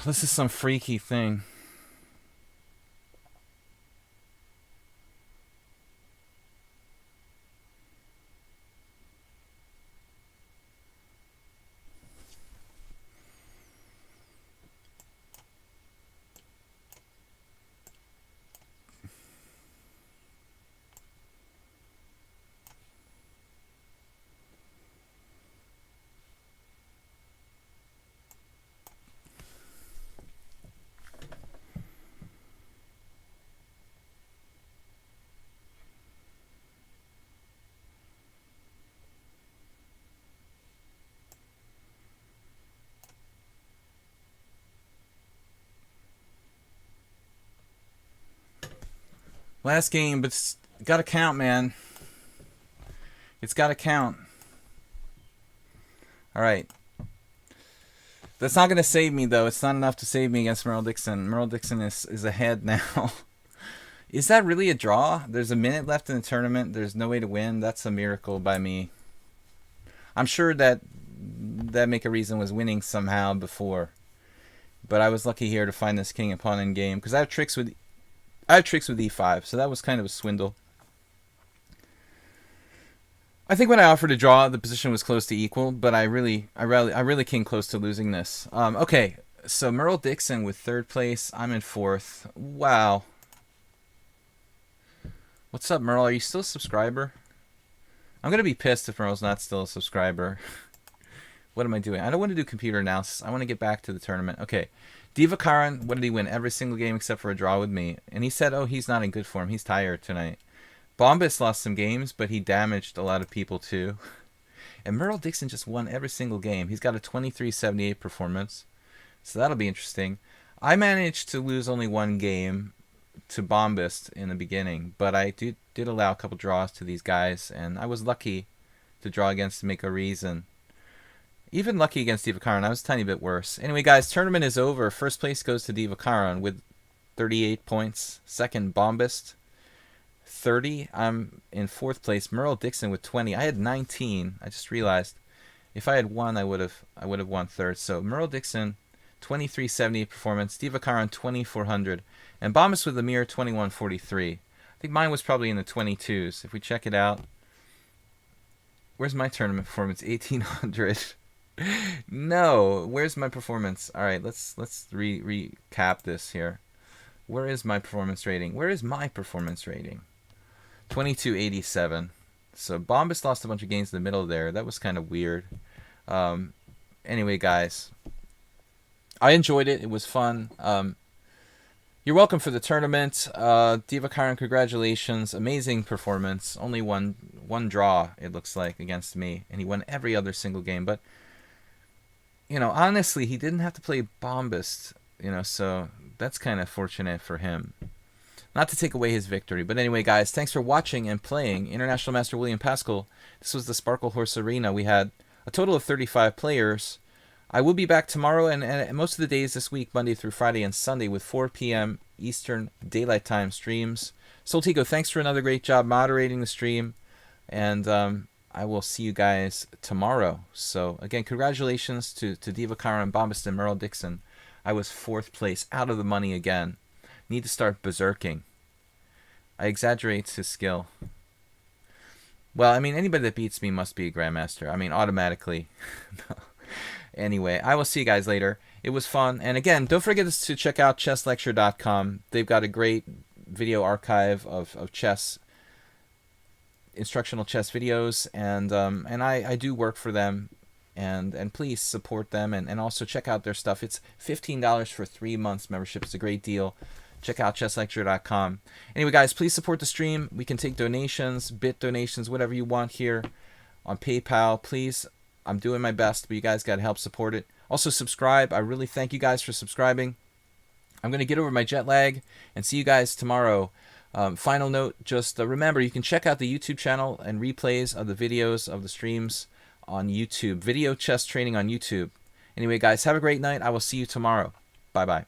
This is some freaky thing. Last game, but it's gotta count, man. It's gotta count. Alright. That's not gonna save me, though. It's not enough to save me against Merle Dixon. Merle Dixon is ahead now. Is that really a draw? There's a minute left in the tournament. There's no way to win. That's a miracle by me. I'm sure that Make a Reason was winning somehow before. But I was lucky here to find this king and pawn in game. Because I have tricks with e5, so that was kind of a swindle. I think when I offered a draw, the position was close to equal, but I really came close to losing this. Okay, so Merle Dixon with 3rd place. I'm in 4th. Wow. What's up, Merle? Are you still a subscriber? I'm going to be pissed if Merle's not still a subscriber. What am I doing? I don't want to do computer analysis. I want to get back to the tournament. Okay. Divakaran, what did he win? Every single game except for a draw with me. And he said, oh, he's not in good form. He's tired tonight. Bombas lost some games, but he damaged a lot of people too. And Merle Dixon just won every single game. He's got a 23.78 performance. So that'll be interesting. I managed to lose only one game to Bombast in the beginning. But I did allow a couple draws to these guys. And I was lucky to draw against Make a Reason. Even lucky against Divakaran. I was a tiny bit worse. Anyway, guys, tournament is over. 1st place goes to Divakaran with 38 points. 2nd, Bombast, 30. I'm in 4th place. Merle Dixon with 20. I had 19. I just realized. If I had won, I would have won third. So Merle Dixon, 2378 performance. Divakaran 2400, and Bombas with a mere 2143. I think mine was probably in the 22s. If we check it out, where's my tournament performance? 1800. No, where's my performance? All right, let's recap this here. Where is my performance rating? 2287. So Bombas lost a bunch of games in the middle there. That was kind of weird. Anyway, guys, I enjoyed it. It was fun. You're welcome for the tournament. Divakaran, congratulations. Amazing performance. Only one draw, it looks like, against me. And he won every other single game. But, you know, honestly, he didn't have to play Bombas, you know, so that's kind of fortunate for him. Not to take away his victory. But anyway, guys, thanks for watching and playing. International Master William Paschall. This was the Sparkle Horse Arena. We had a total of 35 players. I will be back tomorrow and most of the days this week, Monday through Friday and Sunday, with 4 p.m. Eastern Daylight Time streams. Soltico, thanks for another great job moderating the stream. And I will see you guys tomorrow. So, again, congratulations to Divakaran, Bombas, and Merle Dixon. I was 4th place, out of the money again. Need to start berserking. I exaggerate his skill. Well, I mean, anybody that beats me must be a Grandmaster. I mean, automatically. Anyway, I will see you guys later. It was fun. And again, don't forget to check out chesslecture.com. They've got a great video archive of chess, instructional chess videos. And I do work for them. And please support them. And also check out their stuff. It's $15 for 3 months membership. It's a great deal. Check out chesslecture.com. Anyway, guys, please support the stream. We can take donations, bit donations, whatever you want here on PayPal. Please, I'm doing my best, but you guys got to help support it. Also, subscribe. I really thank you guys for subscribing. I'm going to get over my jet lag and see you guys tomorrow. Final note, just remember, you can check out the YouTube channel and replays of the videos of the streams on YouTube. Video chess training on YouTube. Anyway, guys, have a great night. I will see you tomorrow. Bye-bye.